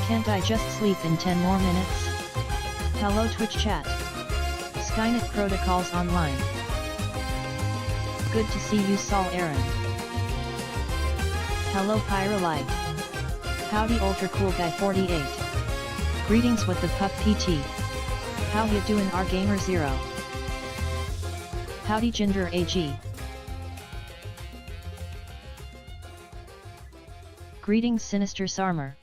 Can't I just sleep in 10 more minutes? Hello Twitch chat. Skynet Protocols online. Good to see you Saul Aaron. Hello Pyrolite. Howdy Ultra Cool Guy 48. Greetings with the Pup PT. How you doing R Gamer 0? Howdy Ginger AG. Greetings Sinister Sarmer.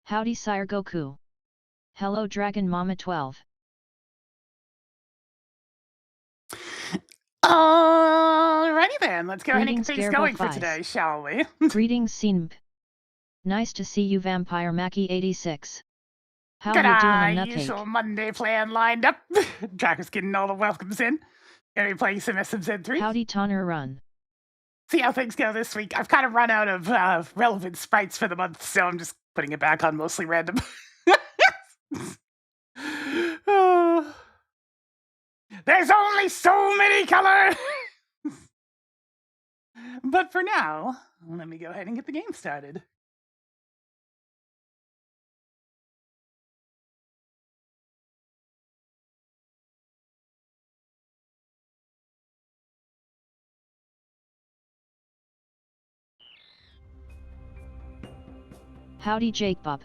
Howdy Sire Goku. Hello Dragon Mama 12. Alrighty then, let's go ahead and Greetings, get things Garbo going for Fies. today, shall we? Greetings Sinb. Nice to see you Vampire Mackie 86. How Got you our doing a usual nutcake? Monday plan lined up. Tracker's getting all the welcomes in. Gonna be playing some SMZ3. Howdy Tonner Run. See how things go this week. I've kind of run out of relevant sprites for the month, so I'm just putting it back on mostly random. Oh. There's only so many colors! But for now, let me go ahead and get the game started. Howdy Jake Bob.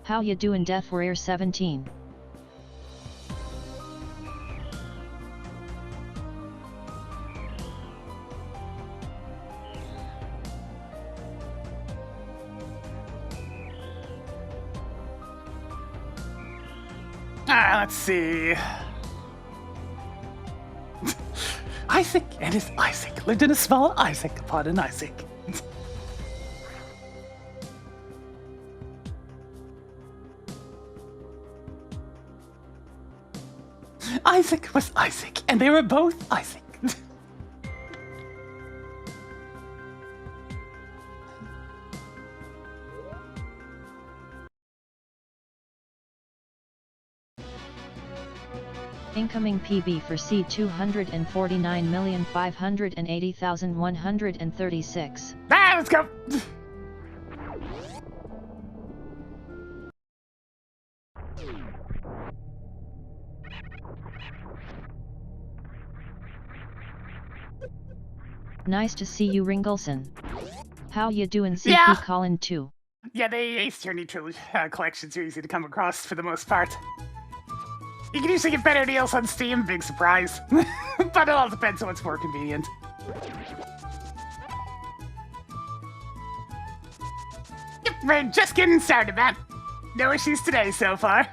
How ya doing Death Warrior 17? Let's see. Isaac and his Isaac lived in a small Isaac upon an Isaac. Isaac was Isaac, and they were both Isaac. Incoming PB for C249,580,136. Let's go! Nice to see you Ringleson. How ya doing CP Yeah. Colin 2? Yeah, the Ace Attorney collections are easy to come across for the most part. You can usually get better deals on Steam, big surprise. But it all depends on what's more convenient. Yep, we're just getting started, man. No issues today so far.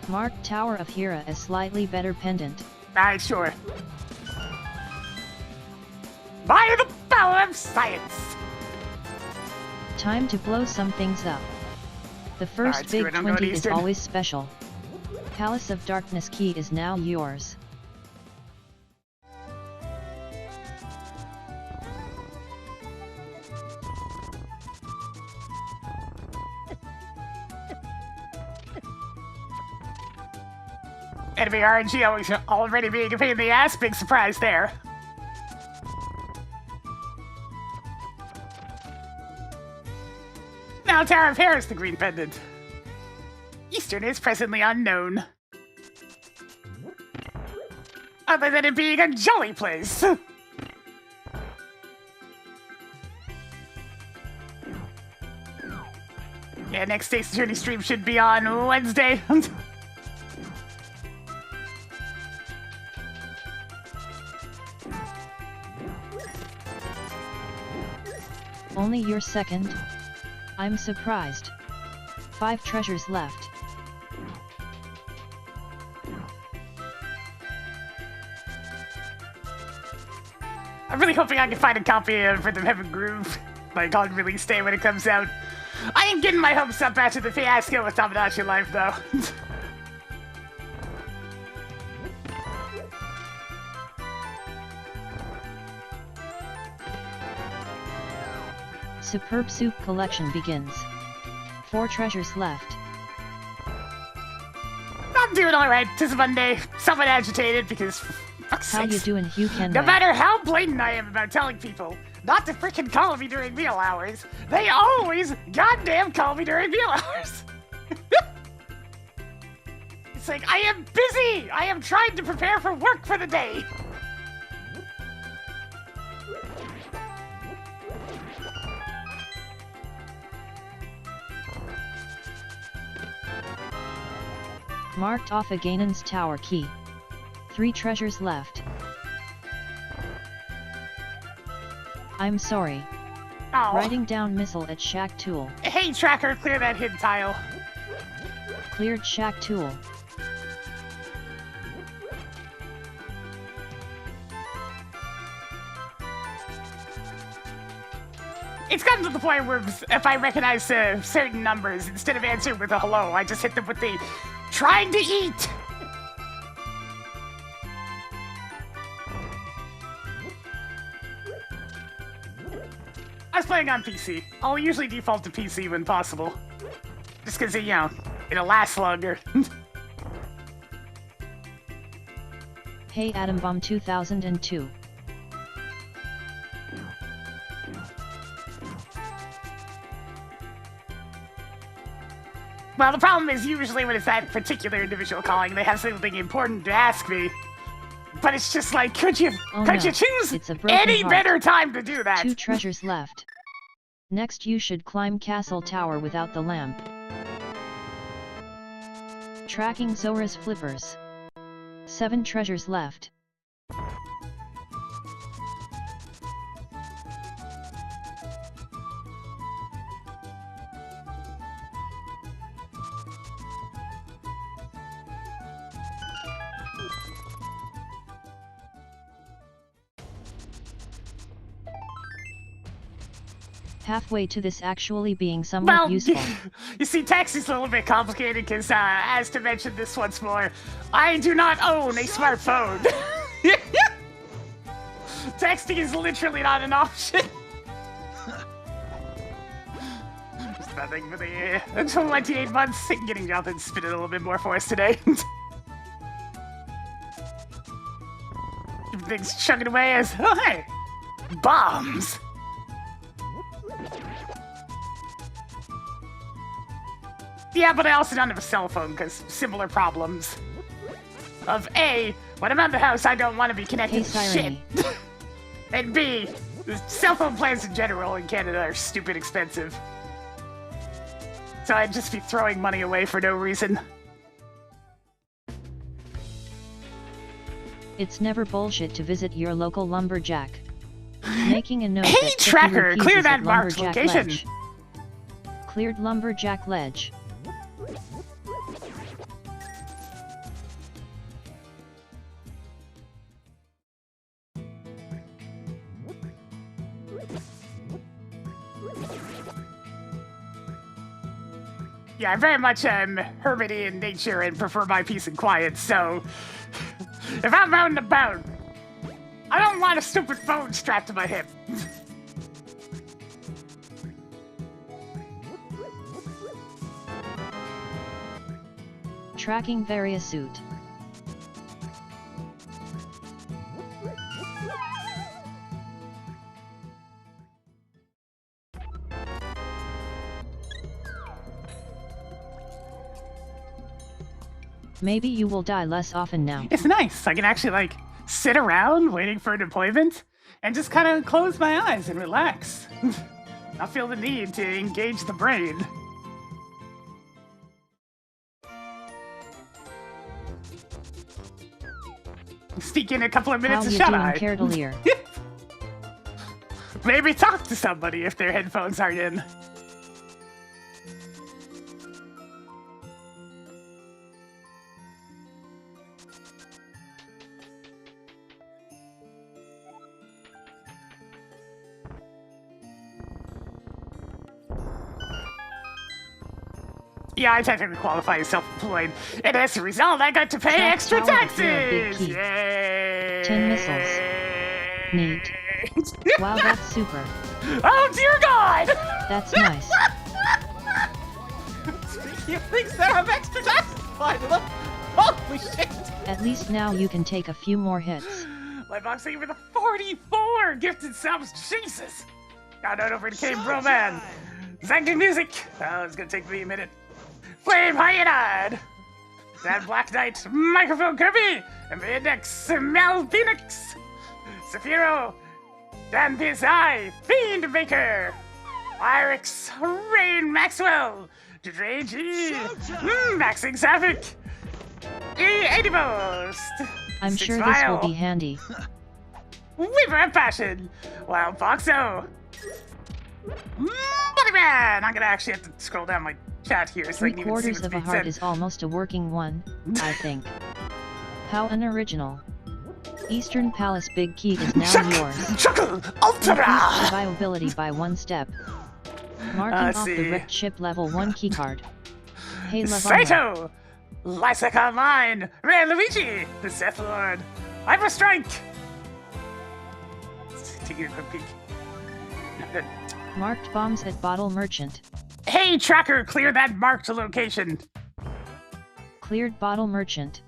Mark Tower of Hera a slightly better pendant. Alright, sure. By the power of science! Time to blow some things up. The first Alright, screw big it, I'm going 20 is Eastern. always special. Palace of Darkness key is now yours. Enemy RNG already being a pain in the ass, big surprise there. Now Tower of Hera is the green pendant. Eastern is presently unknown. Other than it being a jolly place. Yeah, next Ace Attorney stream should be on Wednesday. Only your second? I'm surprised. 5 treasures left. I'm really hoping I can find a copy of Rhythm Heaven Groove, like on release day when it comes out. I ain't getting my hopes up after the fiasco with Tamagotchi Life, though. Superb soup collection begins. 4 treasures left. I'm doing alright. 'Tis Monday. Somewhat agitated because, for fuck's How you sakes, doing, Hugh Kenway? no matter how blatant I am about telling people not to freaking call me during meal hours, they always goddamn call me during meal hours. It's like, I am busy! I am trying to prepare for work for the day! Marked off a Ganon's tower key. 3 treasures left. I'm sorry. Oh. Writing down missile at Shack Tool. Hey, Tracker, clear that hidden tile. Cleared Shack Tool. It's gotten to the point where if I recognize certain numbers, instead of answering with a hello, I just hit them with the trying to eat. I was playing on PC. I'll usually default to PC when possible. Just because, you know, it'll last longer. Hey Atom Bomb 2002. Well, the problem is usually when it's that particular individual calling, they have something important to ask me. But it's just like, could you choose any better time to do that? 2 treasures left. Next you should climb Castle Tower without the lamp. Tracking Zora's flippers. 7 treasures left. Halfway to this actually being somewhat useful. You see, texting's a little bit complicated because, as to mention this once more, I do not own a smartphone. Texting is literally not an option. There's nothing for the until 28 months. Getting Jonathan spin it a little bit more for us today. Things chugging away as, oh hey, bombs. Yeah, but I also don't have a cell phone because similar problems. Of A, when I'm at the house, I don't want to be connected to shit. And B, the cell phone plans in general in Canada are stupid expensive. So I'd just be throwing money away for no reason. It's never bullshit to visit your local lumberjack. Making a note hey, that Tracker, clear that marked location. Ledge. Cleared lumberjack ledge. Yeah, I very much am hermity in nature and prefer my peace and quiet, so if I'm out and about, I don't want a stupid phone strapped to my hip. Tracking various suit. Maybe you will die less often now. It's nice. I can actually, like, sit around waiting for deployment and just kind of close my eyes and relax. Not feel the need to engage the brain. Sneak in a couple of minutes of shut-eye. Candelier? Maybe talk to somebody if their headphones aren't in. Yeah, I technically qualify as self-employed, and as a result, I got to pay extra taxes! Yay! 10 missiles. Neat. Wow, that's super. Oh dear God! That's nice. Speaking of things that have extra dice applied to them, holy shit! At least now you can take a few more hits. My boxing with a 44 gifted subs. Jesus! Got on over to Cave Bro Man. Zanking music. Oh, it's gonna take me a minute. Flame Hyanide. That Black Knight. Microphone Kirby. And the Index. Mel Phoenix. Saphiro. Dan PSI. Fiend Baker. Irix. Rain Maxwell. Dre G. Maxing Sapphic. E80 Most. I'm Six sure this will Vial. be handy. Weaver of Passion. Wild Foxo. Buddy Man. I'm gonna actually have to scroll down my chat here so I can even see Three-quarters what's of a being heart said. is almost a working one, I think. How unoriginal. Eastern Palace Big Key is now yours. Chuckle Ultra. Increase survivability by 1 step. Marking Let's off the see. wrecked ship level 1 keycard. Hey Lavana. Saito. Lysec Online. Ray Luigi. The Seth Lord. Hyper Strike. Taking a quick peek. Marked bombs at Bottle Merchant. Hey Tracker, clear that marked location. Cleared Bottle Merchant.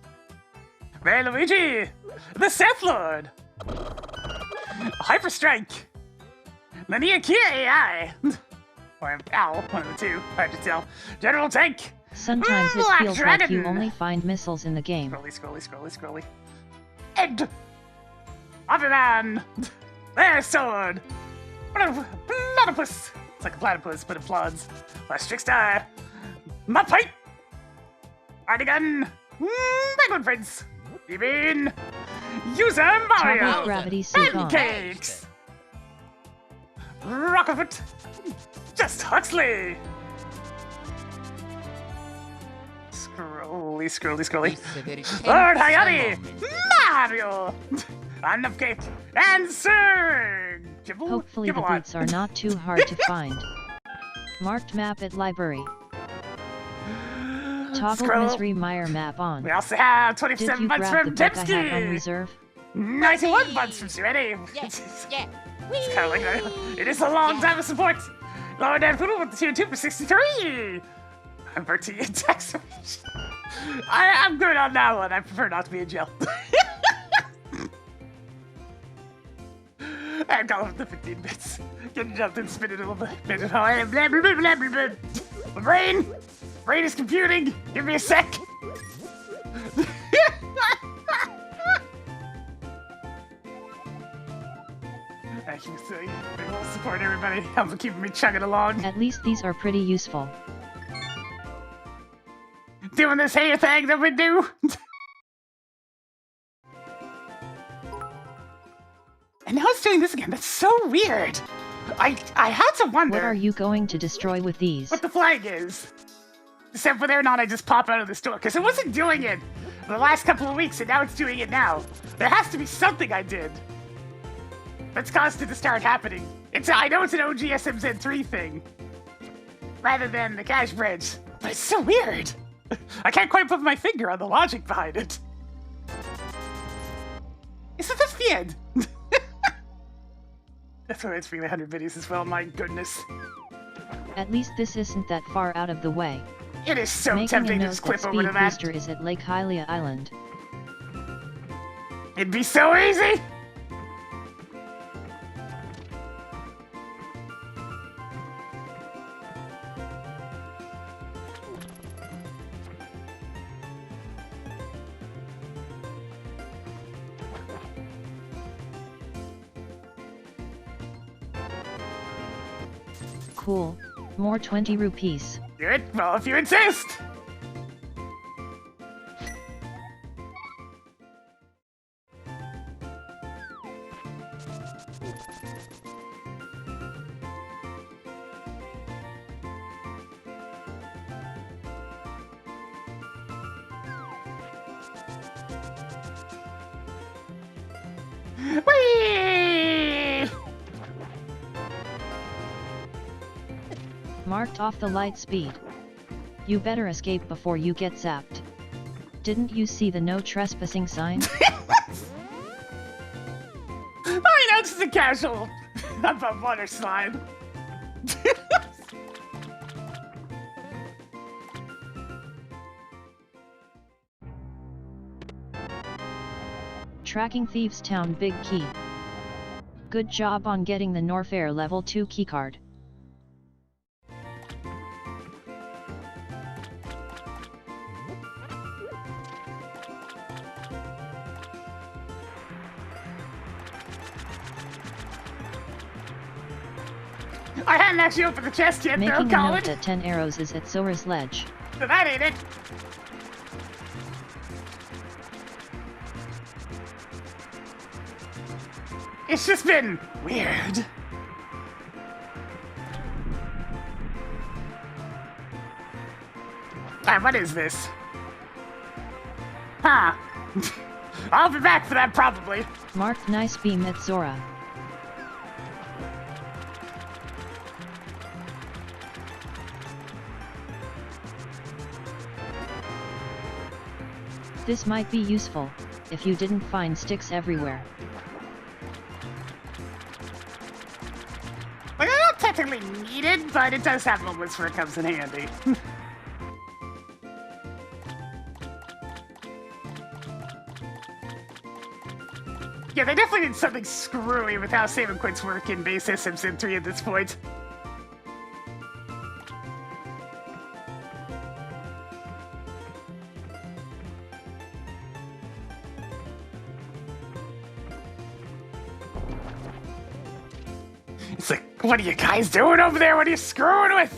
Ray Luigi. The Seth Lord. Hyper Strike. Linnea Kia AI. Or Owl, one of the two, hard to tell. General Tank. Sometimes it Black feels like you Dragon. only find missiles in the game. Scrolly. Ed. Otterman. Their sword. Platypus. It's like a platypus, but it applauds. Last Trickstar. My pipe. Artigan. Penguin Prince. You mean User Top Mario. gravity suit on. Pancakes. Rockafoot. Just Huxley. Scrolly. Lord Hayati. Mario. And Cupcake. And Sir Gibble. Hopefully the boots are not too hard to find. Marked map at library. Toggle Scroll. Misery Mire map on. We also have Did 27 you months grab the from book I have on Dembski. reserve? 91 months from Serenity. Yeah. It's kind of like that. It is a long time of support. Lower Dan Poodle with the tier 2 for 63. I'm Bertie in Texas. I'm good on that one. I prefer not to be in jail. I'm going with the 15 bits. Getting jumped and spinning a little bit. My brain is computing. Give me a sec. Thank you for big ol' support, everybody. Help for keeping me chugging along. At least these are pretty useful. Doing this hair thing that we do. And now it's doing this again. That's so weird. I had to wonder What are you going to destroy with these? what the flag is. Except whether or not I just pop out of the store. Because it wasn't doing it the last couple of weeks, and now it's doing it now. There has to be something I did that's caused it to start happening. I know it's an OG SMZ3 thing, rather than the cash bridge. But it's so weird. I can't quite put my finger on the logic behind it. Isn't this the end? That's why it's for 100 videos as well, my goodness. At least this isn't that far out of the way. It is so Making a tempting to note just that clip over to Speed that. Booster is at Lake Hylia Island. It'd be so easy! Cool. More 20 rupees. Do it? Well, if you insist! Whee! Marked off the light speed. You better escape before you get zapped. Didn't you see the no trespassing sign? I know this is a casual Above water slide. Tracking Thieves Town Big Key. Good job on getting the Norfair level 2 keycard. I hadn't actually opened the chest yet, Making though, a note Colin. that 10 arrows is at Sora's Ledge. So that ain't it. It's just been weird. Alright, what is this? Huh. I'll be back for that, probably. Marked nice beam at Zora. This might be useful, if you didn't find sticks everywhere. Like, I don't technically need it, but it does have moments where it comes in handy. Yeah, they definitely did something screwy with how save and quits work in base SMZ3 at this point. It's like, what are you guys doing over there? What are you screwing with?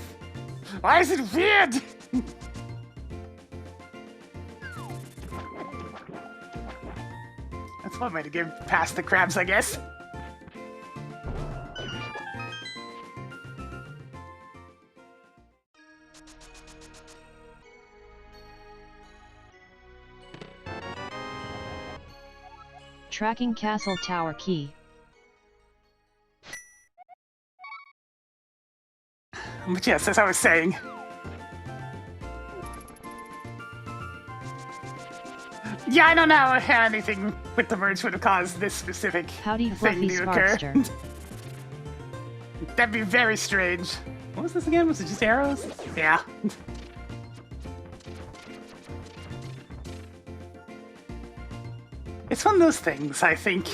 Why is it weird? That's one way to get past the crabs, I guess. Tracking Castle Tower Key. But yes, as I was saying. Yeah, I don't know how anything with the merge would have caused this specific Howdy, thing Fluffy to occur. Sparkster. That'd be very strange. What was this again? Was it just arrows? Yeah. It's one of those things I think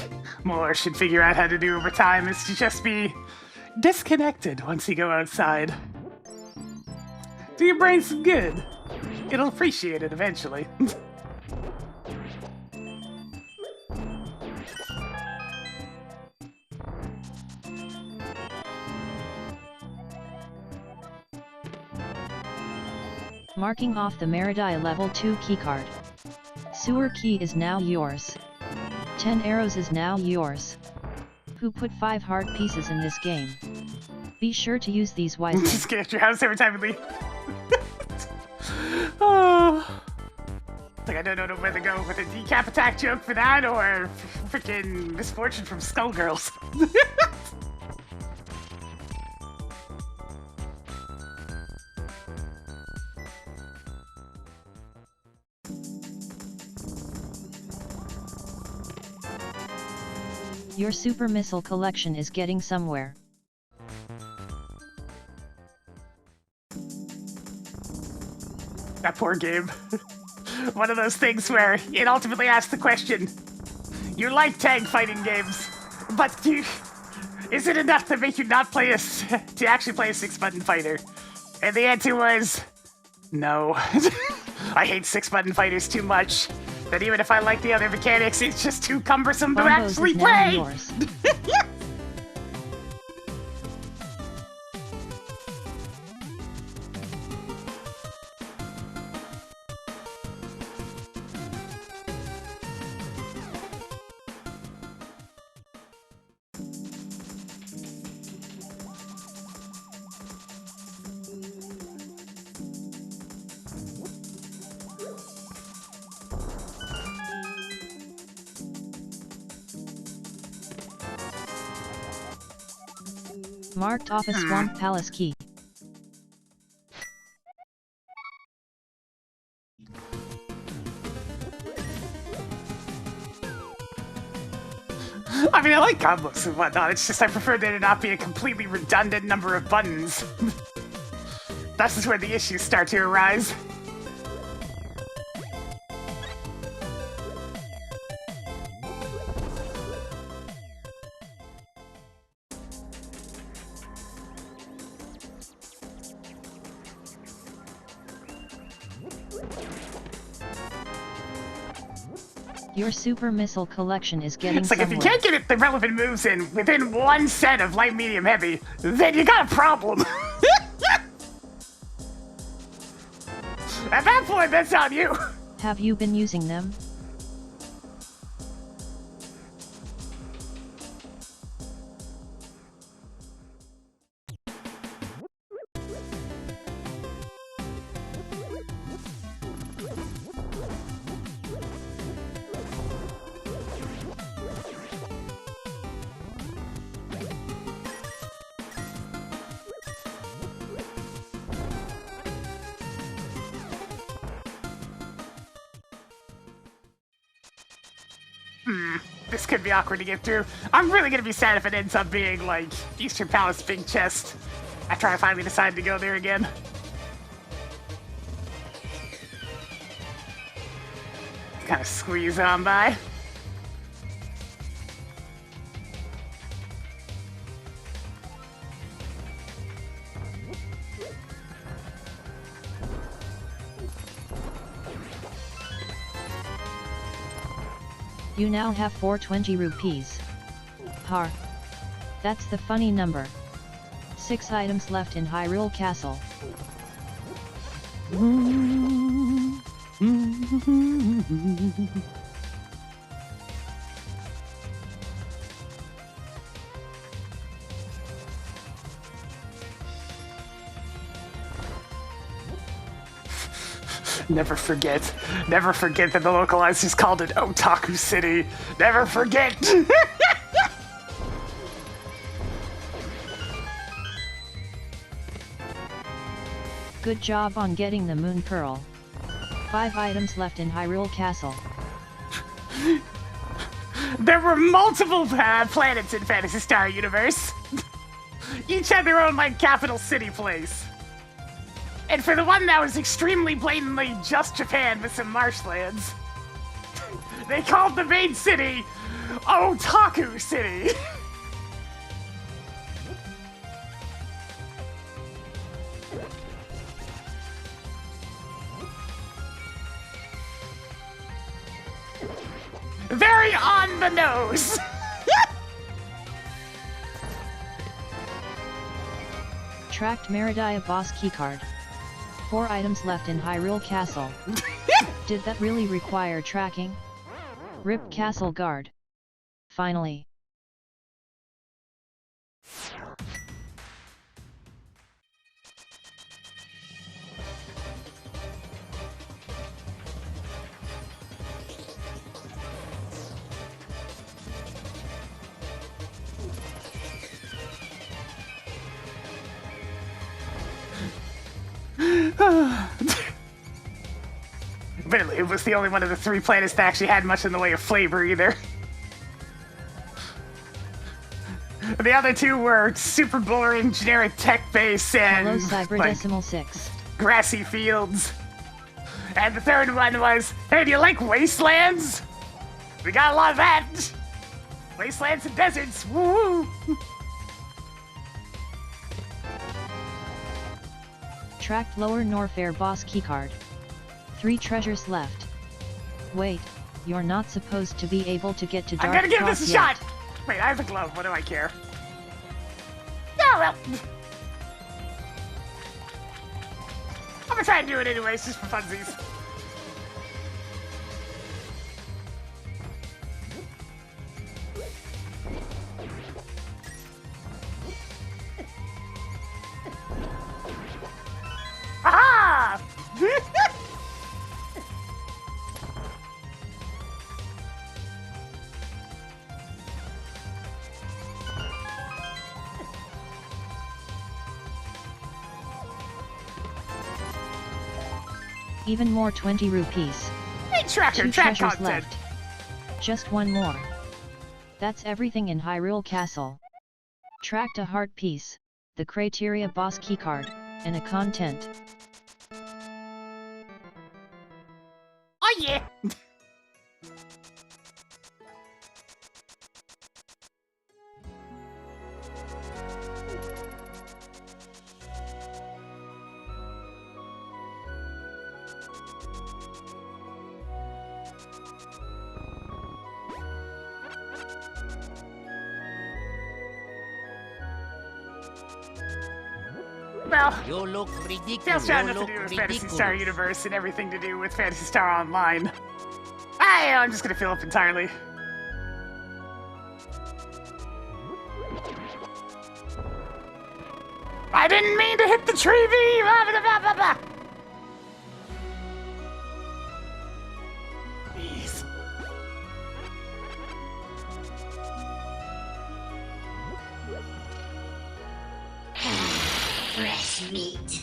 more should figure out how to do over time, is to just be disconnected once you go outside. Do your brain some good. It'll appreciate it eventually. Marking off the Meridai level 2 keycard. Sewer key is now yours. 10 arrows is now yours. Who put 5 hard pieces in this game? Be sure to use these wisely. Just get at your house every time you leave. Oh. Like, I don't know whether to go with a decap attack joke for that or freaking misfortune from Skullgirls. Your super missile collection is getting somewhere. That poor game. One of those things where it ultimately asks the question, you like tag fighting games, but is it enough to make you not play to actually play a 6-button fighter? And the answer was, no. I hate 6-button fighters too much, that even if I like the other mechanics, it's just too cumbersome to Bombos actually is now play! yours. Marked off a Swamp Palace key. I mean, I like combos and whatnot, it's just I prefer there to not be a completely redundant number of buttons. This is where the issues start to arise. Your super missile collection is getting It's like somewhere. if you can't get the relevant moves in within one set of light, medium, heavy, then you got a problem. At that point, that's on you. Have you been using them? This could be awkward to get through. I'm really gonna be sad if it ends up being like Eastern Palace Big Chest after I finally decide to go there again. Kind of squeeze on by. You now have 420 rupees. Har. That's the funny number. 6 items left in Hyrule Castle. Never forget that the localizers called it Otaku City. Never forget! Good job on getting the Moon Pearl. 5 items left in Hyrule Castle. There were multiple planets in Phantasy Star Universe. Each had their own, like, capital city place. And for the one that was extremely blatantly just Japan with some marshlands, they called the main city Otaku City. Very on the nose. Tracked Meridia boss keycard. 4 items left in Hyrule Castle. Did that really require tracking? RIP Castle Guard. Finally. But it was the only one of the 3 planets that actually had much in the way of flavor either. The other 2 were super boring, generic tech base and Hello Cyber like, Decimal 6. grassy fields. And the 3rd one was, hey, do you like wastelands? We got a lot of that. Wastelands and deserts, woo! Tracked Lower Norfair boss keycard. 3 treasures left. Wait, you're not supposed to be able to get to Dark I'm gonna give Cross this a yet. shot! Wait, I have a glove, what do I care? Oh well. I'm gonna try and do it anyways, just for funsies. Aha! Even more 20 rupees. Hey, Tracker, 2 track treasures content. left. Just 1 more. That's everything in Hyrule Castle. Tracked a heart piece, the criteria boss keycard, and a content. Oh yeah! Well, You look ridiculous. Tales got nothing to do with Phantasy Star Universe and everything to do with Phantasy Star Online. I'm just gonna fill up entirely. I didn't mean to hit the tree V! Blah, blah, blah, blah, blah. Please. Fresh meat.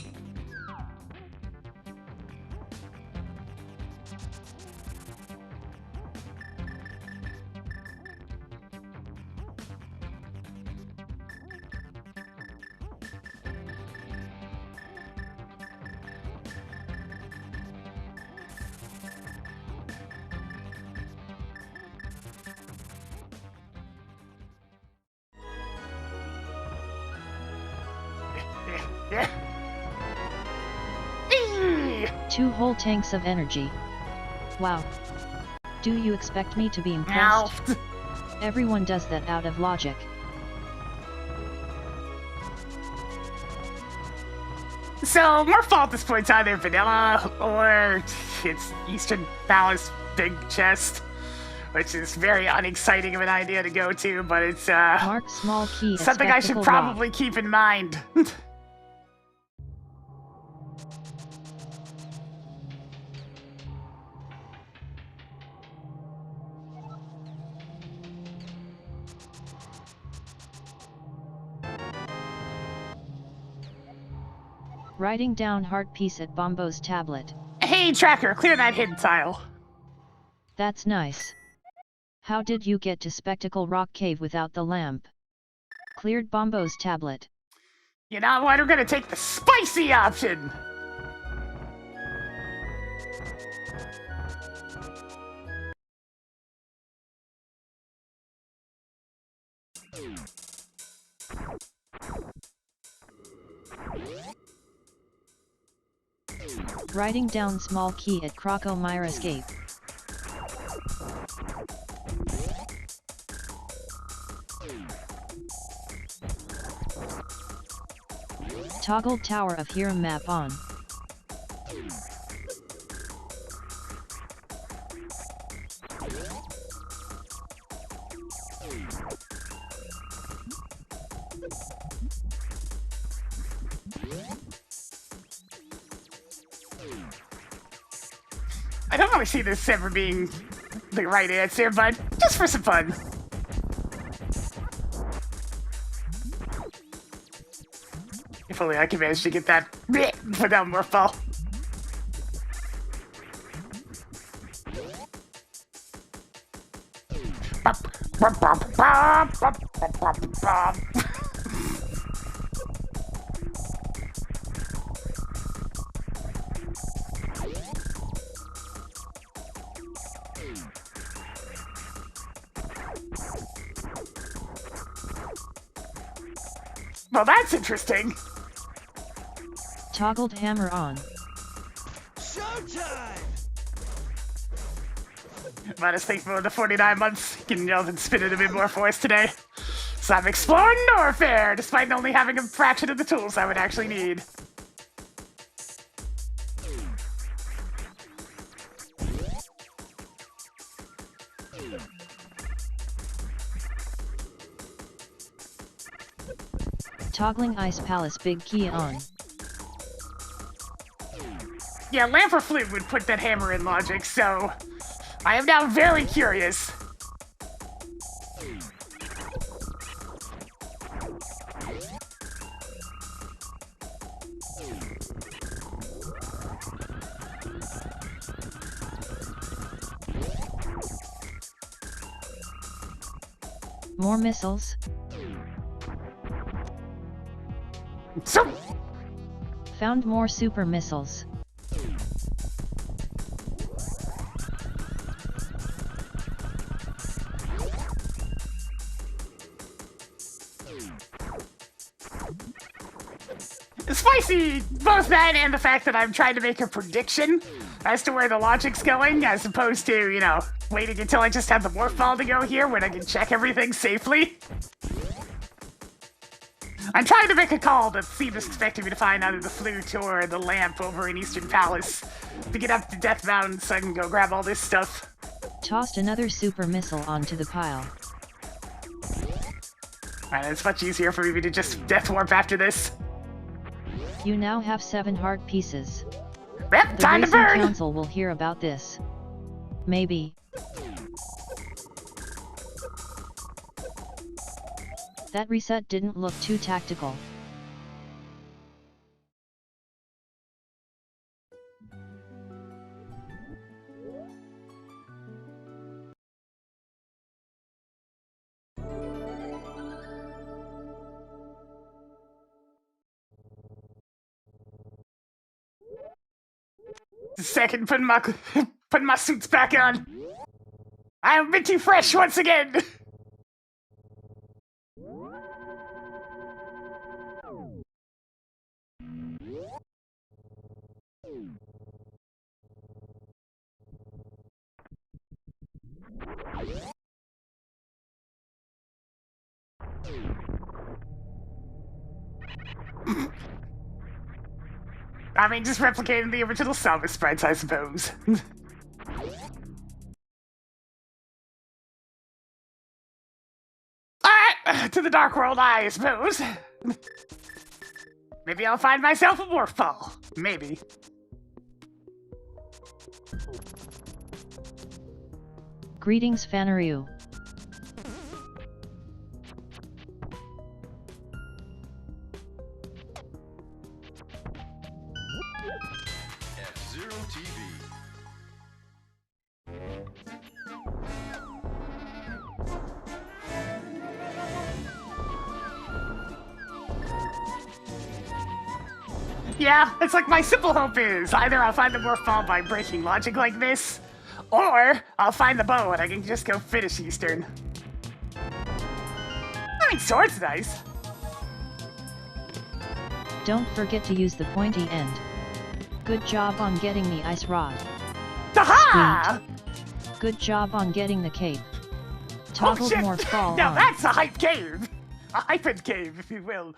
Yeah. Eee! 2 whole tanks of energy. Wow. Do you expect me to be impressed? Ow. Everyone does that out of logic. So, Morphle at this point's either vanilla or it's Eastern Palace Big Chest, which is very unexciting of an idea to go to, but it's Mark small key as something I should spectacle probably rock. keep in mind. Writing down heart piece at Bombo's tablet. Hey, Tracker, clear that hidden tile. That's nice. How did you get to Spectacle Rock Cave without the lamp? Cleared Bombo's tablet. You know what? We're gonna take the spicy option. Writing down small key at Croco Myra's Gate. Toggle Tower of Hiram map on. I don't really see this ever being the right answer, but just for some fun. If only I can manage to get that without Morphle. Well, that's interesting. Toggled hammer on. Showtime! Minus thankful the 49 months. Can yell and spin it a bit more for us today. So I'm exploring Norfair, despite only having a fraction of the tools I would actually need. Toggling Ice Palace big key on. Yeah, Lamp or Flute would put that hammer in logic, so I am now very curious. More missiles. So, Found more super missiles. spicy! Both that and the fact that I'm trying to make a prediction as to where the logic's going, as opposed to, you know, waiting until I just have the morph ball to go here when I can check everything safely. I'm trying to make a call that seems expecting me to find either the flute or the lamp over in Eastern Palace to get up to Death Mountain so I can go grab all this stuff. Tossed another super missile onto the pile. Alright, it's much easier for me to just death warp after this. You now have 7 heart pieces. Yep, The time to Racing burn! Council will hear about this. Maybe. That reset didn't look too tactical. Second, putting my suits back on. I'm minty fresh once again. I mean, just replicating the original Salvage sprites, I suppose. Alright, to the Dark World, I suppose. Maybe I'll find myself a morph ball. Maybe. Greetings, Fanaru. F-Zero TV. Yeah, it's like my simple hope is either I'll find the morph ball by breaking logic like this, or I'll find the bow and I can just go finish Eastern. I mean, sword's nice. Don't forget to use the pointy end. Good job on getting the ice rod. Aha! Good job on getting the cape. Toggled shit! more fall Now on. that's a hype cave! A hyped cave, if you will.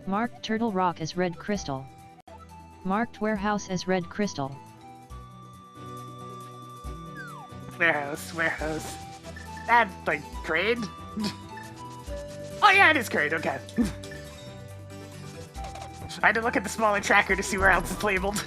Marked Turtle Rock as red crystal. Marked Warehouse as red crystal. Warehouse. That, like, grade? Oh yeah, it is grade, okay. I had to look at the smaller tracker to see where else it's labeled.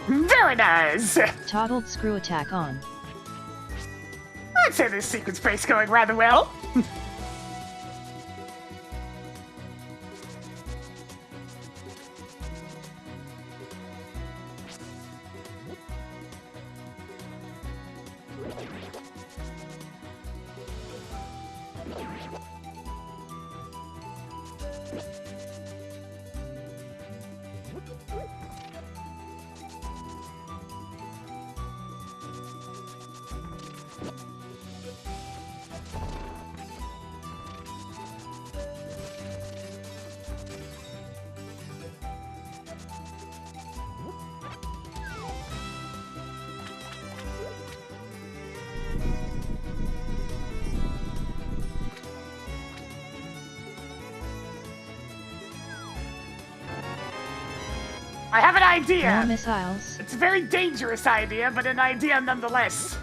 Very nice! Toggled screw attack on. I'd say this sequence break's going rather well. I have an idea! More missiles. It's a very dangerous idea, but an idea nonetheless.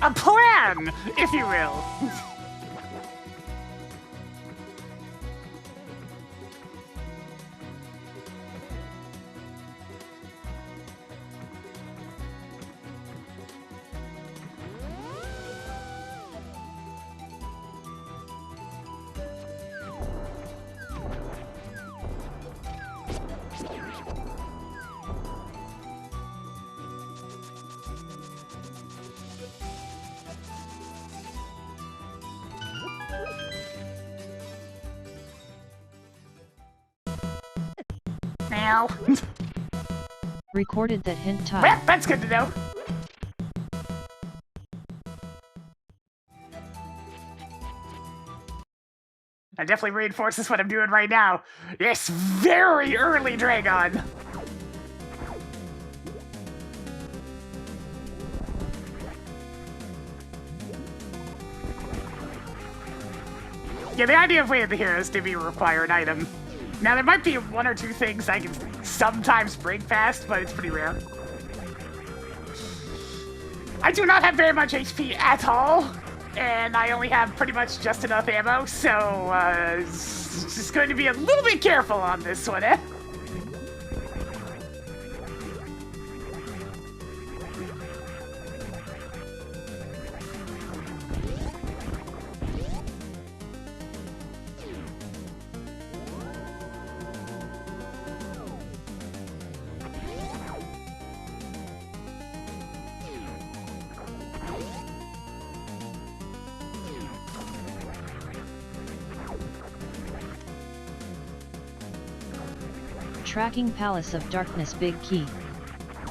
a plan, if you will. Now. Recorded that hint time. Well, that's good to know. That definitely reinforces what I'm doing right now. Yes, very early Dragon. Yeah, the idea of waiting the heroes to be a required item. Now, there might be one or two things I can sometimes break fast, but it's pretty rare. I do not have very much HP at all, and I only have pretty much just enough ammo, so just going to be a little bit careful on this one, eh? Tracking Palace of Darkness Big Key.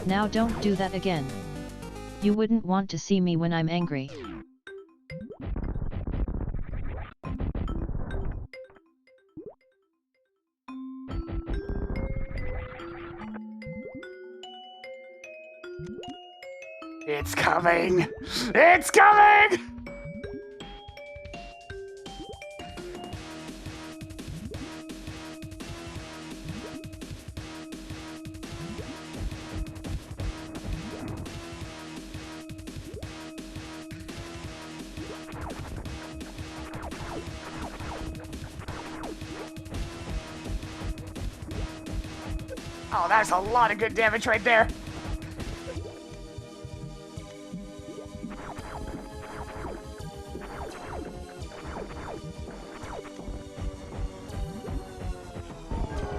Now don't do that again. You wouldn't want to see me when I'm angry. It's coming! It's coming! Oh, that's a lot of good damage right there.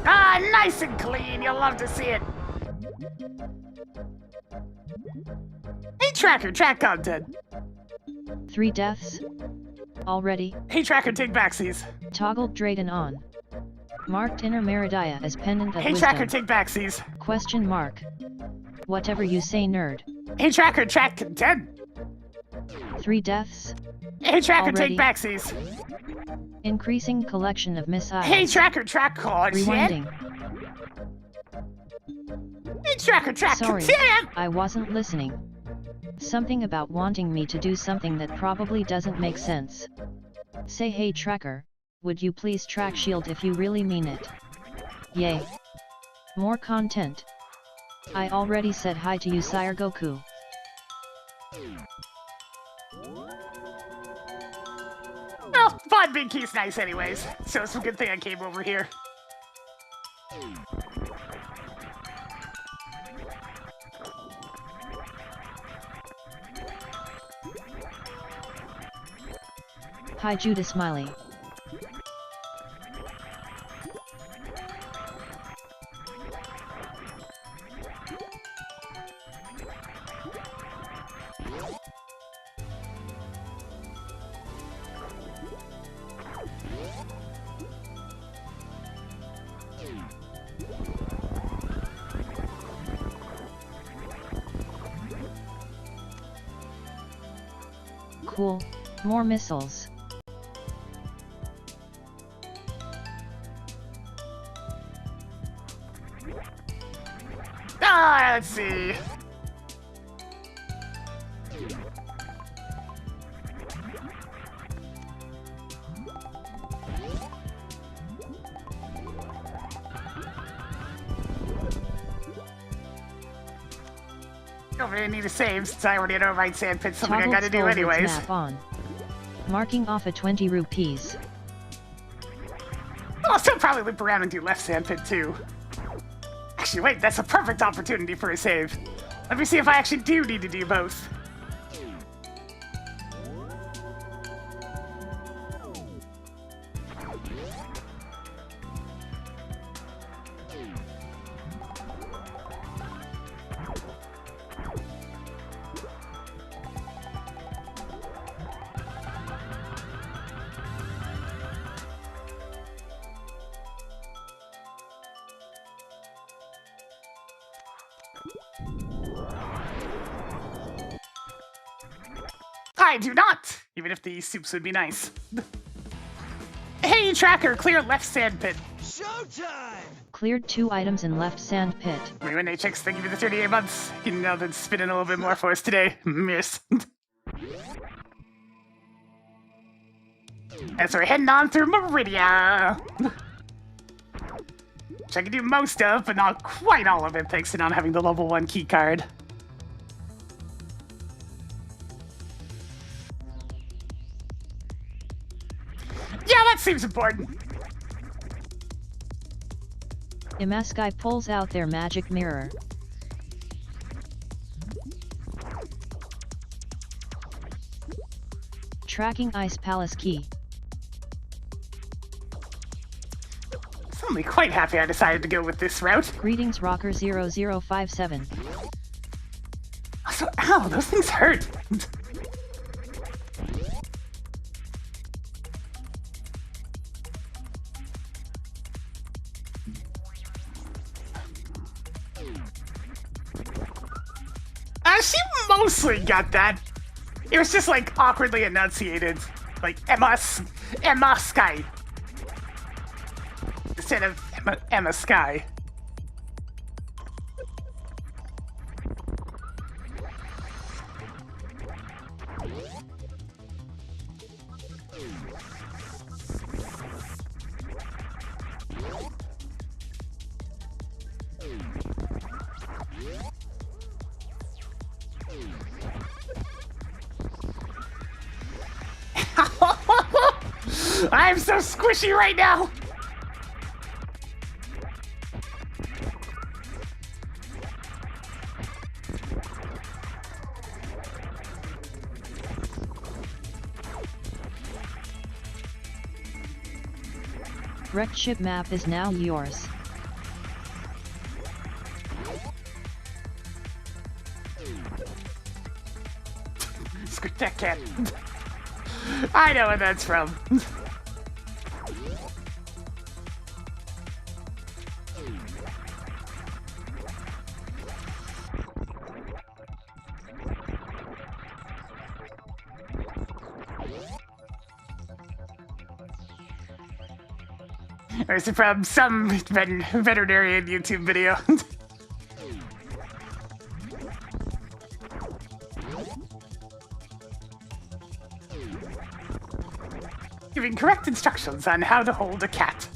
Ah, nice and clean. You'll love to see it. Hey, Tracker, track content. 3 deaths? Already? Hey, Tracker, take backsies. Toggled Drayden on. Marked Inner Meridia as Pendant of Hey, Wisdom. Tracker, take backsies. Question mark. Whatever you say, nerd. Hey, Tracker, track content. 3 deaths? Hey, Tracker, Already? take backsies. Increasing collection of missiles. Hey, Tracker, track content. Rewinding. Hey, Tracker, track Sorry, content. I wasn't listening. Something about wanting me to do something that probably doesn't make sense. Say hey Tracker, would you please track shield if you really mean it? Yay. More content. I already said hi to you Sire Goku. Well, Fun Big Key's nice anyways, so it's a good thing I came over here. Hi Judah Smiley. Cool, more missiles. Ah, let's see. Don't really need a save since I already know right sand pit's something I Toggled gotta do Skull Woods anyways. map on. Marking off a 20 rupees. I'll still probably loop around and do left sand pit too. Actually, wait, that's a perfect opportunity for a save. Let me see if I actually do need to do both. I do not! Even if the soups would be nice. Hey, tracker, clear left sand pit. Cleared 2 items in left sand pit. When HX, thank you for the 38 months. You can now then spin in a little bit more for us today. Miss. And so we're heading on through Meridia. Which I can do most of, but not quite all of it, thanks to not having the level 1 key card. Yeah, that seems important. Imaskai pulls out their magic mirror. Tracking Ice Palace key. I'm quite happy I decided to go with this route. Greetings Rocker 0057. Also, ow, those things hurt. She mostly got that. It was just like awkwardly enunciated, like Emma Sky instead of Emma Sky. I'm so squishy right now! Wrecked ship map is now yours. Screw that cat. I know what that's from. Or is it from some veterinarian YouTube video? Giving correct instructions on how to hold a cat.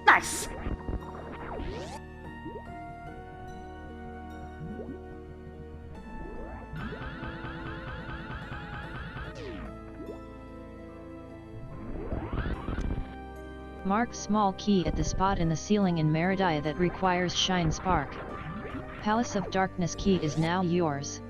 Nice. Mark small key at the spot in the ceiling in Meridia that requires Shine Spark. Palace of Darkness key is now yours.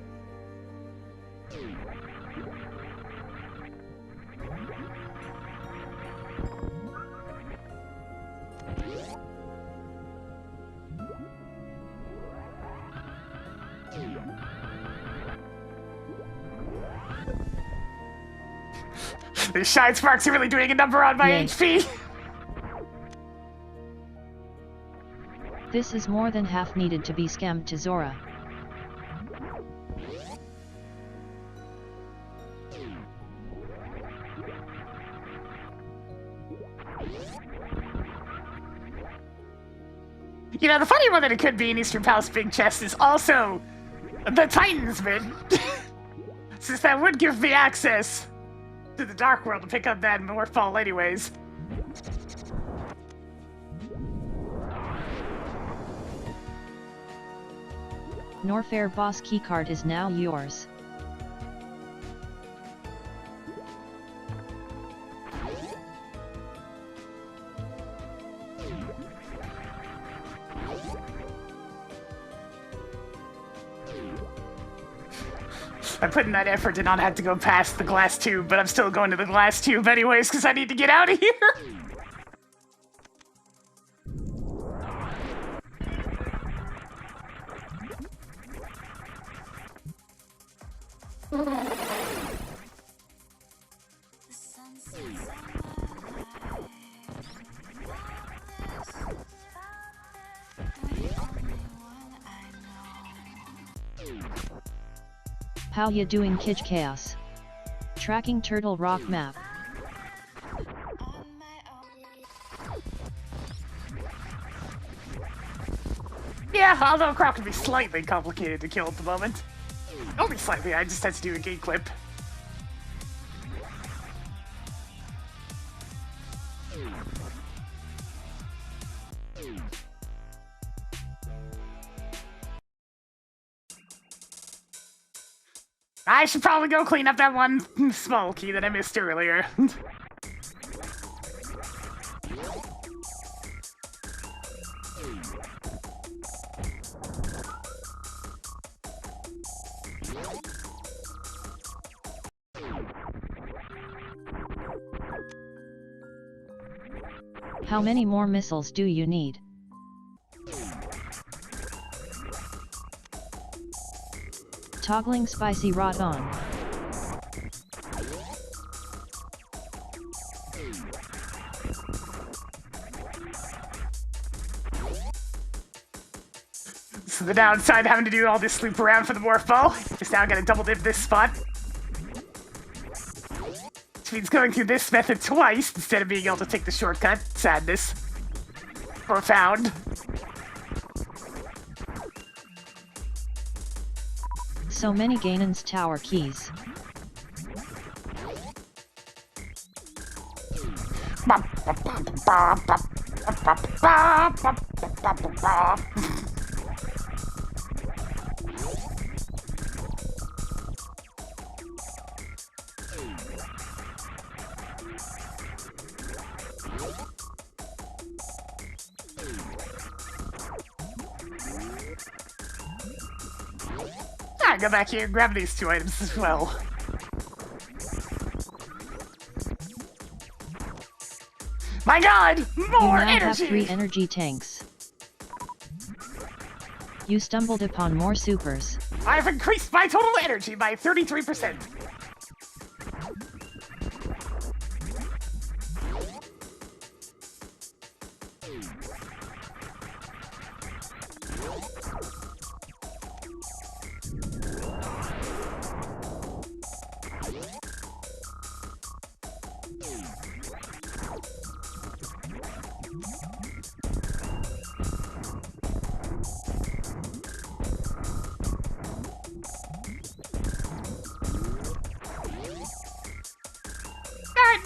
The Shine Sparks are really doing a number on my Yay. HP. This is more than half needed to be scammed to Zora. You know, the funny one that it could be in Eastern Palace Big Chest is also the Titansman. Since that would give me access to the Dark World to pick up that Morph Ball anyways. Norfair boss keycard is now yours. I put in that effort to not have to go past the glass tube, but I'm still going to the glass tube anyways because I need to get out of here. How ya doing, Kij Chaos? Tracking Turtle Rock map. Yeah, although Croc can be slightly complicated to kill at the moment. Only slightly, I just had to do a gate clip. I should probably go clean up that one small key that I missed earlier. How many more missiles do you need? Toggling spicy rot on. So the downside having to do all this loop around for the Morph Ball is now gonna double dip this spot. Which means going through this method twice instead of being able to take the shortcut. Sadness. Profound. So many Ganon's tower keys. Go back here and grab these two items as well. My god! More you now energy! have 3 energy tanks. You stumbled upon more supers. I've increased my total energy by 33%.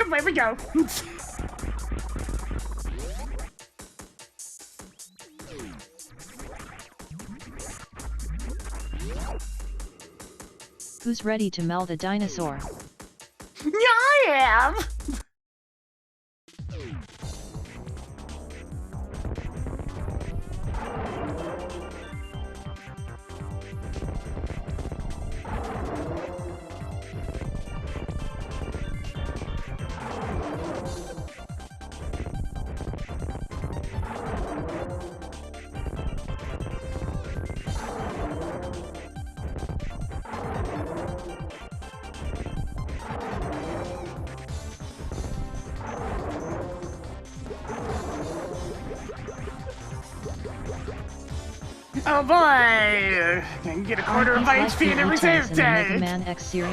There we go. Who's ready to meld a dinosaur? I am! Oh boy! Can get a quarter of my HP in every save day! Mega Man X series?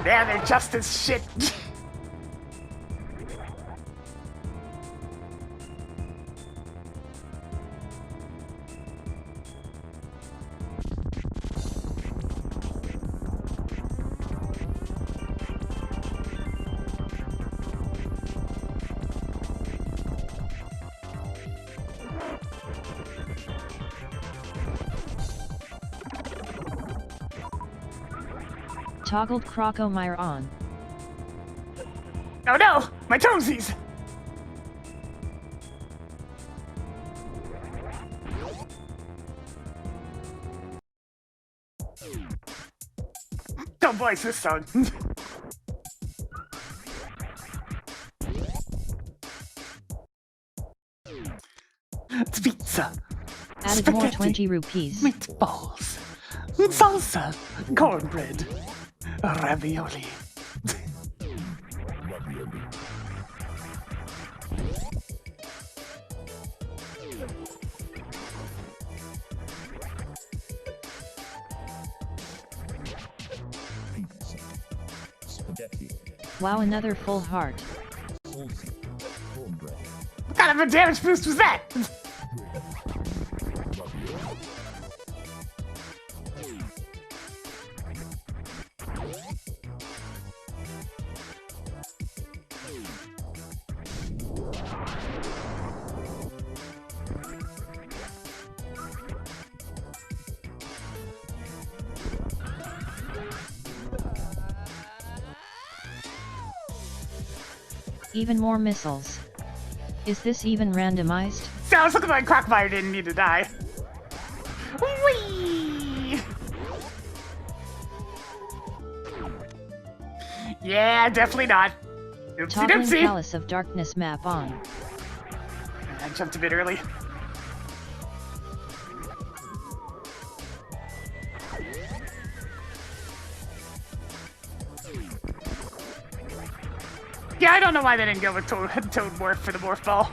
Yeah, they're just as shit. Toggled Crocomire on. Oh no! My toesies! Don't voice this song. It's pizza. Added Spaghetti, more 20 rupees. meatballs, salsa, cornbread, ravioli. Wow, another full heart. What kind of a damage boost was that? Even more missiles. Is this even randomized? Sounds like my Crocomire didn't need to die. Whee! Yeah, definitely not. Oopsie Toggling doopsie. Palace of Darkness map on. I jumped a bit early. Yeah, I don't know why they didn't go with Toad Morph for the Morph Ball.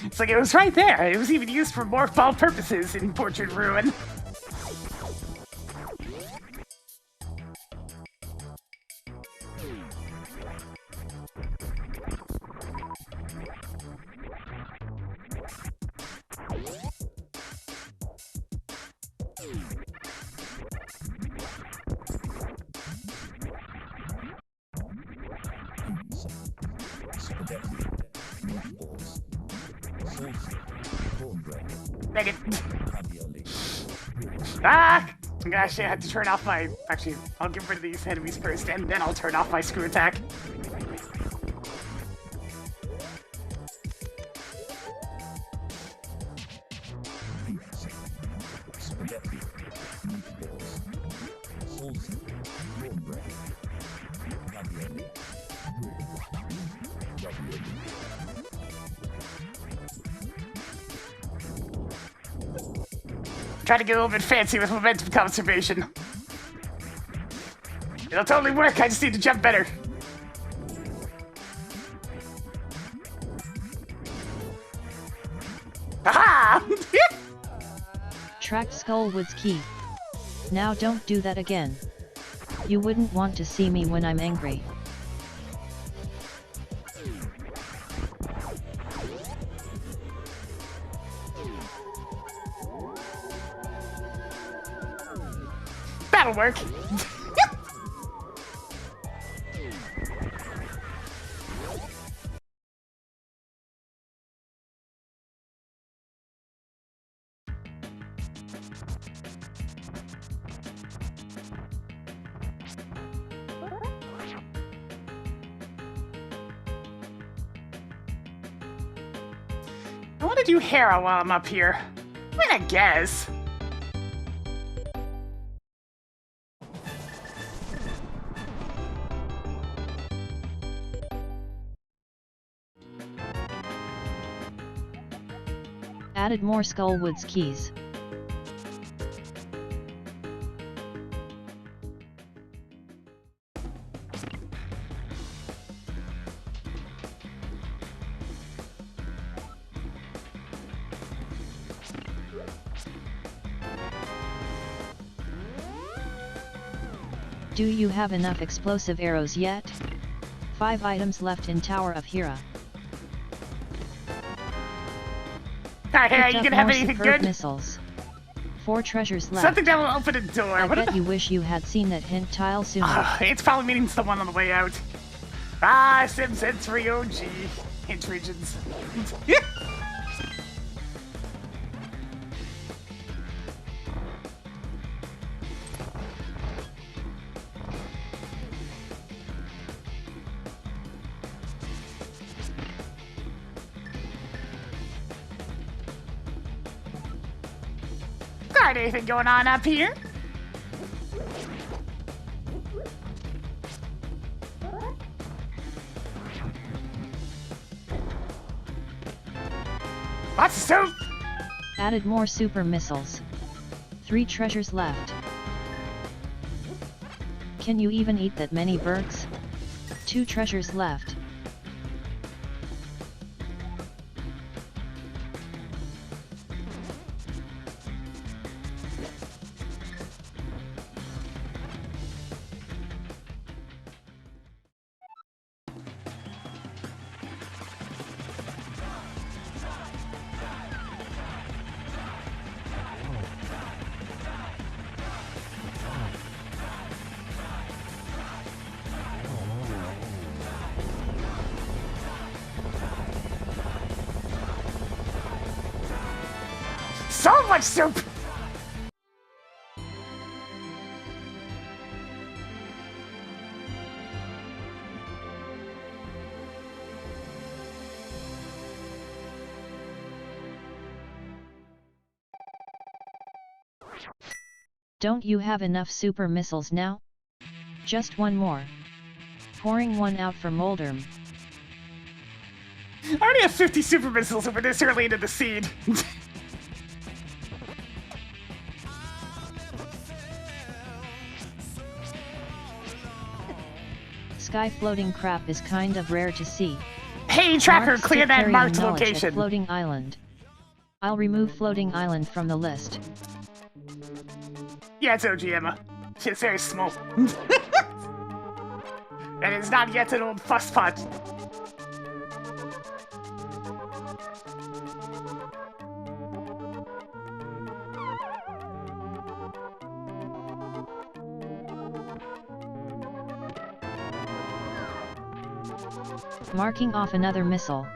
It's like it was right there. It was even used for Morph Ball purposes in Portrait Ruin. Dang it. Ah! Gosh, I had to turn off my... Actually, I'll get rid of these enemies first, and then I'll turn off my screw attack. Try to get a little bit fancy with momentum conservation. It'll totally work, I just need to jump better. Aha! Tracked Skullwood's key. Now don't do that again. You wouldn't want to see me when I'm angry. That'll work. I want to do Hera while I'm up here. I mean, I guess. Added more Skullwood's keys. Do you have enough explosive arrows yet? 5 items left in Tower of Hera. Alright, Hera, Picked you up gonna have more anything superb good? Missiles. 4 treasures left. Something that will open a door. I What bet are you wish you had seen that hint tile sooner. It's probably meaning someone on the way out. Ah, SMZ3 OG. hint regions. Got anything going on up here? Lots of soup! Added more super missiles. 3 treasures left. Can you even eat that many bergs? 2 treasures left. So much soup! Don't you have enough super missiles now? Just one more. Pouring one out for Moldrum. I already have 50 super missiles and we're this early into the seed. Sky floating crap is kind of rare to see. Hey tracker, Marked clear stick that carrying marked knowledge at location. Floating Island. I'll remove Floating Island from the list. Yeah, it's OG Emma. Shit's very small. And it's not yet an old fuss pot. Marking off another missile.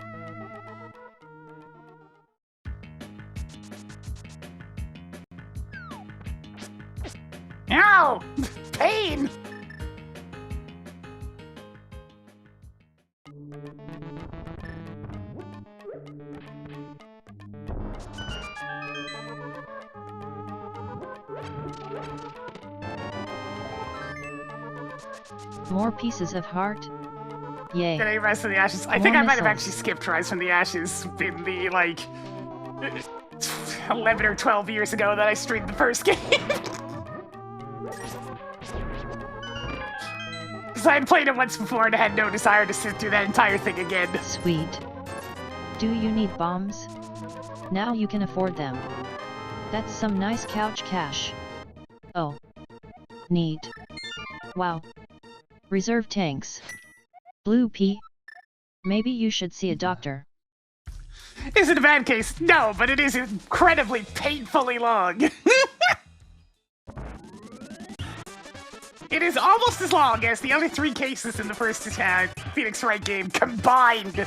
Ow! Pain! More pieces of heart? Yay. Did I rise from the ashes? I More think I might have missiles. actually skipped Rise from the Ashes in the, like, 11 or 12 years ago that I streamed the first game. Because I had played it once before and I had no desire to sit through that entire thing again. Sweet. Do you need bombs? Now you can afford them. That's some nice couch cash. Oh. Neat. Wow. Reserve tanks. Blue P. Maybe you should see a doctor. Is it a bad case? No, but it is incredibly painfully long. It is almost as long as the other 3 cases in the first Phoenix Wright game combined.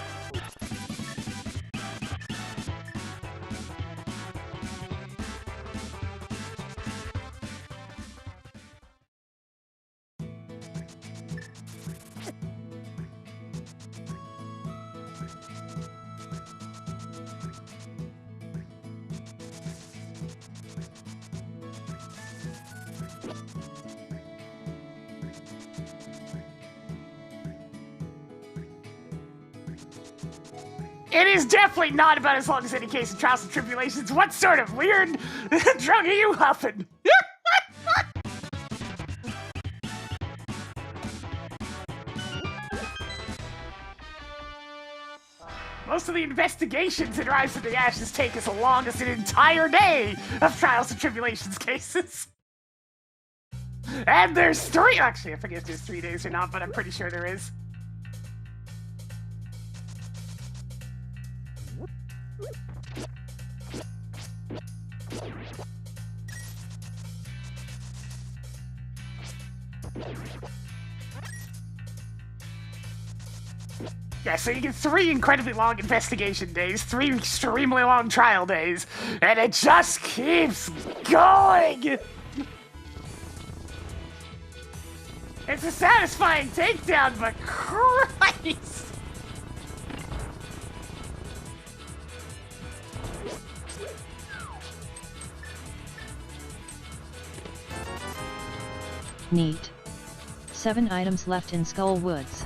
It is definitely not about as long as any case of Trials and Tribulations. What sort of weird drug are you huffing? Most of the investigations in Rise of the Ashes take as long as an entire day of Trials and Tribulations cases. And there's 3, actually I forget if there's 3 days or not, but I'm pretty sure there is. Yeah, so you get 3 incredibly long investigation days, 3 extremely long trial days, and it just keeps going! It's a satisfying takedown, but Christ! Neat. 7 items left in Skull Woods.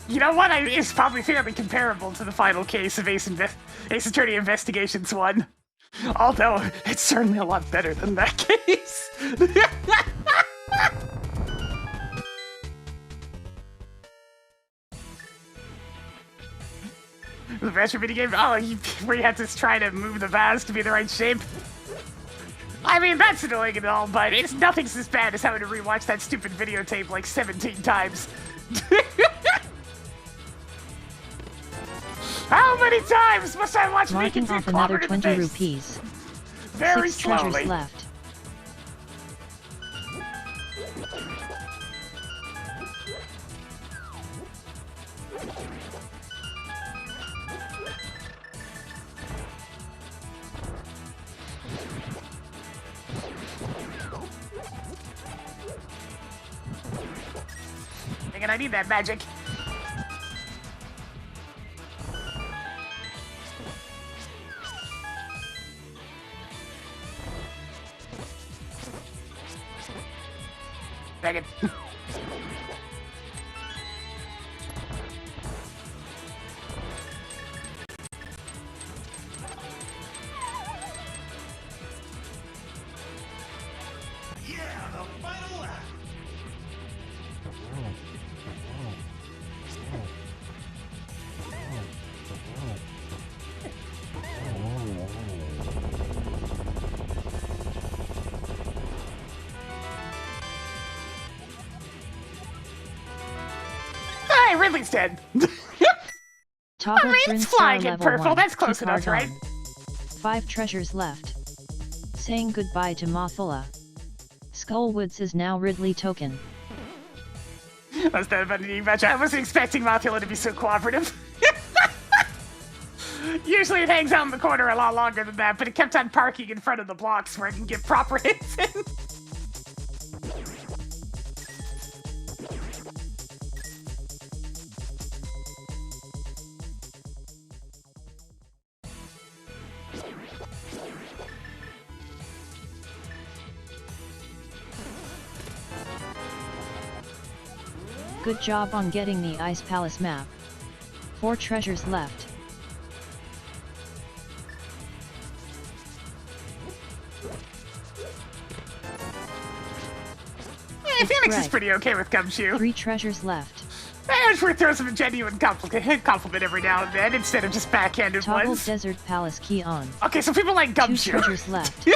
You know what? It's probably fairly comparable to the final case of Ace Attorney Investigations 1. Although, it's certainly a lot better than that case. The Adventure minigame? Oh, where you have to try to move the vase to be the right shape? I mean, that's annoying and all, but it's nothing's as bad as having to rewatch that stupid videotape like 17 times. How many times must I watch me Marking get off another clobbered in 20 the face? rupees. Very 6 slowly. treasures left. Thinking I need that magic. Dang it. Hey, Ridley's dead. Top of It's Bryn flying Star in level purple. 1. That's close Keep enough, hard right? on. 5 treasures left. Saying goodbye to Mothula. Skull Woods is now Ridley token. Was that about a new match? I wasn't expecting Mothula to be so cooperative. Usually it hangs out in the corner a lot longer than that, but it kept on parking in front of the blocks where I can get proper hits in. Good job on getting the Ice Palace map. 4 treasures left. Phoenix is right. pretty okay with Gumshoe. 3 treasures left. It's worth throwing some genuine compliment every now and then instead of just backhanded Toggle ones. Desert Palace key on. Okay, so people like 2 Gumshoe. treasures left.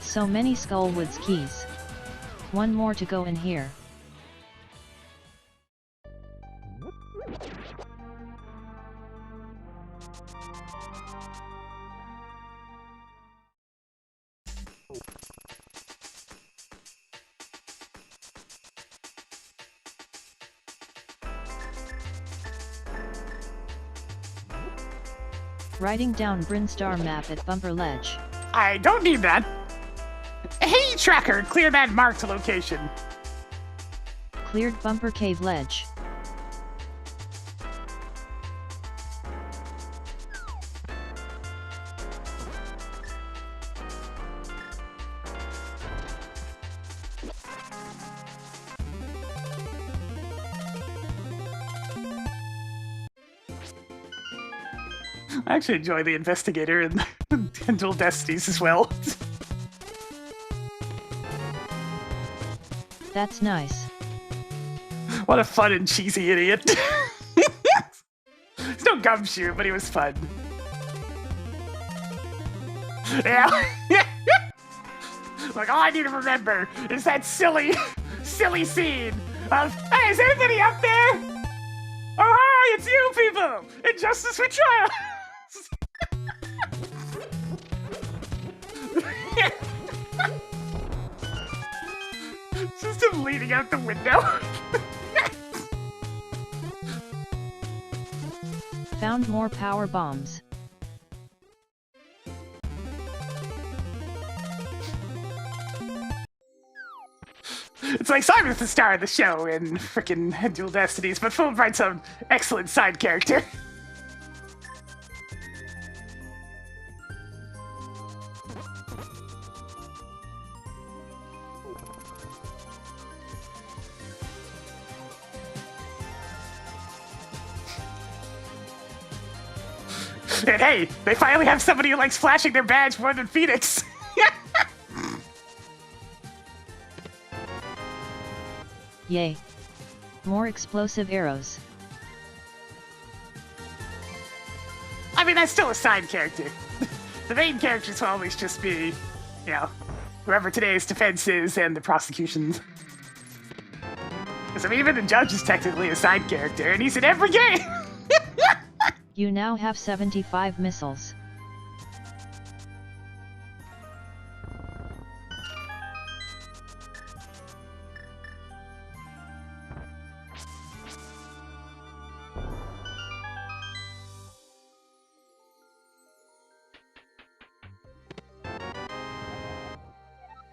So many Skullwoods keys. 1 more to go in here. Writing down Brinstar map at Bumper Ledge. I don't need that. Hey, Tracker, clear that marked location. Cleared Bumper Cave Ledge. I actually enjoy the Investigator and Dual Destinies as well. That's nice. What a fun and cheesy idiot. There's no Gumshoe, but he was fun. Yeah. Like, all I need to remember is that silly, silly scene of, hey, is anybody up there? Oh, hi, it's you people! Injustice for trials! Just him leaning out the window. Found more power bombs. It's like Simon's the star of the show in frickin' Dual Destinies, but Fulbright's some excellent side character. And hey, they finally have somebody who likes flashing their badge more than Phoenix. Yay. More explosive arrows. I mean, that's still a side character. The main characters will always just be, you know, whoever today's defense is and the prosecutions. Because, I mean, even the judge is technically a side character, and he's in every game! You now have 75 missiles.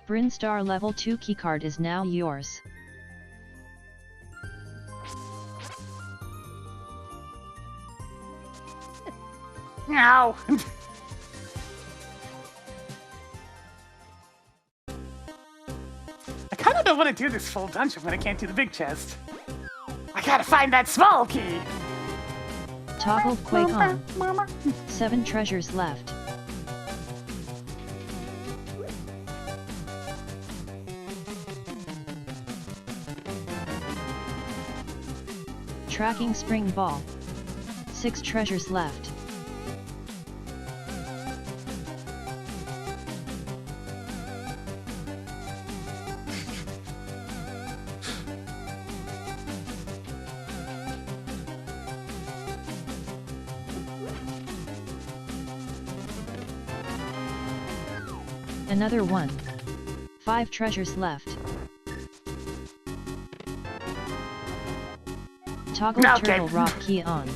Brinstar level 2 keycard is now yours. Ow! I kinda don't want to do this full dungeon when I can't do the big chest. I gotta find that small key! Toggle Quake on. 7 treasures left. Tracking Spring Ball. 6 treasures left. Another one. 5 treasures left. Toggle Turtle Rock key on.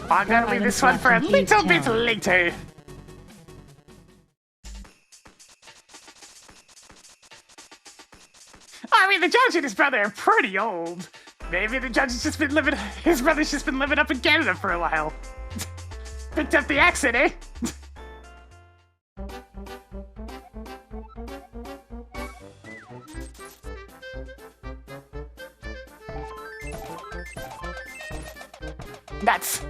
I'm gonna leave this one for a little bit later. I mean, the judge and his brother are pretty old. Maybe the judge has just been living, his brother's just been living up in Canada for a while. Picked up the accent, eh? Nuts.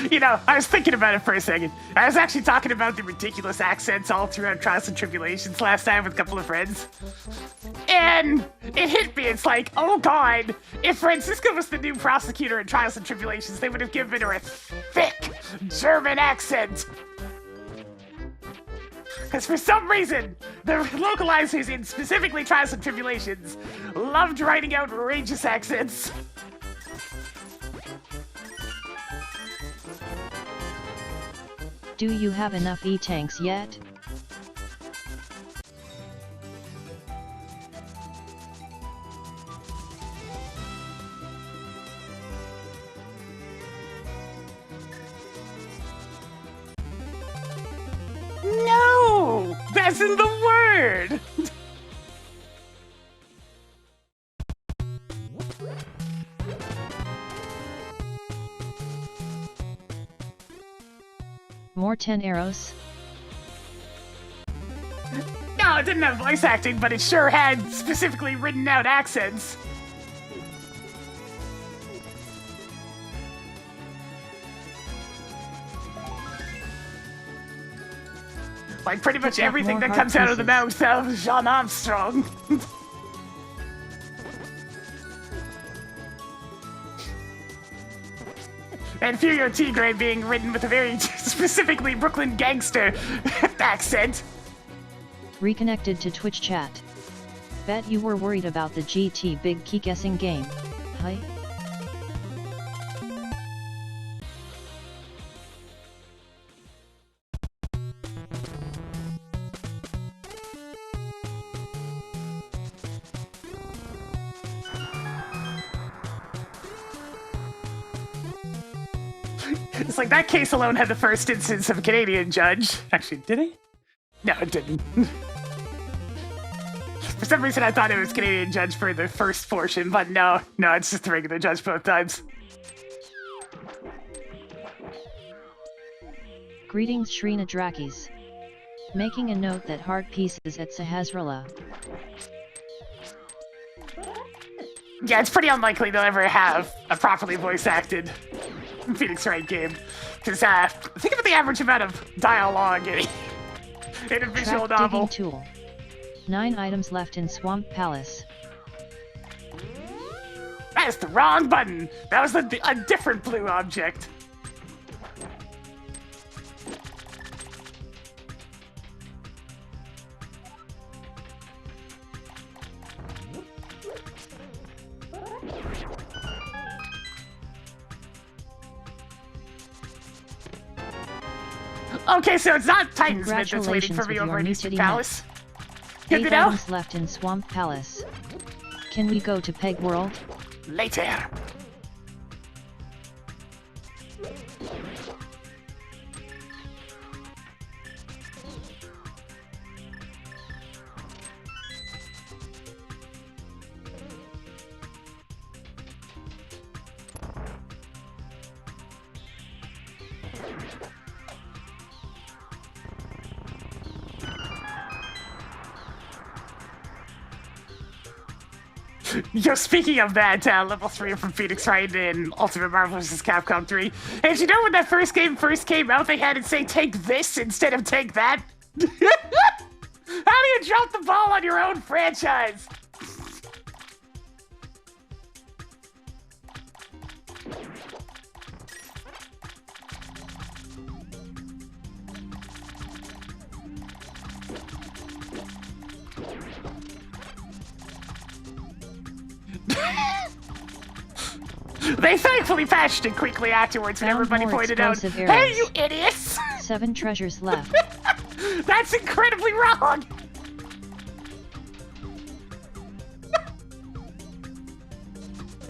You know, I was thinking about it for a second. I was actually talking about the ridiculous accents all throughout Trials and Tribulations last time with a couple of friends. And it hit me, it's like, oh god, if Francisca was the new prosecutor in Trials and Tribulations, they would have given her a thick German accent. Because for some reason, the localizers in specifically Trials and Tribulations loved writing out outrageous accents. Do you have enough E-tanks yet? No! That's in the word! More 10 arrows? No, it didn't have voice acting, but it sure had specifically written out accents. Like pretty much Pick up everything more that heart comes out of the pieces. mouth of Jean Armstrong. And Furio Tigre being written with a very specifically Brooklyn gangster accent. Reconnected to Twitch chat. Bet you were worried about the GT Big Key guessing game. Hi. It's like that case alone had the first instance of a Canadian judge. Actually, did he? No, it didn't. For some reason, I thought it was Canadian judge for the first portion, but no, it's just a regular judge both times. Greetings Shrina Drakis. Making a note that heart piece is at Sahasrala. Yeah, it's pretty unlikely they'll ever have a properly voice-acted Phoenix Wright game. Because, think of the average amount of dialogue in a visual Track novel. digging tool. 9 items left in Swamp Palace. That's the wrong button! That was a different blue object. Okay, so it's not Titan's Mid that's waiting for me over in Eastern Palace. Good 8 to know. items left in Swamp Palace. Can we go to Peg World? Later. Yo, speaking of that, level 3 from Phoenix Wright in Ultimate Marvel vs. Capcom 3. And you know when that first game first came out, they had it say, take this instead of take that? How do you drop the ball on your own franchise? They thankfully patched it quickly afterwards when Found everybody more pointed out, explosive hey, arrows. you idiots! 7 treasures left. That's incredibly wrong!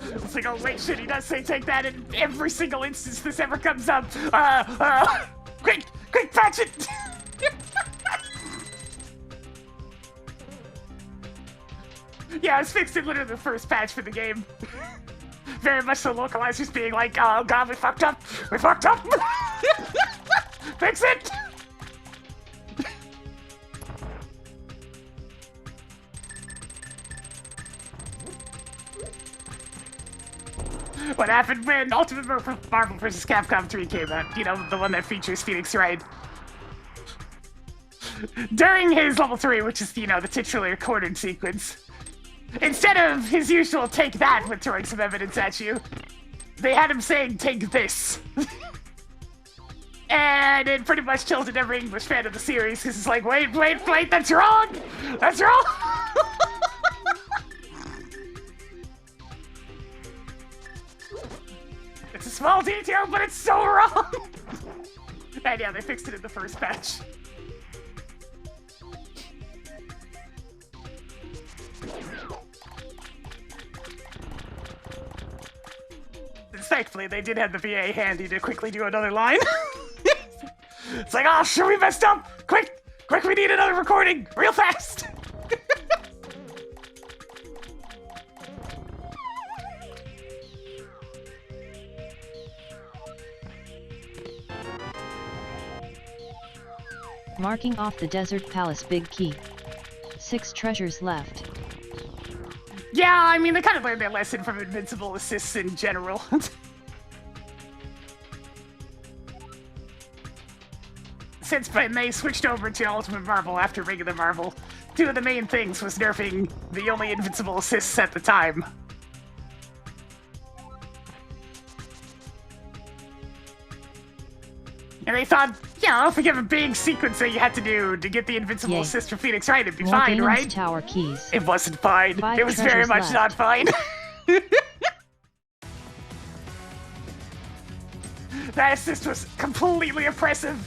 It's like, oh wait, shit, he does say take that in every single instance this ever comes up. Quick, patch it! Yeah, it's fixed in literally the first patch for the game. Very much so localizers being like, oh god, we fucked up! Fix it! What happened when Ultimate Marvel vs. Capcom 3 came out? You know, the one that features Phoenix Wright. During his level 3, which is, you know, the titular recorded sequence, instead of his usual take that when throwing some evidence at you, they had him saying take this. And it pretty much tilted every English fan of the series because it's like, wait, that's wrong! That's wrong! It's a small detail, but it's so wrong! And yeah, they fixed it in the first patch. Thankfully, they did have the VA handy to quickly do another line. It's like, oh, sure, we messed up! Quick, we need another recording! Real fast! Marking off the Desert Palace Big Key. 6 treasures left. Yeah, I mean, they kind of learned their lesson from Invincible Assists in general. since when they switched over to Ultimate Marvel after regular Marvel, two of the main things was nerfing the only invincible assists at the time. And they thought, you know, if we give a big sequence that you had to do to get the invincible assist for Phoenix Wright, it'd be More fine, Galen's right? Tower keys. It wasn't fine. 5 It was very treasures much left. not fine. That assist was completely oppressive.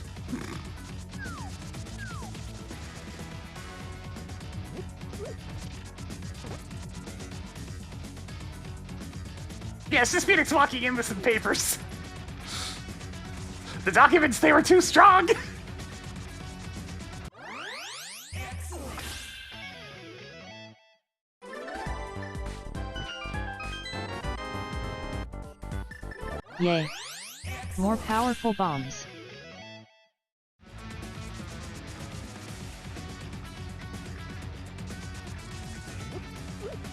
Yes, just Phoenix walking in with some papers. The documents, they were too strong. Yay. More powerful bombs.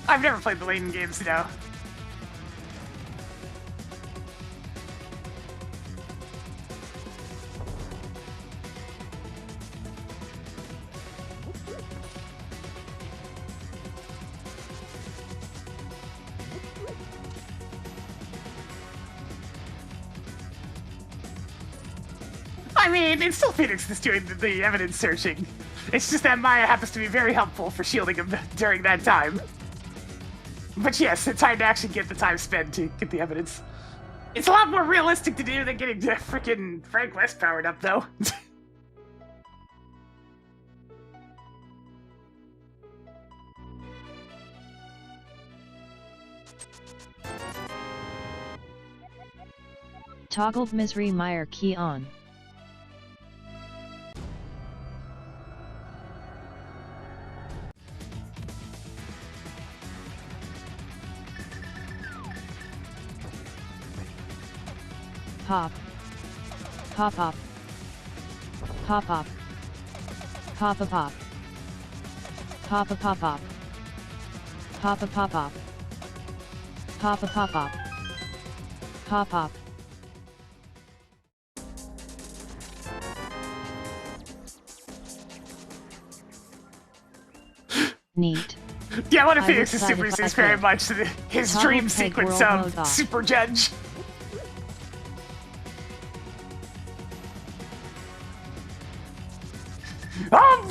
I've never played the Layton games, you know. I mean, it's still Phoenix that's doing the evidence searching. It's just that Maya happens to be very helpful for shielding him during that time. But yes, it's hard to actually get the time spent to get the evidence. It's a lot more realistic to do than getting frickin' Frank West powered up, though. Toggled Misery Meyer key on. Pop. Pop pop. Pop pop. Pop a pop. Pop a pop pop. Pop a pop pop. Pop a pop pop. Pop pop. Neat. Yeah, one of I Phoenix's decided super if I is very could. much his Toggle dream peg sequence world of mode off. Super Judge.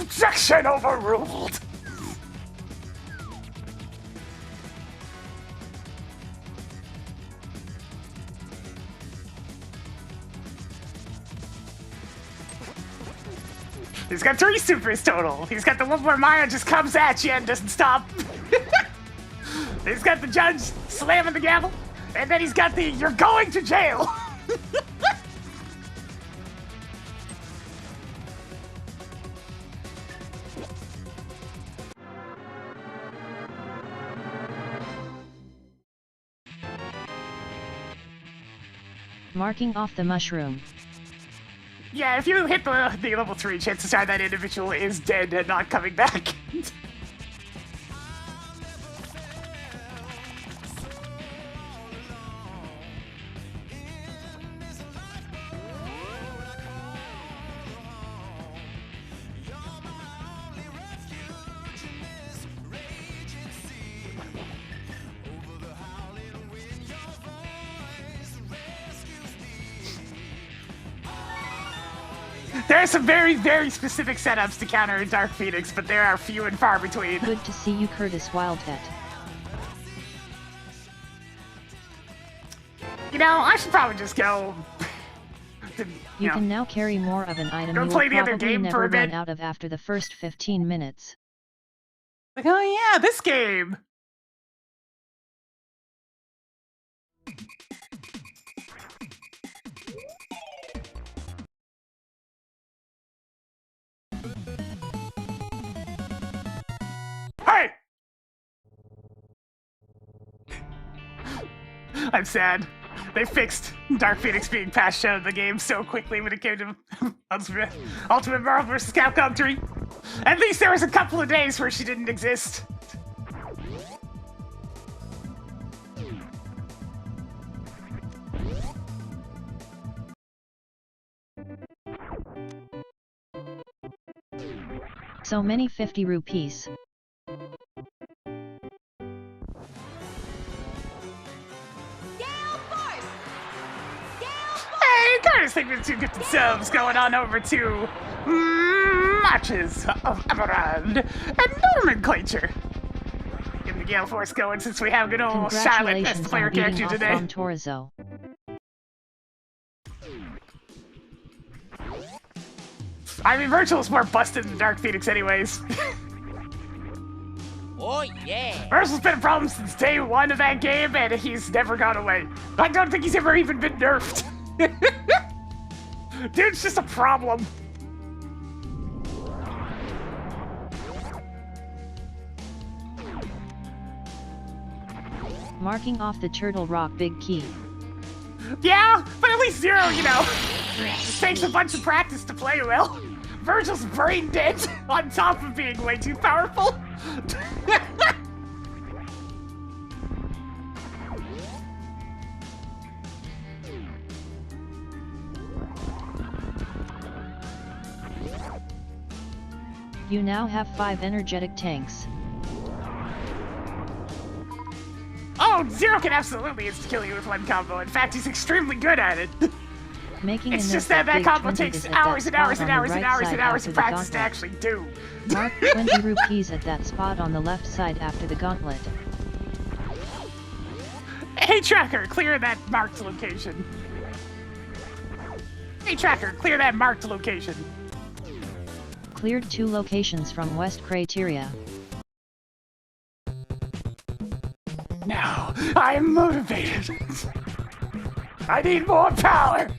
Objection overruled! He's got 3 supers total. He's got the one where Maya just comes at you and doesn't stop. He's got the judge slamming the gavel. And then he's got the you're going to jail. Marking off the mushroom. Yeah, if you hit the level 3, chances are that individual is dead and not coming back. There are some very, very specific setups to counter Dark Phoenix, but there are few and far between. Good to see you, Curtis Wildcat. You know, I should probably just go. You know, can now carry more of an item Go you play will the other probably game never for a bit. run out of after the first 15 minutes. like, oh yeah, this game. Hey! I'm sad. They fixed Dark Phoenix being passed out of the game so quickly when it came to Ultimate Marvel vs. Capcom 3. At least there was a couple of days where she didn't exist. So many 50 rupees. Hey, Curtis, thank you for 2 gifted subs going on over to Matches of Emerald and Nomenclature. Getting the Gale Force going since we have good old Charlotte best player character today. From Torzo. I mean, Virtual's more busted than Dark Phoenix anyways. Oh yeah! Virtual's been a problem since day 1 of that game, and he's never gone away. I don't think he's ever even been nerfed. Dude's just a problem. Marking off the Turtle Rock Big Key. Yeah, but at least Zero, you know, takes a bunch of practice to play well. Virgil's brain dead on top of being way too powerful. You now have 5 energetic tanks. Oh, Zero can absolutely insta-kill you with one combo. In fact, he's extremely good at it. Making It's just that combo takes hours and hours and hours and hours and hours of practice to actually do. Mark 20 rupees at that spot on the left side after the gauntlet. Hey Tracker, clear that marked location. Hey Tracker, clear that marked location. Cleared 2 locations from West Criteria. Now, I'm motivated. I need more power.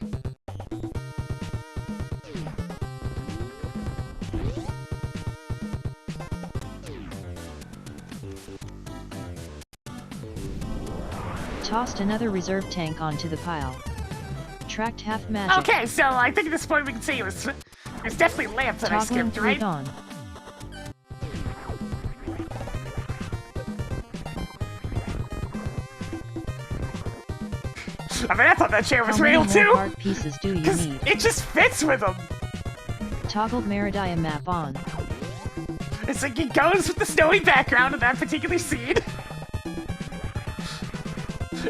Tossed another reserve tank onto the pile. Tracked half magic. Okay, so I think at this point we can see it's definitely lamp that I Toggling skipped, right? on. I mean, I thought that chair was How many real more too. heart pieces do you Because need? it just fits with him. Toggled Meridian map on. It's like it goes with the snowy background of that particular scene.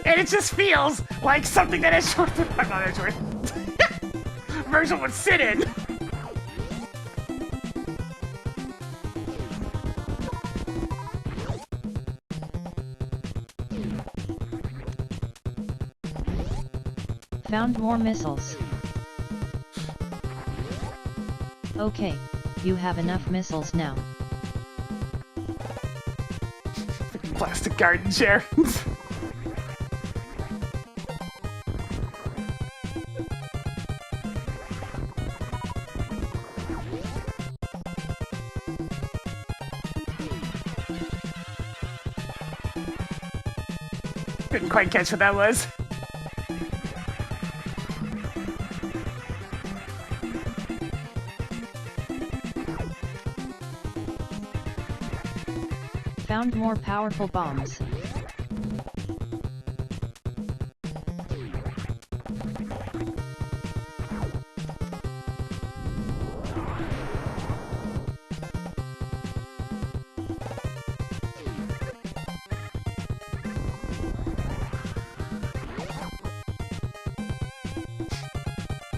And it just feels like something that I'm not Edgeworth. Virgil would sit in. Found more missiles. Okay, you have enough missiles now. Plastic garden chair. Couldn't quite catch what that was. Found more powerful bombs.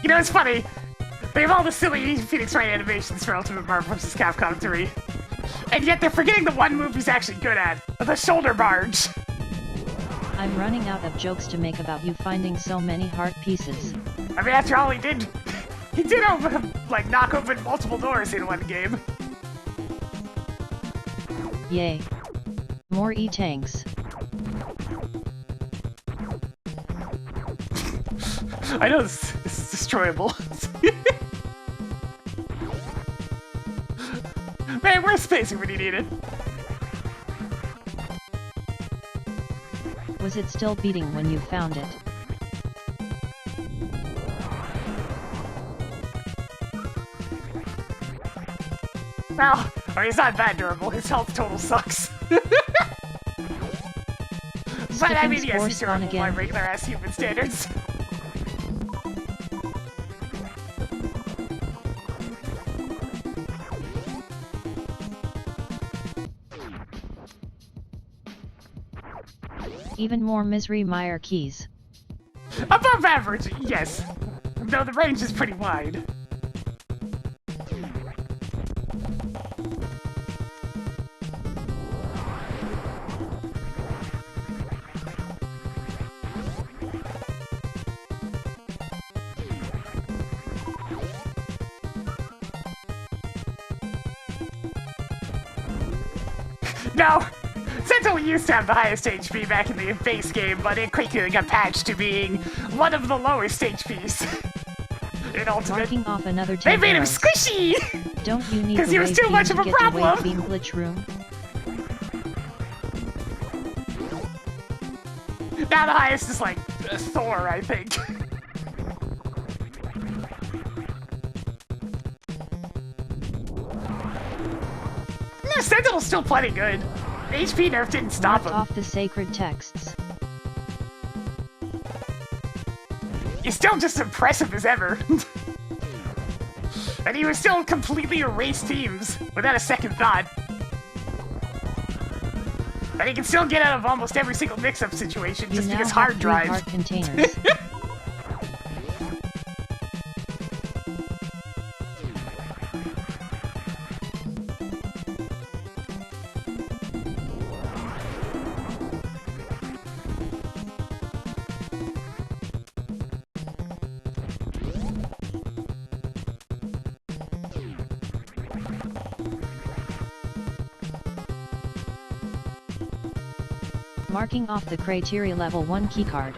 You know, it's funny. They have all the silly Phoenix Wright animations for Ultimate Marvel vs. Capcom 3. And yet they're forgetting the one move he's actually good at. The shoulder barge. I'm running out of jokes to make about you finding so many heart pieces. I mean, after all, he did like, knock open multiple doors in one game. Yay. More E-tanks. I know this is destroyable. Man, where's spacing when you need it? Was it still beating when you found it? Well, I mean, he's not that durable. His health total sucks. But I mean, yes, he's durable by regular-ass human standards. Even more Misery Mire keys. Above average, yes. Though the range is pretty wide. No! Sentinel used to have the highest HP back in the base game, but it quickly got patched to being one of the lowest HPs. In Ultimate. Marking off another 10 They made him arrows. squishy! Don't you need 'Cause the he was wave too beam much to of a get the problem. wave beam glitch room? Now the highest is like Thor, I think. Yeah, Sentinel's still plenty good. The HP nerf didn't stop Marked him. off the sacred texts. He's still just impressive as ever. And he was still completely erased teams without a second thought. And he can still get out of almost every single mix-up situation You just now because have hard 3 drive. heart containers. Marking off the criteria level 1 keycard.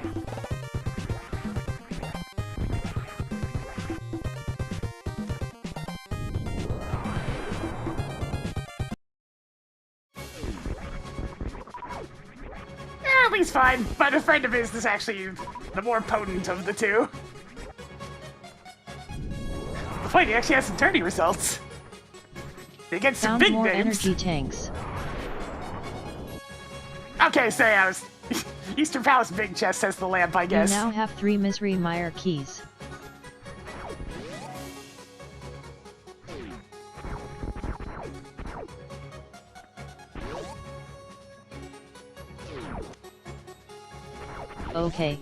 Yeah, at least fine. But a friend of his is actually the more potent of the two. The fight, he actually has some tourney results. Against some Found big more names. energy tanks. Okay, so yeah, I was... Eastern Palace Big Chest has the lamp, I You guess. now have 3 Misery Mire keys. Okay.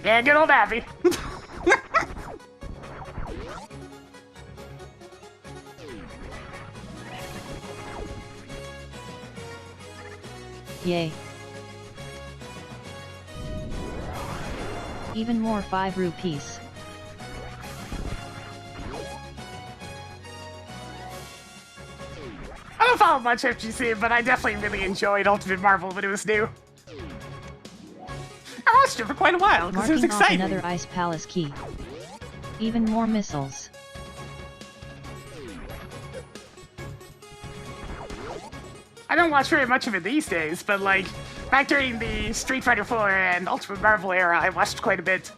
Yeah, good old Abby. Yay. Even more 5 rupees. I don't follow much FGC, but I definitely really enjoyed Ultimate Marvel when it was new. I watched it for quite a while because it was Marking off exciting. another Ice Palace key. Even more missiles. I don't watch very much of it these days, but like back during the Street Fighter 4 and Ultimate Marvel era, I watched quite a bit.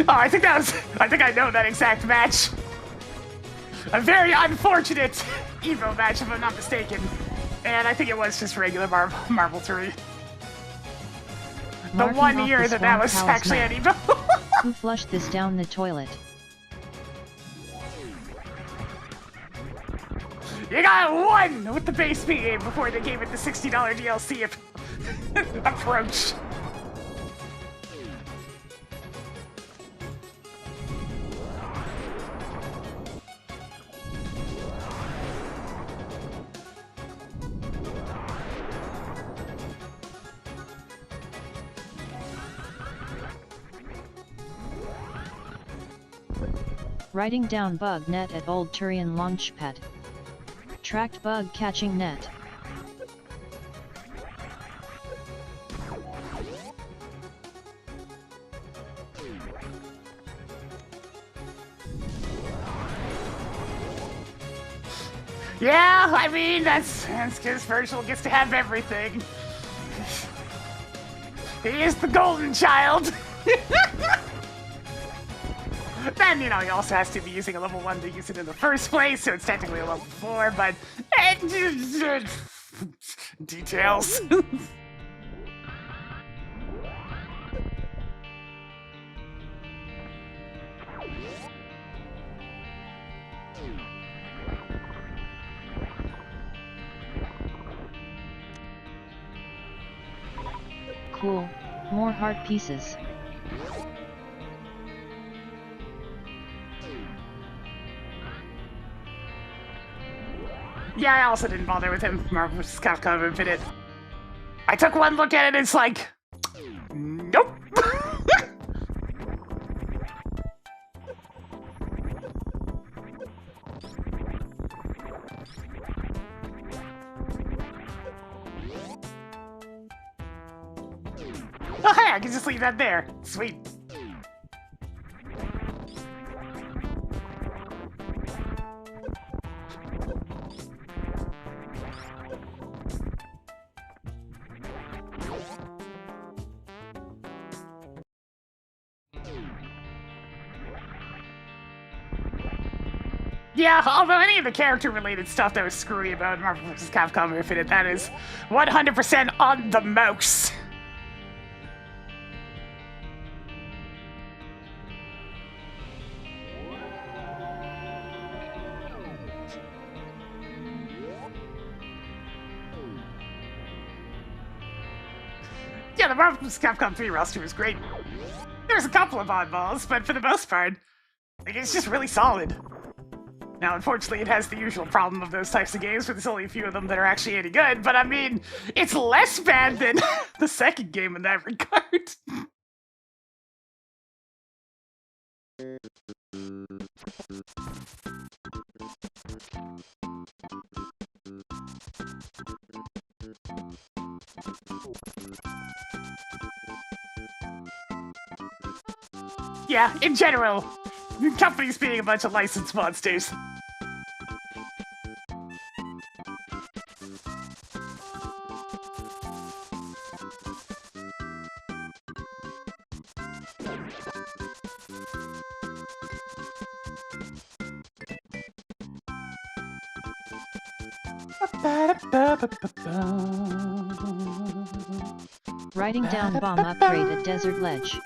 Oh, I think I know that exact match. A very unfortunate Evo match, if I'm not mistaken. And I think it was just regular Marvel 3. The Marking one off year the that was Swamp Palace actually map. an Evo. Who flushed this down the toilet? You got one with the base game before they gave it the $60 DLC approach. Writing down bug net at Old Turian Launchpad. Tracked bug catching net. Yeah, I mean, that's because Virgil gets to have everything. He is the golden child! Then, you know, he also has to be using a level 1 to use it in the first place, so it's technically a level 4, but... details. Cool, more heart pieces. Yeah, I also didn't bother with him. Marvel vs. Capcom Infinite. I took one look at it and it's like... Nope! Oh hey, I can just leave that there. Sweet. Yeah, although any of the character-related stuff that was screwy about Marvel vs. Capcom Infinite, that is 100% on the mouse. Yeah, the Marvel vs. Capcom 3 roster was great. There's a couple of oddballs, but for the most part, like, it's just really solid. Now, unfortunately, it has the usual problem of those types of games, where there's only a few of them that are actually any good, but I mean, it's less bad than the second game in that regard. Yeah, in general, companies being a bunch of licensed monsters. Writing down bomb upgrade at Desert Ledge.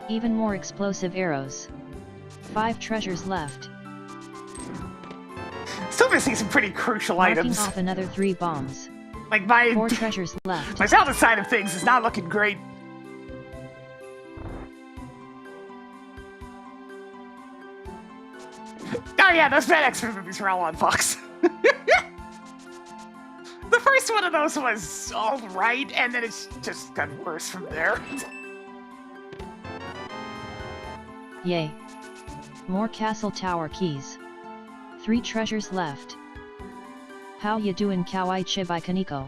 Even more explosive arrows. 5 treasures left. Still missing some pretty crucial Marking items. off another 3 bombs. Like my 4 treasures left. my Zelda side of things is not looking great. Oh yeah, those Bad X-Men movies were all on Fox. The first one of those was alright, and then it's just gotten worse from there. Yay. More castle tower keys. 3 treasures left. How ya doin' kawaii chibai kaniko?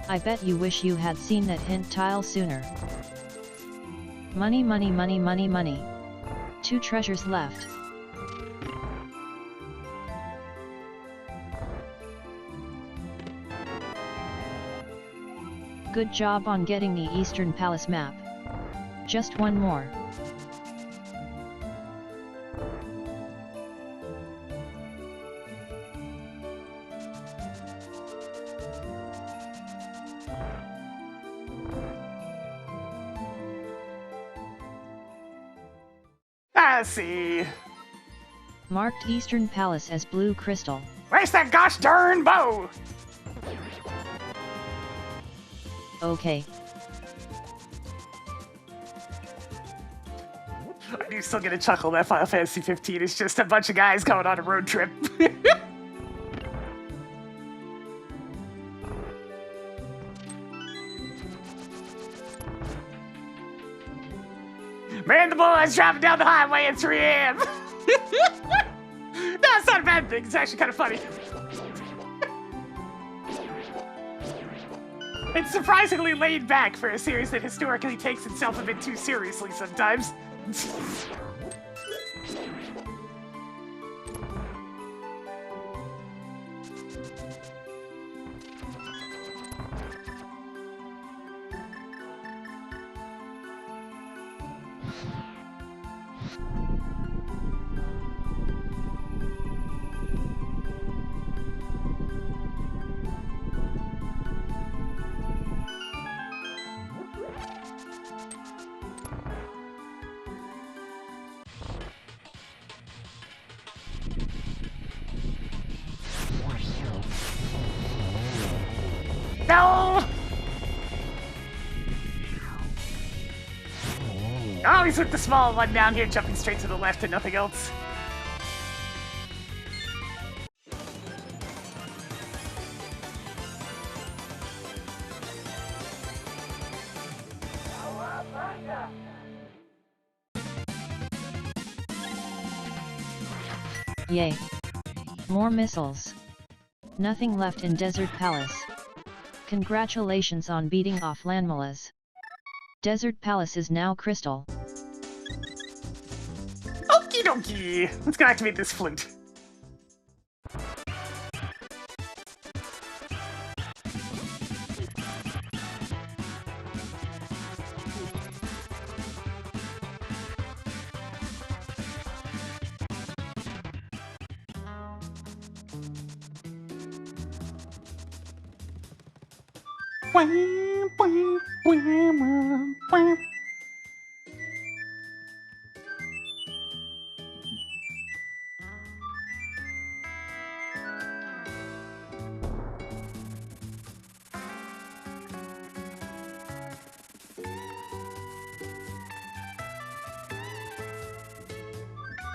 I bet you wish you had seen that hint tile sooner. Money money money money money. 2 treasures left. Good job on getting the Eastern Palace map. Just one more. Let's see. Marked Eastern Palace as blue crystal. Where's that gosh darn bow? Okay. I do still get a chuckle that Final Fantasy 15 is just a bunch of guys going on a road trip. Man, the boys driving down the highway at 3 a.m. No, it's not a bad thing. It's actually kind of funny. It's surprisingly laid back for a series that historically takes itself a bit too seriously sometimes. No! Oh, he's with the small one down here, jumping straight to the left and nothing else. Yay. More missiles. Nothing left in Desert Palace. Congratulations on beating off Landmalas. Desert Palace is now crystal. Okie dokie! Let's go activate this flute.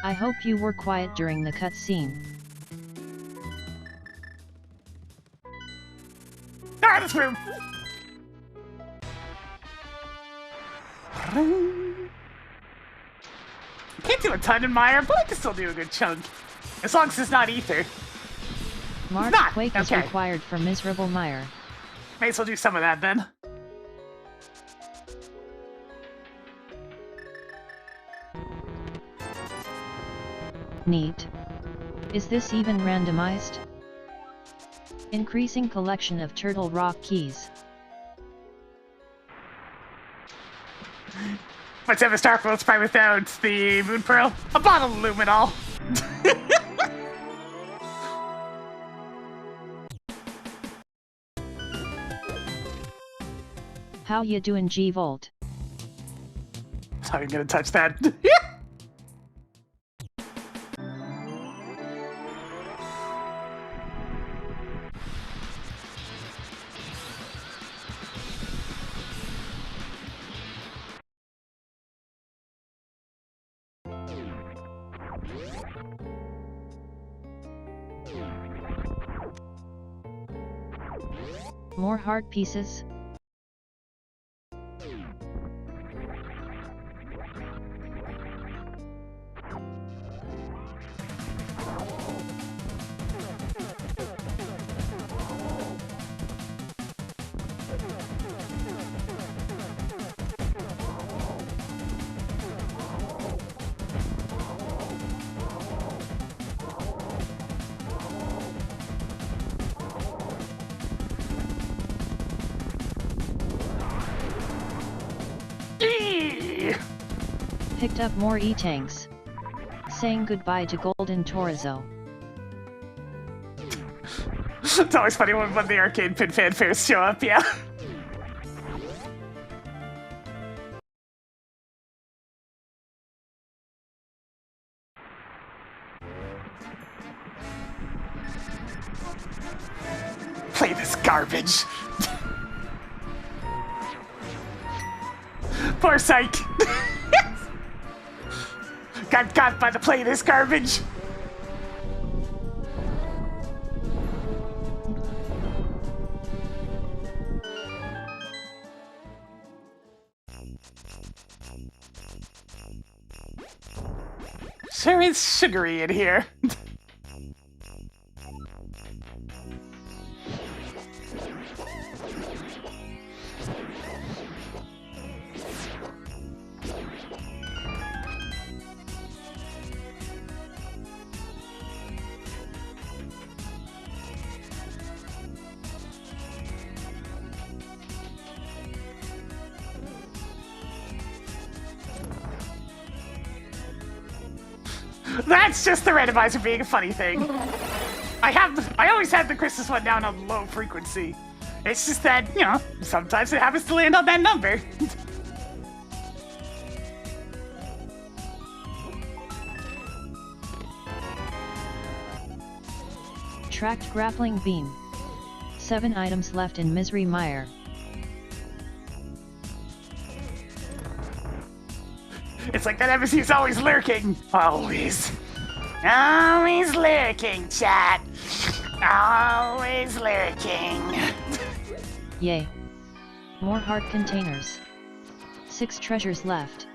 I hope you were quiet during the cutscene. Alright, let's move! Can't do a ton in Mire, but I can still do a good chunk. As long as it's not ether. Mark not! Quake is Okay. required for Miserable Mire. May as well do some of that then. Neat. Is this even randomized? Increasing collection of Turtle Rock keys. What's ever Star World's Prime without the Moon Pearl? A bottle of luminol. How ya doing, G-Volt? How are you gonna touch that? More heart pieces? Picked up more E-tanks. Saying goodbye to Golden Torizo. It's always funny when the arcade pin fanfares show up, yeah. Play this garbage. Poor Psych. got by the play of this garbage. Sure is sugary in here. That's just the randomizer being a funny thing. I always have the Christmas one down on low frequency. It's just that, you know, sometimes it happens to land on that number. Tracked grappling beam. 7 items left in Misery Mire. It's like that NPC's always lurking. Always. Always lurking, chat. Always lurking. Yay. More heart containers. 6 treasures left.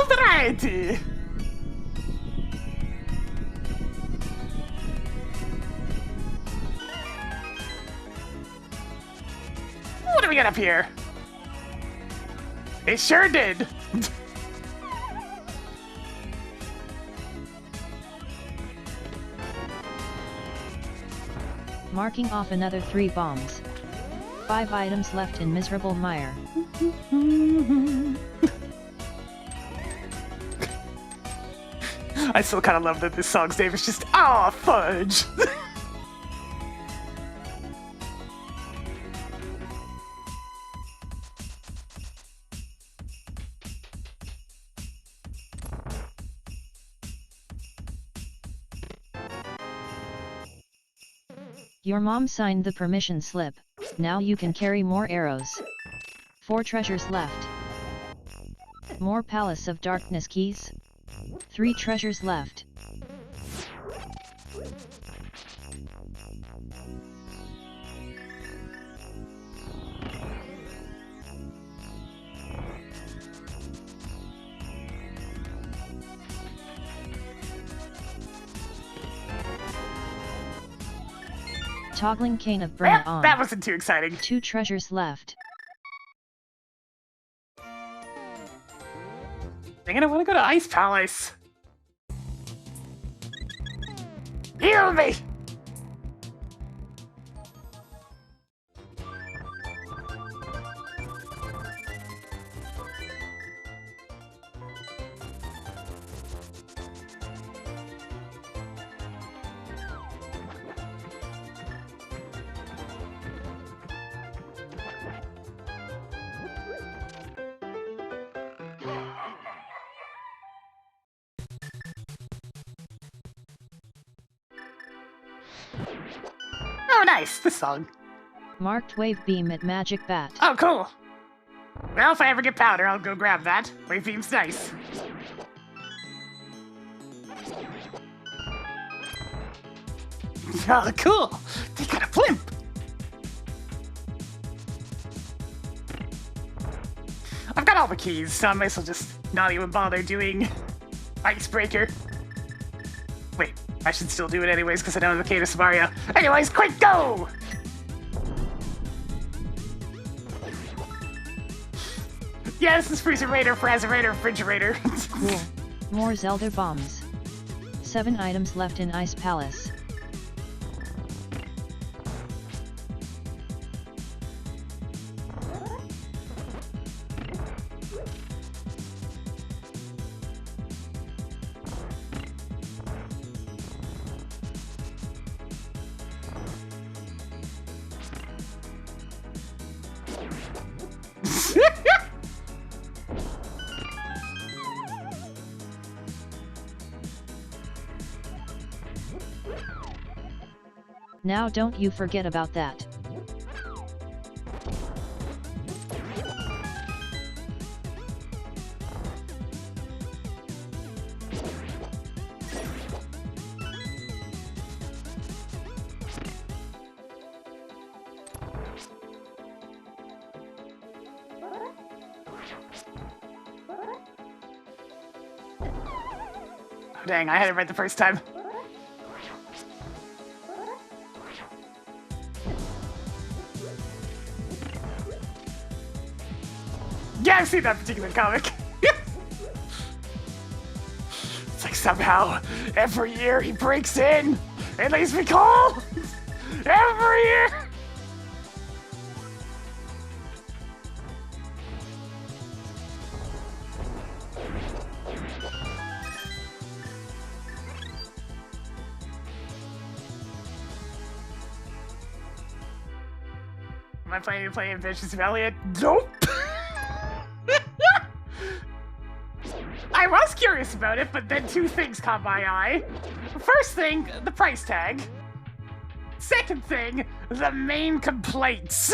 Variety. What do we got up here? It sure did. Marking off another 3 bombs. 5 items left in Miserable Mire. I still kind of love that this song's name is just "Aw, fudge." Your mom signed the permission slip. Now you can carry more arrows. 4 treasures left. More Palace of Darkness keys. 3 treasures left. Toggling Cane of Burn on. That wasn't too exciting. 2 treasures left. Dang it, I want to go to Ice Palace. Heal me! Oh, nice, this song. Marked Wave Beam at Magic Bat. Oh, cool. Well, if I ever get powder, I'll go grab that. Wave beam's nice. Oh, cool. They got a blimp. I've got all the keys, so I might as well just not even bother doing Icebreaker. Wait, I should still do it anyways because I don't have the Cadus Mario. Anyways, quick, go! Yeah, this is Freezer Raider, Frazzer Raider, Refrigerator. Cool. More Zelda bombs. 7 items left in Ice Palace. Now don't you forget about that. Dang, I had it right the first time. Yeah, I've seen that particular comic. It's like somehow every year he breaks in and leaves me cold. Every year. Am I planning to play Ambitious Valiant? Nope! I was curious about it, but then two things caught my eye. First thing, the price tag. Second thing, the main complaints.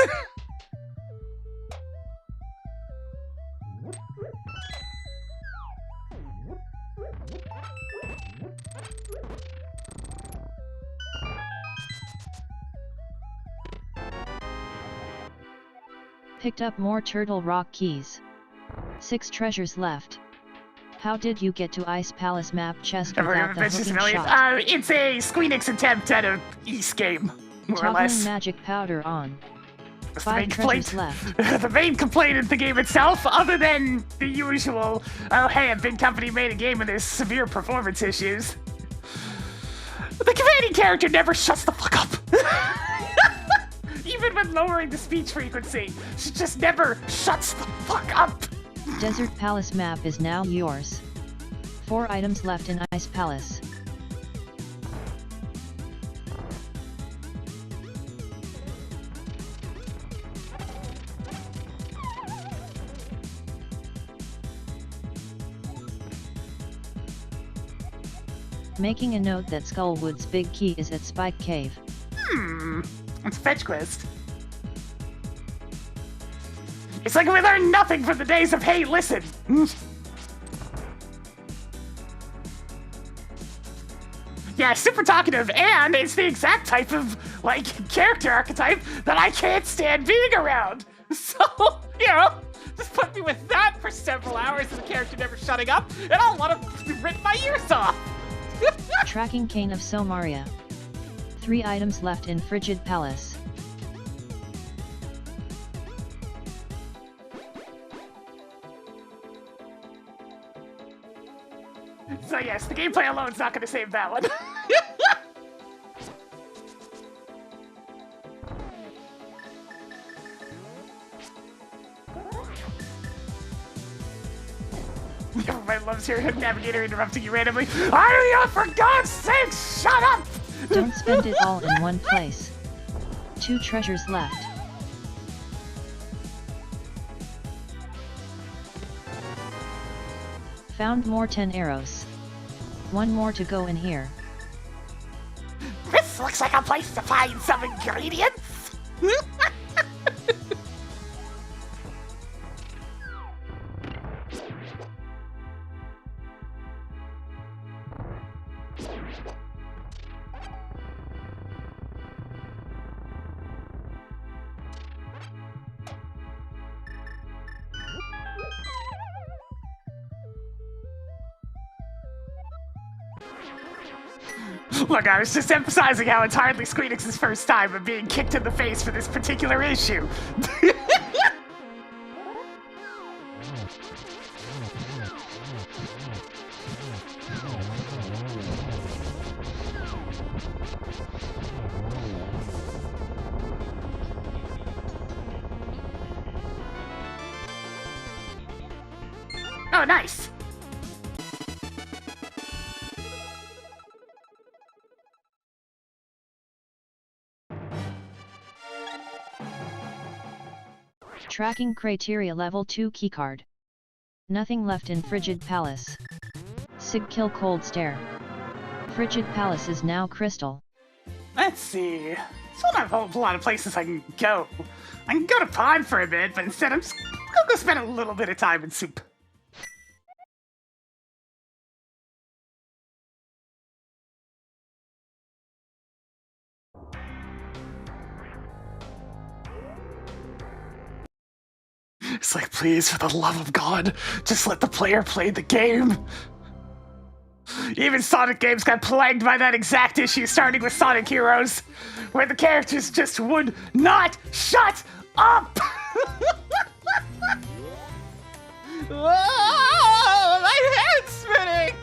Picked up more Turtle Rock keys. 6 treasures left. How did you get to Ice Palace map chest without the hooking shot? It's a Squeenix attempt at a East game, more or less. Toggling magic powder on. That's 5 treasures left. The main complaint in the game itself, other than the usual, oh hey, a big company made a game and there's severe performance issues. The companion character never shuts the fuck up. Even when lowering the speech frequency, she just never shuts the fuck up. Desert Palace map is now yours. 4 items left in Ice Palace. Making a note that Skullwood's big key is at Spike Cave. It's a fetch quest. It's like we learned nothing from the days of Hey Listen. Yeah, super talkative, and it's the exact type of, like, character archetype that I can't stand being around. So, you know, Just put me with that for several hours and the character never shutting up, and I'll want to rip my ears off! Tracking Cane of Somaria. 3 items left in Frigid Palace. So yes, the gameplay alone's not gonna save that one. Everybody loves hearing Navigator interrupting you randomly. Aria, for God's sake, shut up! Don't spend it all in one place. 2 treasures left. Found more 10 arrows. 1 more to go in here. This looks like a place to find some ingredients. Look, I was just emphasizing how it's hardly Squeenix's first time of being kicked in the face for this particular issue. Oh, nice! Tracking Criteria Level 2 Keycard. Nothing left in Frigid Palace. Sig Kill Cold Stare. Frigid Palace is now Crystal. Let's see. Still not a whole lot of places I can go. I can go to Pond for a bit, but instead I'm just gonna go spend a little bit of time in Soup. It's like, please, for the love of God, just let the player play the game. Even Sonic games got plagued by that exact issue, starting with Sonic Heroes, where the characters just would not shut up! Oh, my head's spinning!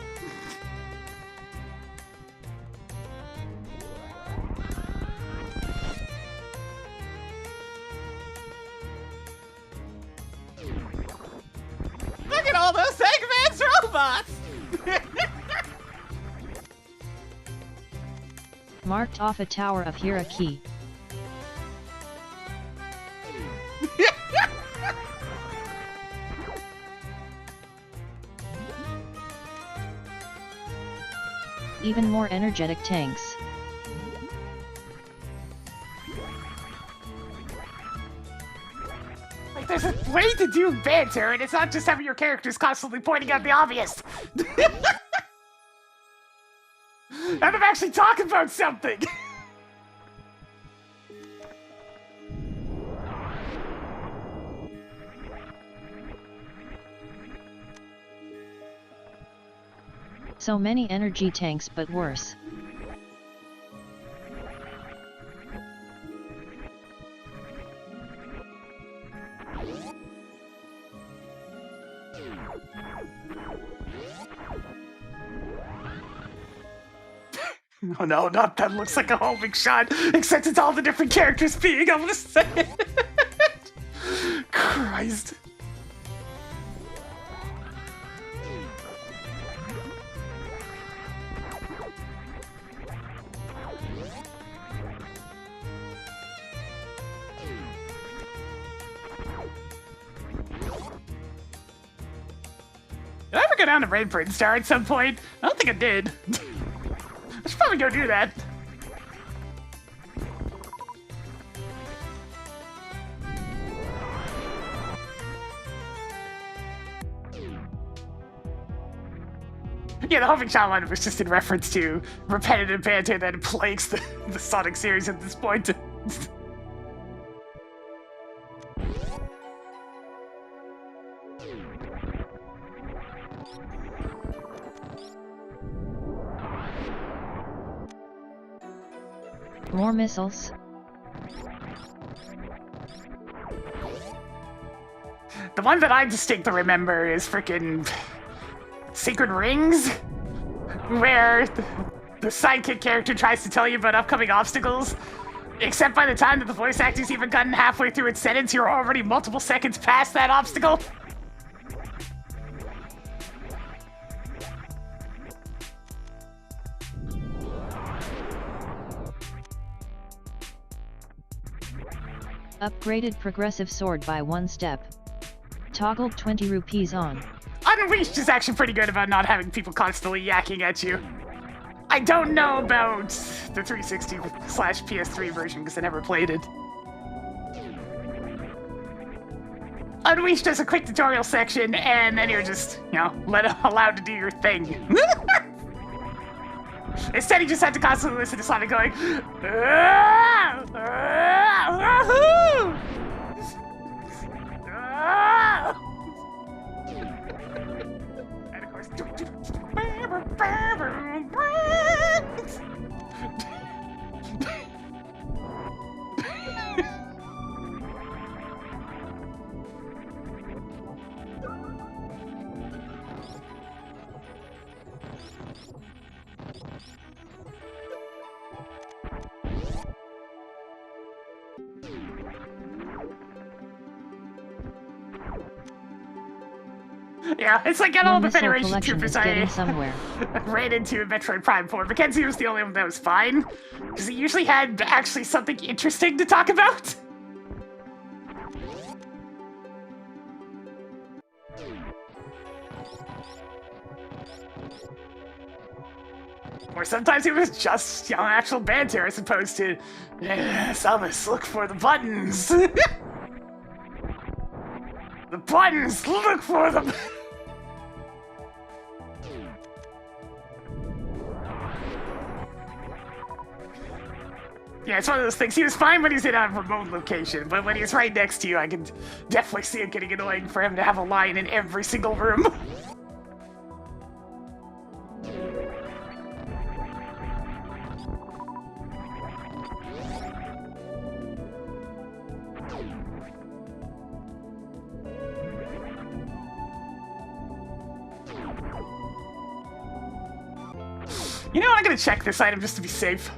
Look at all those Eggman's robots! Marked off a tower of Hiraki. Even more energetic tanks. Like, there's a way to do banter, and it's not just having your characters constantly pointing out the obvious. And I'm actually talking about something! So many energy tanks, but worse. Oh no, not that looks like a homing shot, except it's all the different characters being able to say it. Christ. Did I ever go down to Rainbird Star at some point? I don't think I did. I should probably go do that. Yeah, the homing shot line was just in reference to repetitive banter that plagues the Sonic series at this point. More missiles. The one that I distinctly remember is frickin' Secret Rings, where the sidekick character tries to tell you about upcoming obstacles, except by the time that the voice actor's even gotten halfway through its sentence, you're already multiple seconds past that obstacle. Upgraded progressive sword by 1 step. Toggled 20 rupees on. Unleashed is actually pretty good about not having people constantly yakking at you. I don't know about the 360/PS3 version because I never played it. Unleashed has a quick tutorial section, and then you're just, allowed to do your thing. Instead, you just have to constantly listen to Sonic going, "Ah! Ah! Wahoo! Ah!" And of course, yeah, it's like all the missile Federation collection troopers is getting somewhere. ran into in Metroid Prime 4. Mackenzie was the only one that was fine, because he usually had actually something interesting to talk about. Or sometimes it was just, you know, actual banter as opposed to, Samus, look for the buttons. The buttons, look for them. Yeah, it's one of those things. He was fine when he's in a remote location, but when he's right next to you, I can definitely see it getting annoying for him to have a line in every single room. You know what? I'm gonna check this item just to be safe.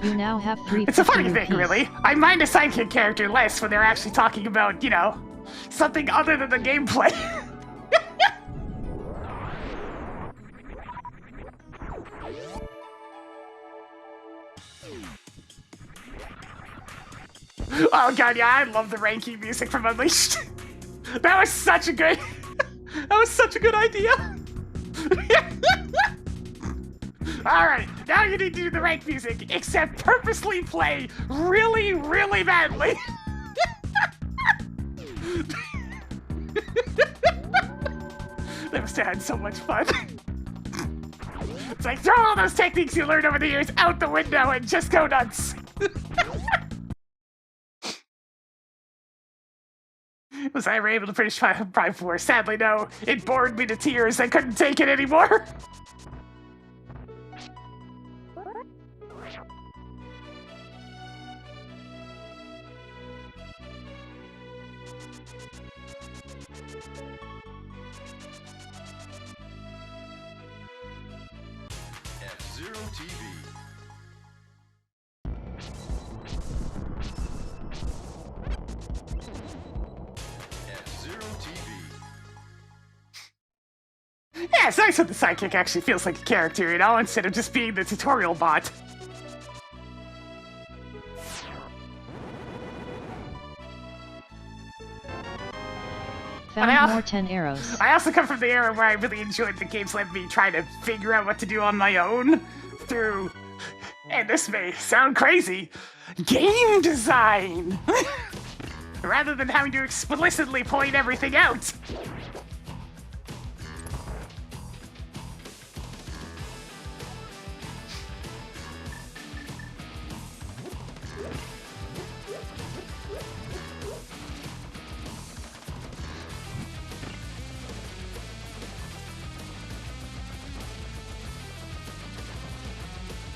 You now have 3 It's a funny rupees. thing, really. I mind a sidekick character less when they're actually talking about, you know, something other than the gameplay. Oh god, yeah, I love the ranking music from Unleashed. That was such a good... that was such a good idea. Alright, now you need to do the rank music, except purposely play really, really badly. They must have had so much fun. It's like, throw all those techniques you learned over the years out the window and just go nuts. Was I ever able to finish Prime 4? Sadly, no. It bored me to tears. I couldn't take it anymore. F-Zero TV. F-Zero TV. Yeah, it's nice when the sidekick actually feels like a character, you know, instead of just being the tutorial bot. Found more 10 arrows. I also come from the era where I really enjoyed the games let me try to figure out what to do on my own through, and this may sound crazy, game design! Rather than having to explicitly point everything out.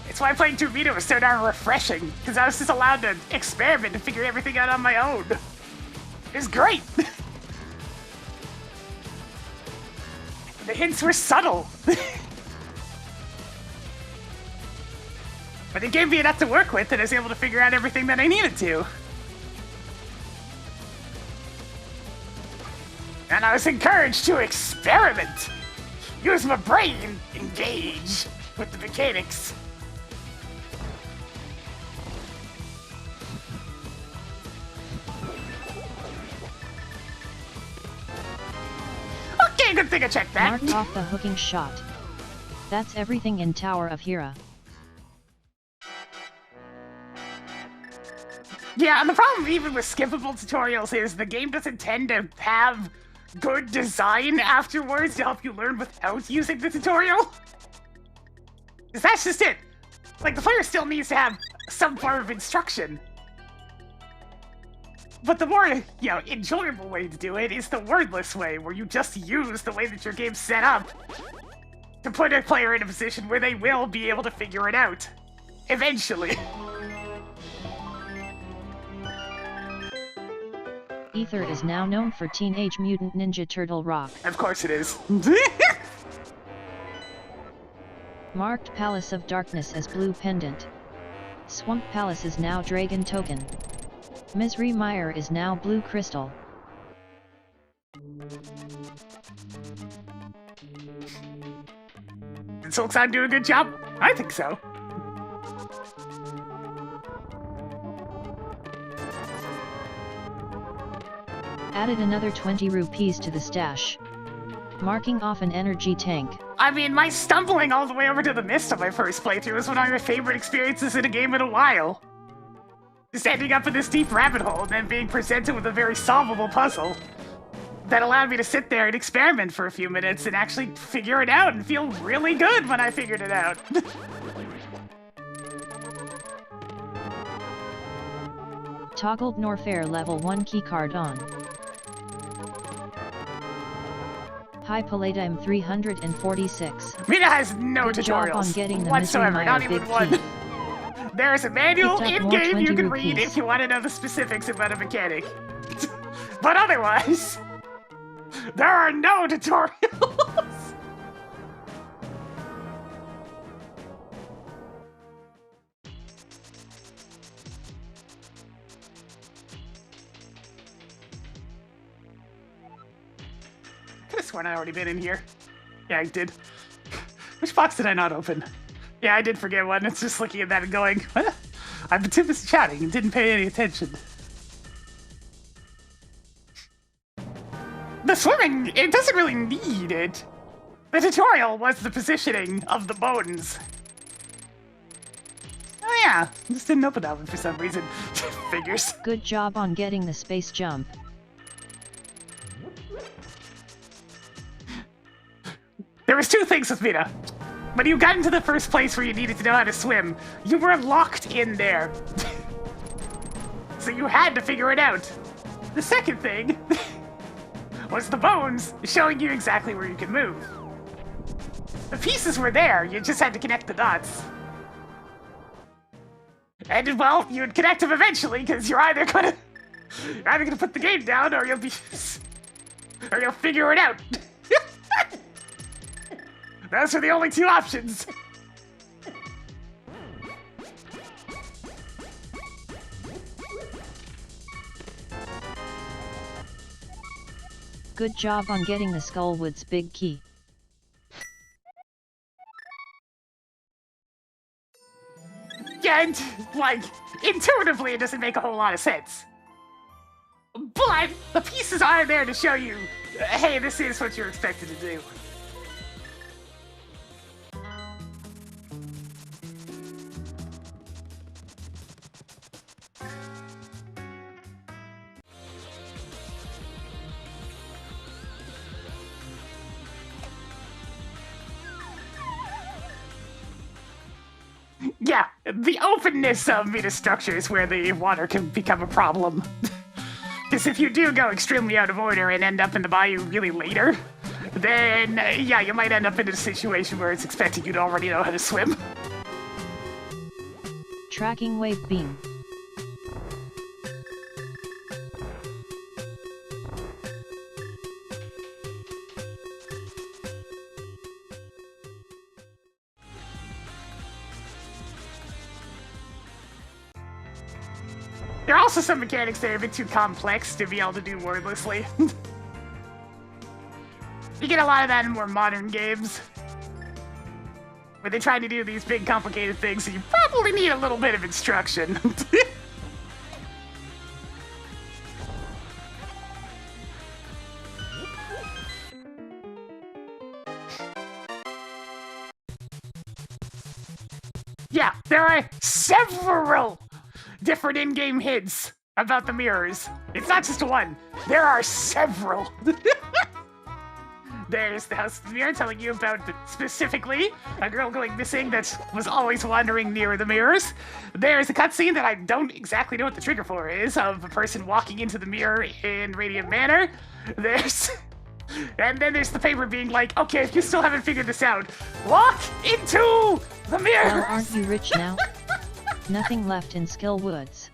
It's why playing 2-Vita was so darn refreshing, because I was just allowed to experiment and figure everything out on my own. It was great! The hints were subtle. But it gave me enough to work with, and I was able to figure out everything that I needed to. And I was encouraged to experiment! Use my brain, engage with the mechanics. Okay, good thing I checked that. Marked off the hooking shot. That's everything in Tower of Hera. Yeah, and the problem even with skippable tutorials is the game doesn't tend to have good design afterwards to help you learn without using the tutorial. 'Cause that's just it. Like, the player still needs to have some form of instruction. But the more, you know, enjoyable way to do it is the wordless way, where you just use the way that your game's set up to put a player in a position where they will be able to figure it out. Eventually. Ether is now known for Teenage Mutant Ninja Turtle rock. Of course it is. Marked Palace of Darkness as blue pendant. Swamp Palace is now dragon token. Misery Mire is now blue crystal. Silksong do a good job? I think so. Added another 20 rupees to the stash. Marking off an energy tank. I mean, my stumbling all the way over to the mist on my first playthrough was one of my favorite experiences in a game in a while. Just ending up in this deep rabbit hole and then being presented with a very solvable puzzle that allowed me to sit there and experiment for a few minutes and actually figure it out and feel really good when I figured it out. Toggled Norfair level 1 keycard on. Hi Palladium 346. Mina has no Good job on tutorials getting the whatsoever, Mr. not Mile even Big one. Key. There's a manual Picked up in-game more you 20 can read rupees. if you want to know the specifics about a mechanic. But otherwise, there are no tutorials. Could have sworn I'd already been in here. Yeah, I did. Which box did I not open? Yeah, I did forget one. It's just looking at that and going, what? I've been too busy chatting and didn't pay any attention. The swimming, it doesn't really need it. The tutorial was the positioning of the bones. Oh yeah, just didn't open that one for some reason. Figures. Good job on getting the space jump. There was two things with Mina. When you got into the first place where you needed to know how to swim, you were locked in there. So you had to figure it out. The second thing was the bones showing you exactly where you could move. The pieces were there, you just had to connect the dots. And well, you would connect them eventually, because you're either gonna put the game down or you'll figure it out. Those are the only two options. Good job on getting the Skullwood's big key. Yeah, and, like, intuitively it doesn't make a whole lot of sense. But the pieces are there to show you, hey, this is what you're expected to do. Yeah, the openness of Mina structures where the water can become a problem. Because if you do go extremely out of order and end up in the bayou really later, then, yeah, you might end up in a situation where it's expecting you to already know how to swim. Tracking wave beam. There are also some mechanics that are a bit too complex to be able to do wordlessly. You get a lot of that in more modern games, where they try to do these big complicated things, so you probably need a little bit of instruction. Yeah, there are several different in-game hints about the mirrors. It's not just one. There are several. There's the House of the Mirror telling you about, specifically, a girl going missing that was always wandering near the mirrors. There's a cutscene that I don't exactly know what the trigger for is, of a person walking into the mirror in Radiant Manor. And then there's the paper being like, okay, if you still haven't figured this out, walk into the mirror! Well, aren't you rich now? Nothing left in Skill Woods.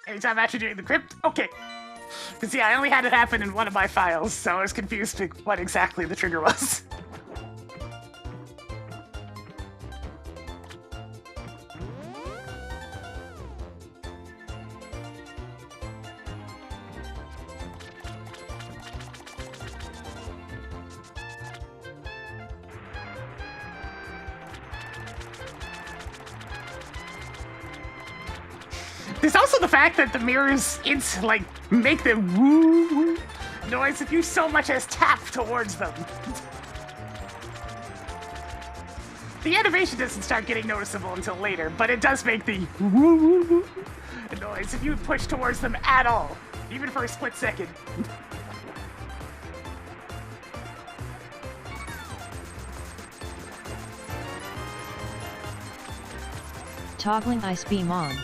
Anytime after doing the crypt? Okay. Because, yeah, I only had it happen in one of my files, so I was confused to what exactly the trigger was. There's also the fact that the mirrors, make the woo noise if you so much as tap towards them. The animation doesn't start getting noticeable until later, but it does make the woo noise if you push towards them at all, even for a split second. Toggling ice beam on.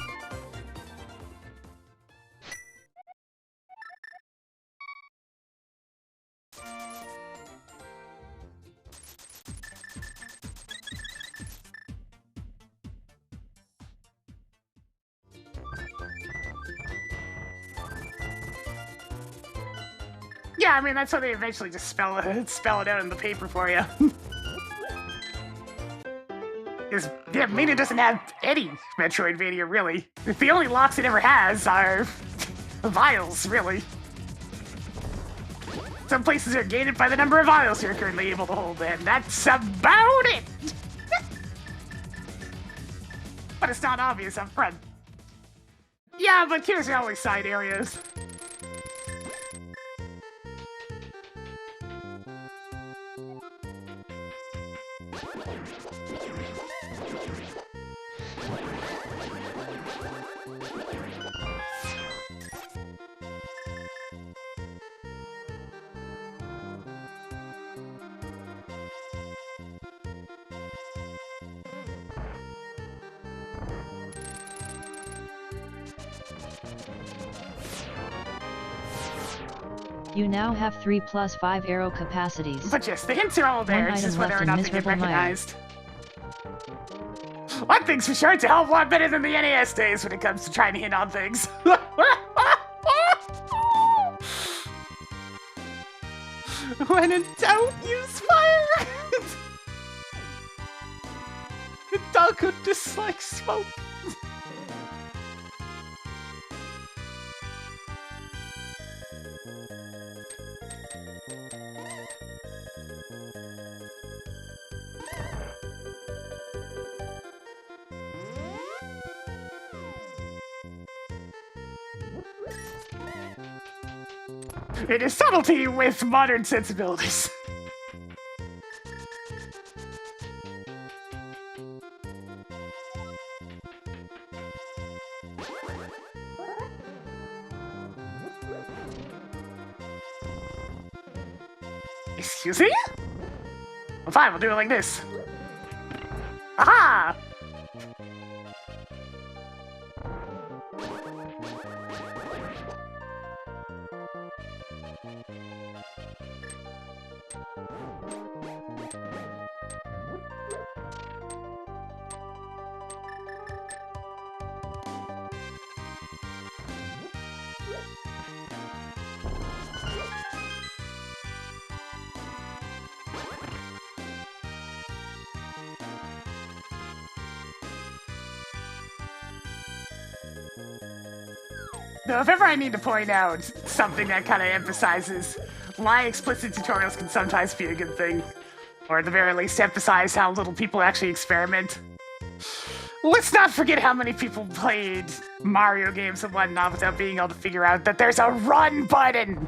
Yeah, I mean, that's how they eventually just spell it out in the paper for you. Because, yeah, Mina doesn't have any Metroidvania, really. The only locks it ever has are vials, really. Some places are gated by the number of vials you're currently able to hold, and that's about it! But it's not obvious up front. Yeah, but here's always side areas. You now have 3 + 5 arrow capacities. But yes, the hints are all there, One it's just item whether left or in not they get miserable mire. recognized. One thing's for sure, it's a hell of a lot better than the NES days when it comes to trying to hint on things. When in doubt, use fire! The dog who dislikes smoke. It is subtlety with modern sensibilities. Excuse me? Well, fine, we'll do it like this. Aha! Though if ever I need to point out something that kind of emphasizes why explicit tutorials can sometimes be a good thing, or at the very least emphasize how little people actually experiment, let's not forget how many people played Mario games and whatnot without being able to figure out that there's a run button!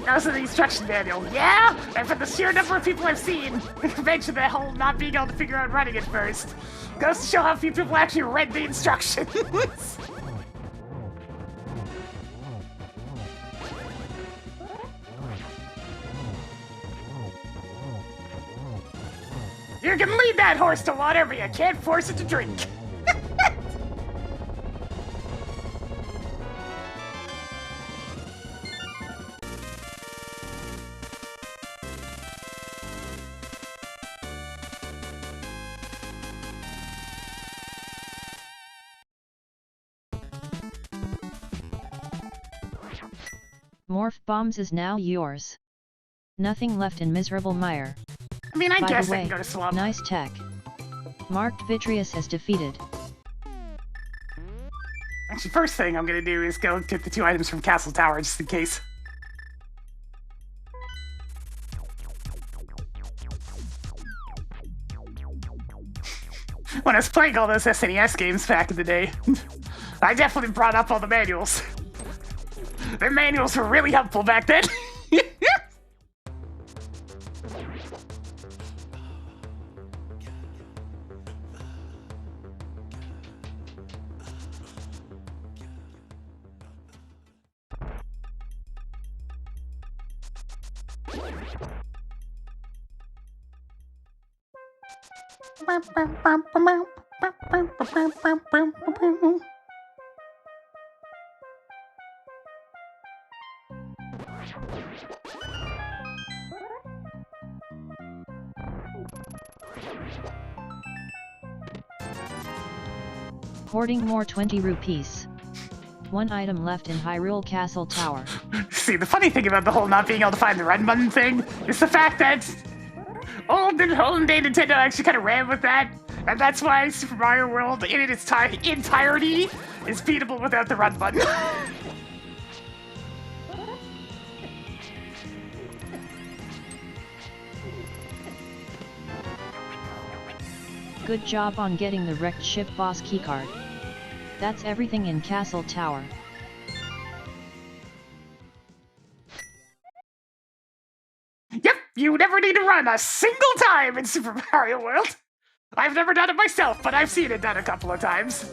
Also the instruction manual, yeah? And for the sheer number of people I've seen mention the whole not being able to figure out running at first, goes to show how few people actually read the instructions. You can lead that horse to water, but you can't force it to drink. Morph Bombs is now yours. Nothing left in miserable mire. I mean, I By guess the I way, can go to Slum. nice tech. Marked Vitreous as defeated. Actually, first thing I'm gonna do is go get the 2 items from Castle Tower, just in case. When I was playing all those SNES games back in the day, I definitely brought up all the manuals. Their manuals were really helpful back then. Hoarding more 20 rupees. 1 item left in Hyrule Castle Tower. See, the funny thing about the whole not being able to find the run button thing is the fact that old day Nintendo actually kind of ran with that, and that's why Super Mario World in its entirety is beatable without the run button. Good job on getting the wrecked ship boss keycard. That's everything in Castle Tower. Yep, you never need to run a single time in Super Mario World. I've never done it myself, but I've seen it done a couple of times.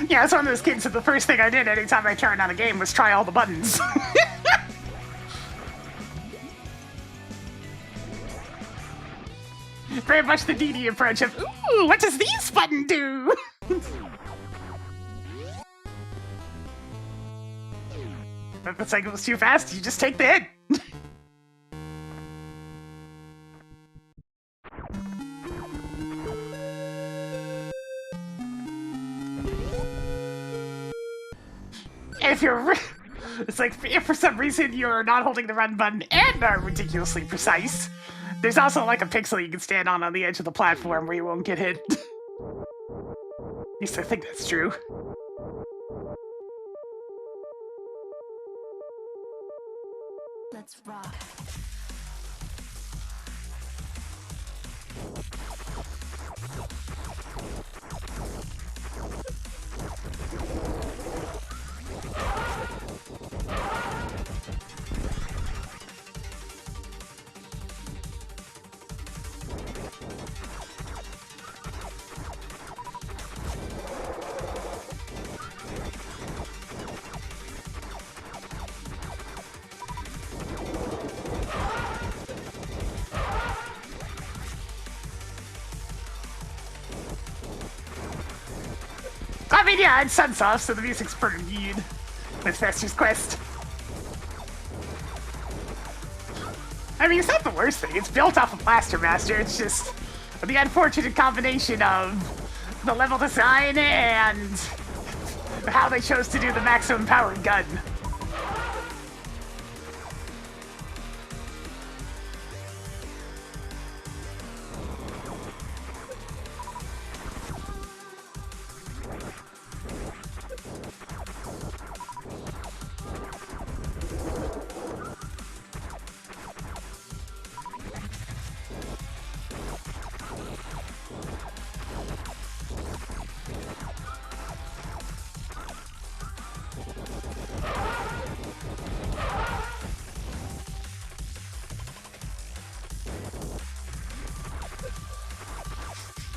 Yeah, it's one of those kids that the first thing I did anytime I turned on a game was try all the buttons. Very much the DD approach of, ooh, what does this button do? If the cycle was too fast, you just take the hit. If you're, it's like, if for some reason you're not holding the run button and are ridiculously precise, there's also like a pixel you can stand on the edge of the platform where you won't get hit. At least I think that's true. Let's rock. I mean, yeah, it's sun's off, so the music's pretty good with Fester's Quest. I mean, it's not the worst thing. It's built off of Blaster Master. It's just the unfortunate combination of the level design and how they chose to do the maximum powered gun.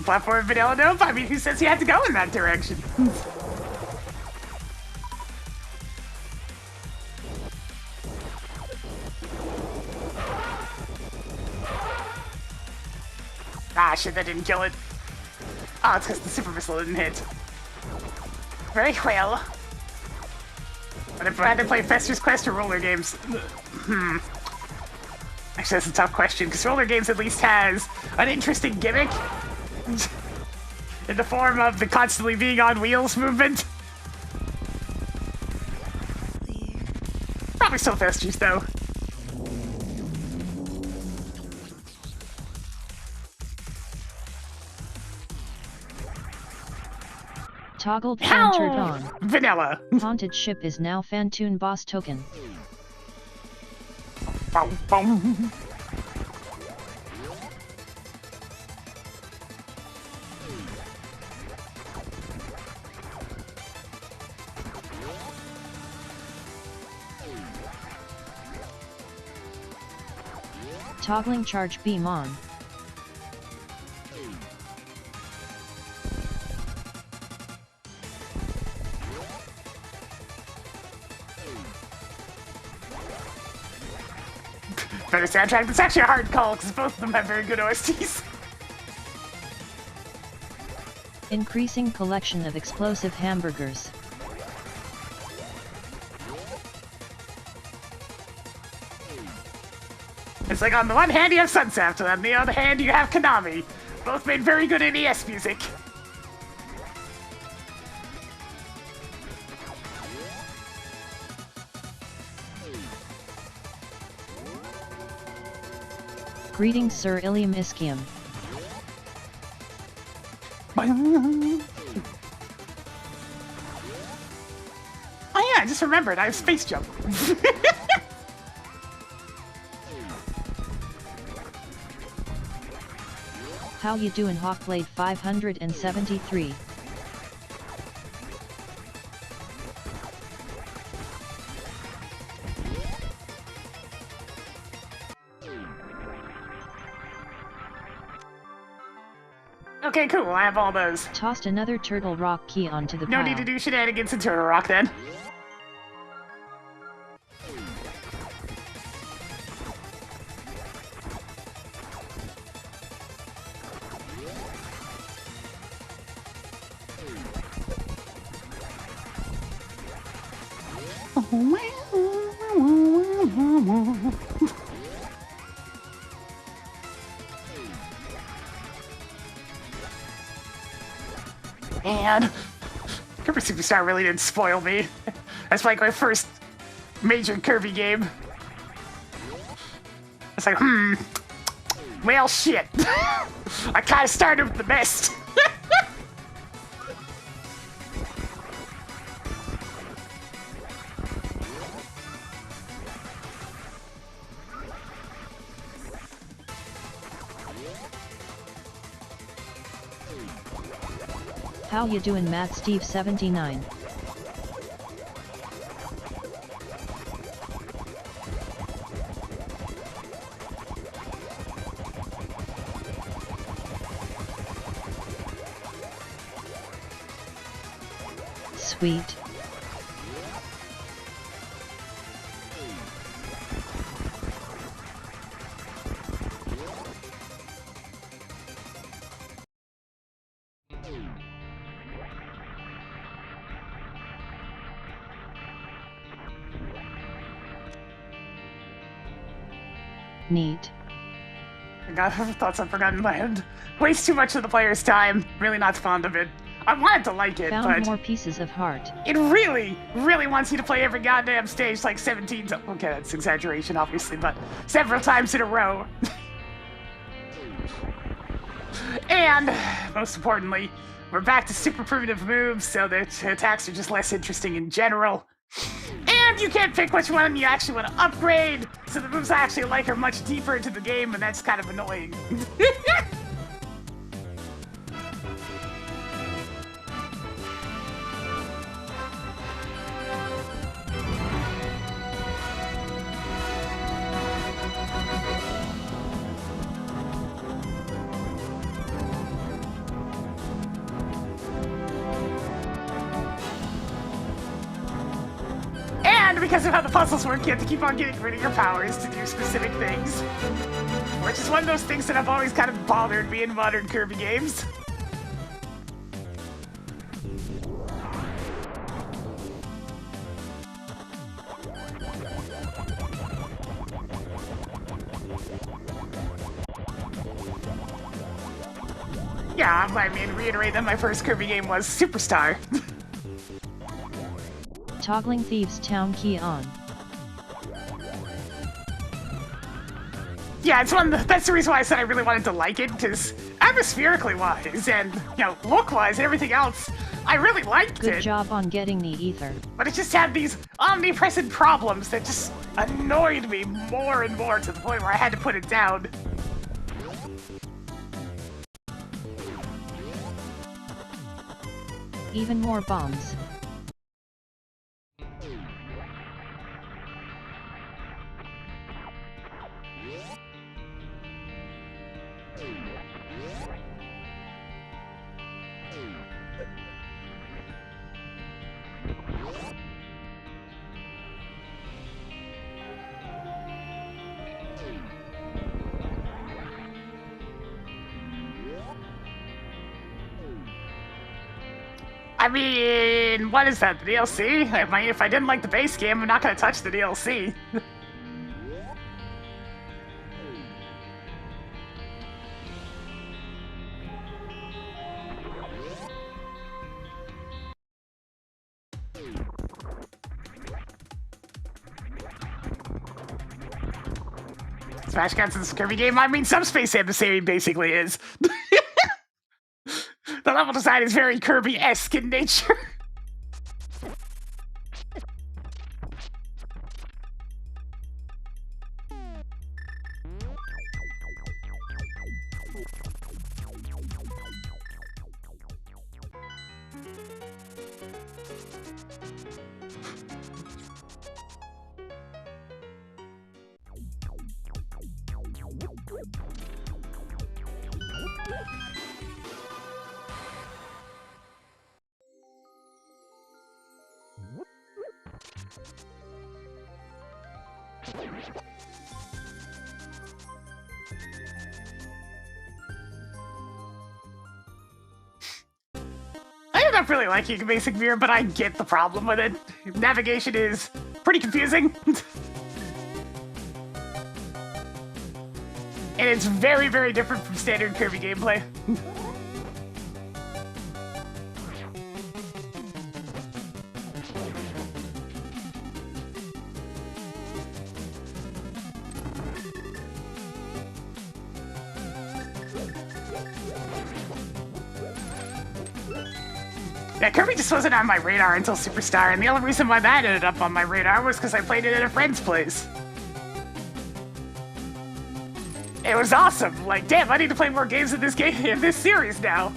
Platform vanilla, nope. I mean, who says he had to go in that direction? Ah, shit, that didn't kill it. Oh, it's because the super missile didn't hit. Very well. But if I had to play Fester's Quest or roller games... Actually, that's a tough question, because roller games at least has an interesting gimmick. In the form of the constantly being on wheels movement. Probably still Fester's, though. Toggled fan turned on. Vanilla. Haunted ship is now Fantoon boss token. Boom, boom. Toggling charge beam on. Better soundtrack. It's actually a hard call because both of them have very good OSTs. Increasing collection of explosive hamburgers. It's like on the one hand you have Sunsoft, and on the other hand you have Konami. Both made very good NES music. Greetings, Sir Ilium Ischium. Oh yeah, I just remembered, I have Space Jump. How you doing, Hawkblade 573? Okay, cool, I have all those. Tossed another Turtle Rock key onto the pile. No need to do shenanigans in Turtle Rock then. And Kirby Superstar really didn't spoil me. That's like my first major Kirby game. It's like, well, shit. I kind of started with the best. How you doing, Matt Steve 79? Sweet. Neat. I got thoughts on Forgotten Land. Waste too much of the player's time. Really not fond of it. I wanted to like it, Found but more pieces of heart. it really, really wants you to play every goddamn stage like 17 times. Okay, that's exaggeration, obviously, but several times in a row. And, most importantly, we're back to super primitive moves, so the attacks are just less interesting in general. And you can't pick which one you actually want to upgrade, so the moves I actually like are much deeper into the game, and that's kind of annoying. because of how the puzzles work, you have to keep on getting rid of your powers to do specific things. Which is one of those things that have always kind of bothered me in modern Kirby games. Yeah, I mean, reiterate that my first Kirby game was Superstar. Toggling Thieves Town key on. Yeah, it's that's the reason why I said I really wanted to like it, because atmospherically wise and, you know, look wise and everything else, I really liked it. Good job on getting the ether. But it just had these omnipresent problems that just annoyed me more and more to the point where I had to put it down. Even more bombs. I mean, what is that, the DLC? I mean, if I didn't like the base game, I'm not gonna touch the DLC. Smash Cuts is a Kirby game. I mean, Subspace Emissary basically is. The level design is very Kirby-esque in nature. I end up really liking Basic Mirror, but I get the problem with it. Navigation is pretty confusing. And it's very, very different from standard Kirby gameplay. Yeah, Kirby just wasn't on my radar until Superstar, and the only reason why that ended up on my radar was because I played it at a friend's place. It was awesome. Like, damn, I need to play more games in this series now.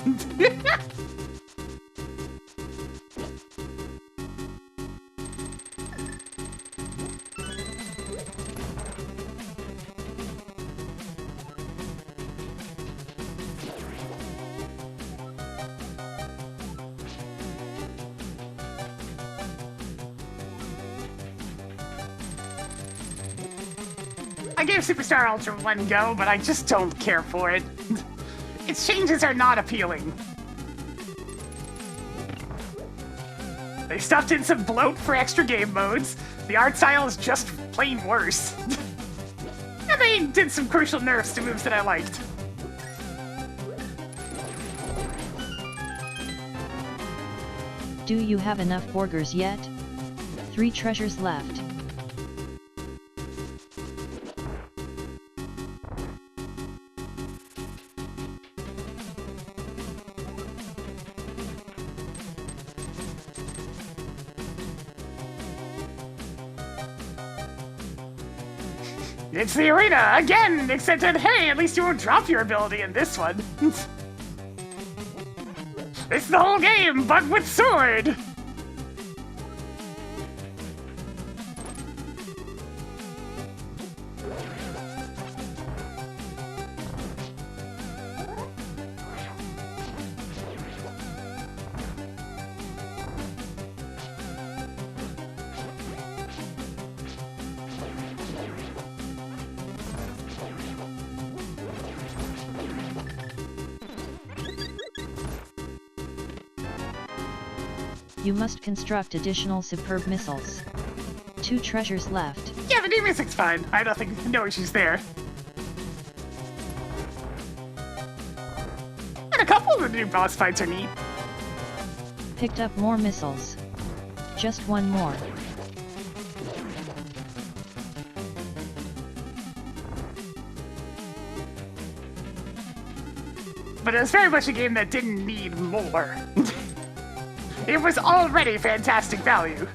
I gave Superstar Ultra one go, but I just don't care for it. Its changes are not appealing. They stuffed in some bloat for extra game modes. The art style is just plain worse. And they did some crucial nerfs to moves that I liked. Do you have enough burgers yet? 3 treasures left. It's the arena again, except that, hey, at least you won't drop your ability in this one. It's the whole game, but with sword! You must construct additional superb missiles. 2 treasures left. Yeah, the new music's fine. I don't think no issues there. And a couple of the new boss fights are neat. Picked up more missiles. Just 1 more. But it was very much a game that didn't need more. It was already fantastic value.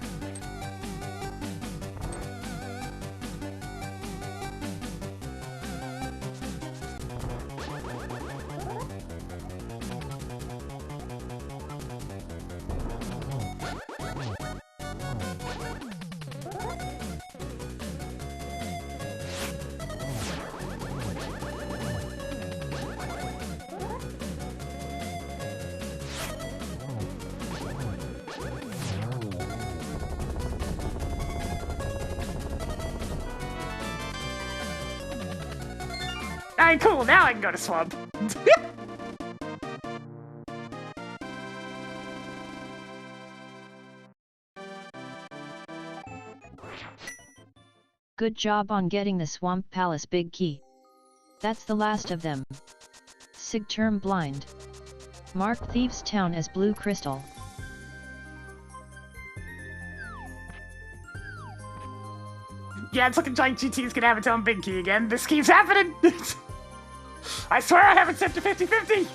Alright, cool, now I can go to Swamp. Good job on getting the Swamp Palace big key. That's the last of them. Sig term blind. Mark Thieves Town as blue crystal. Yeah, it's looking like GT's gonna have its own big key again. This keeps happening! I swear I haven't set to 50-50!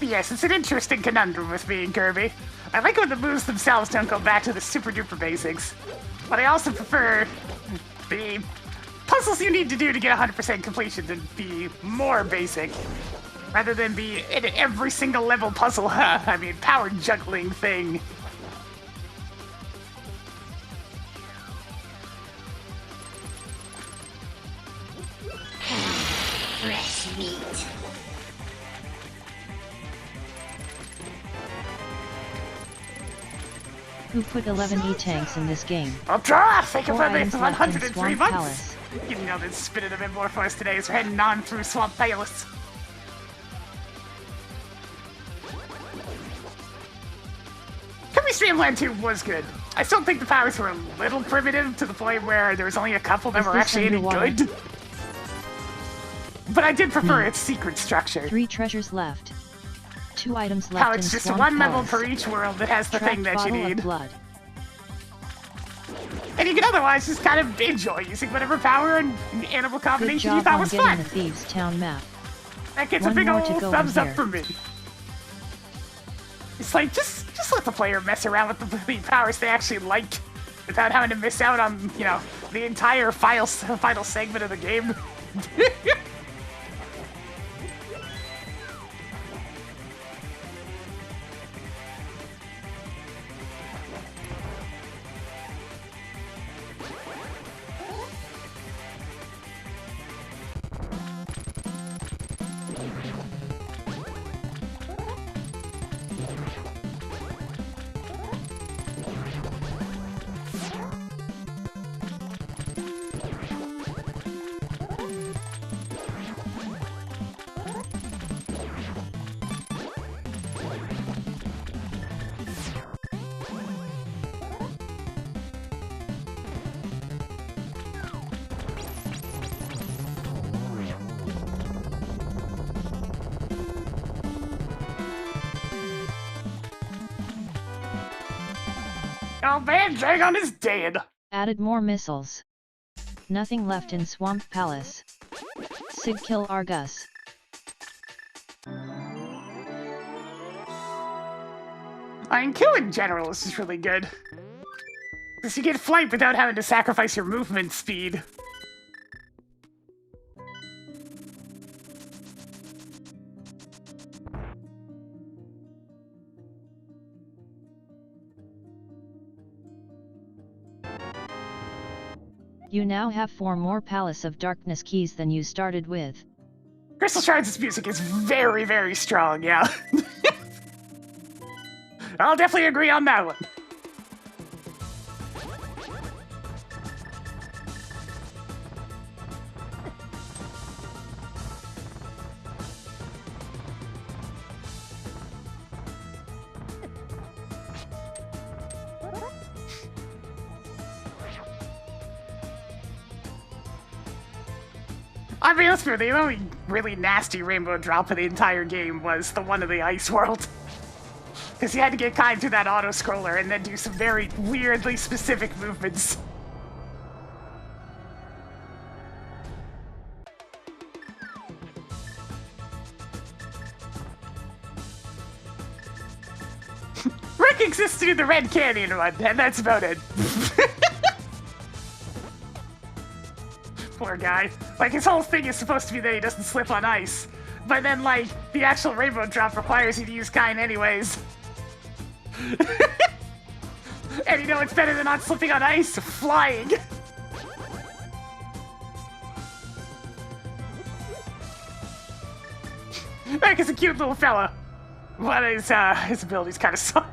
Yes, it's an interesting conundrum with me and Kirby. I like when the moves themselves don't go back to the super duper basics, but I also prefer the puzzles you need to do to get 100% completion to be more basic, rather than be in every single level puzzle, I mean, power juggling thing. Fresh meat. Who put 11 E-tanks in this game? I'll try! Think 4 about it items for left in 103 Swamp months! Palace. You know that spinning a bit more for us today as we're heading on through Swamp Palace. Kirby Streamland 2 was good. I still think the powers were a little primitive to the point where there was only a couple that Is were this actually any underwater? good. But I did prefer its secret structure. 3 treasures left. 2 items left How in it's just Swamp one level Palace. per each world that has the Trapped thing that you bottle of need. blood. And you can otherwise just kind of enjoy using whatever power and animal Good combination you job thought on was getting fun. the Thieves Town map. That gets One a big more old to go in thumbs up here. from me. It's like, just let the player mess around with the powers they actually like without having to miss out on, you know, the entire final segment of the game. Oh man, Dragon is dead. Added more missiles. Nothing left in Swamp Palace. Sig kill Argus. Iron Kill in general is just really good. Because you get flight without having to sacrifice your movement speed. You now have 4 more Palace of Darkness keys than you started with. Crystal Shards' music is very, very strong, yeah. I'll definitely agree on that one. I mean, let's be real, the only really nasty rainbow drop of the entire game was the one in the ice world. Because you had to get kind through that auto-scroller and then do some very weirdly specific movements. Rick exists to do the Red Canyon one, and that's about it. Poor guy. Like, his whole thing is supposed to be that he doesn't slip on ice. But then, like, the actual rainbow drop requires you to use Kine anyways. And you know what's better than not slipping on ice? Flying! Rick is a cute little fella. But his abilities kind of suck.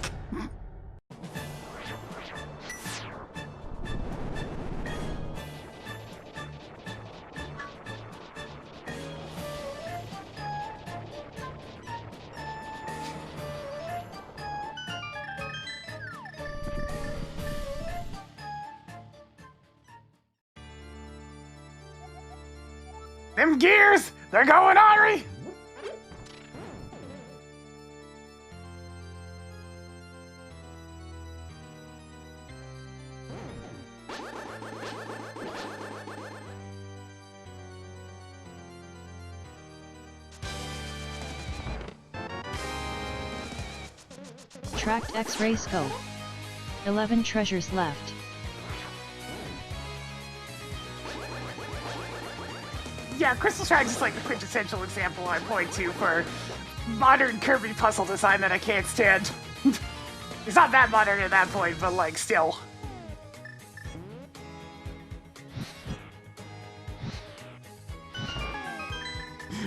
Them gears! They're going ornery! Tracked X-ray scope. 11 treasures left. Yeah, Crystal Shards is like the quintessential example I point to for modern Kirby puzzle design that I can't stand. It's not that modern at that point, but like, still.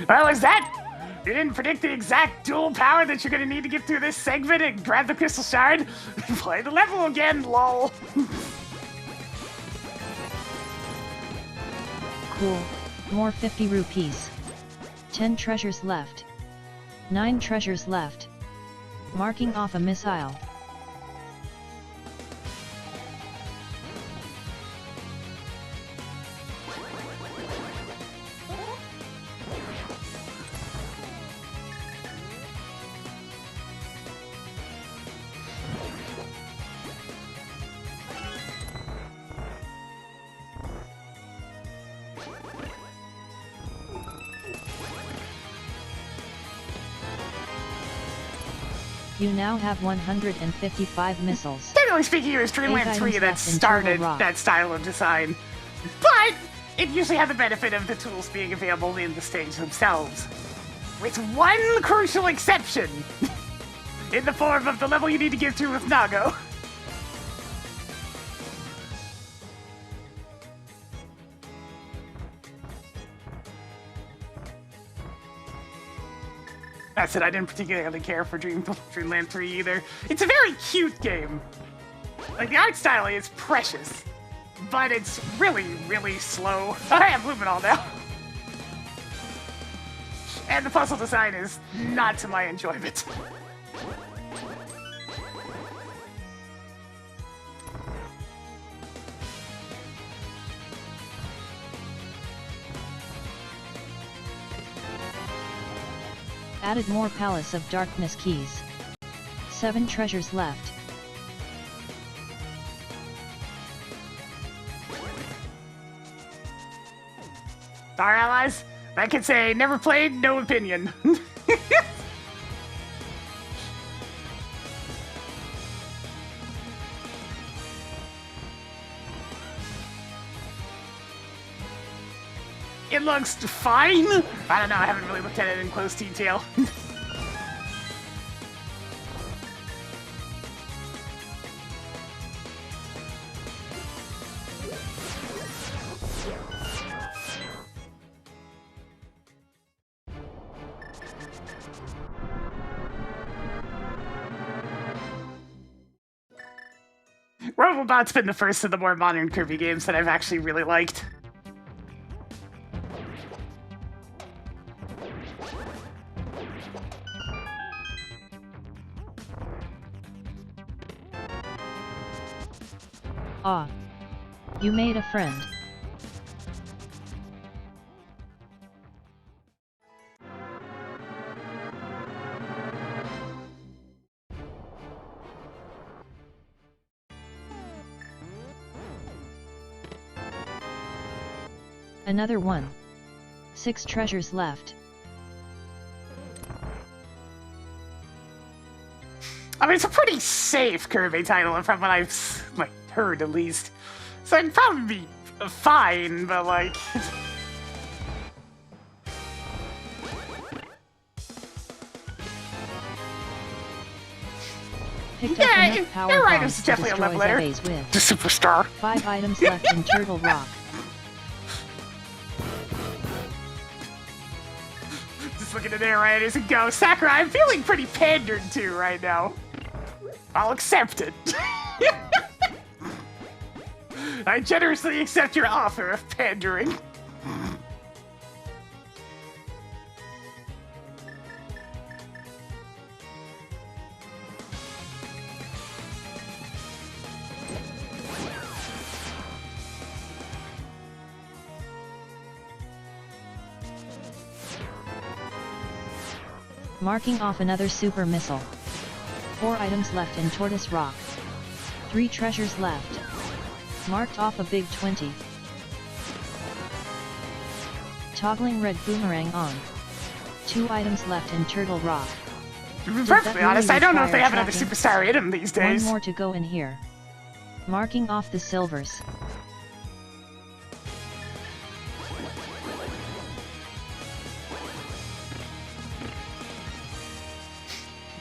Well, is that? You didn't predict the exact dual power that you're gonna need to get through this segment and grab the Crystal Shard? Play the level again, lol. Cool. More 50 rupees. 10 treasures left. 9 treasures left. Marking off a missile. You now have 155 missiles. Technically speaking, it was Dreamland 3 that started that style of design. But it usually had the benefit of the tools being available in the stage themselves. With one crucial exception. In the form of the level you need to get through with Nago. That's it, I didn't particularly care for Dreamland 3 either. It's a very cute game. Like, the art style is precious. But it's really, really slow. I have Luminol now. And the puzzle design is not to my enjoyment. Added more Palace of Darkness keys. 7 treasures left. Our allies, I can say, never played, no opinion. It looks fine. I don't know, I haven't really looked at it in close detail. Robobot's been the first of the more modern Kirby games that I've actually really liked. Ah. You made a friend. Another one. 6 treasures left. I mean, it's a pretty safe Kirby title from what I've heard, at least. So it'd probably be fine, but like... Picked up yeah, enough power you're right, bombs it's to definitely a destroy level letter. Zebes with The superstar. 5 items left in Turtle Rock. Just looking at there, right, as it goes. Sakura, I'm feeling pretty pandered to right now. I'll accept it. I generously accept your offer of pandering. Marking off another super missile. 4 items left in Tortoise Rock. 3 treasures left. Marked off a big 20. Toggling red boomerang on. 2 items left in Turtle Rock. To be perfectly honest, I don't know if they have another tracking? superstar item these days. 1 more to go in here. Marking off the silvers.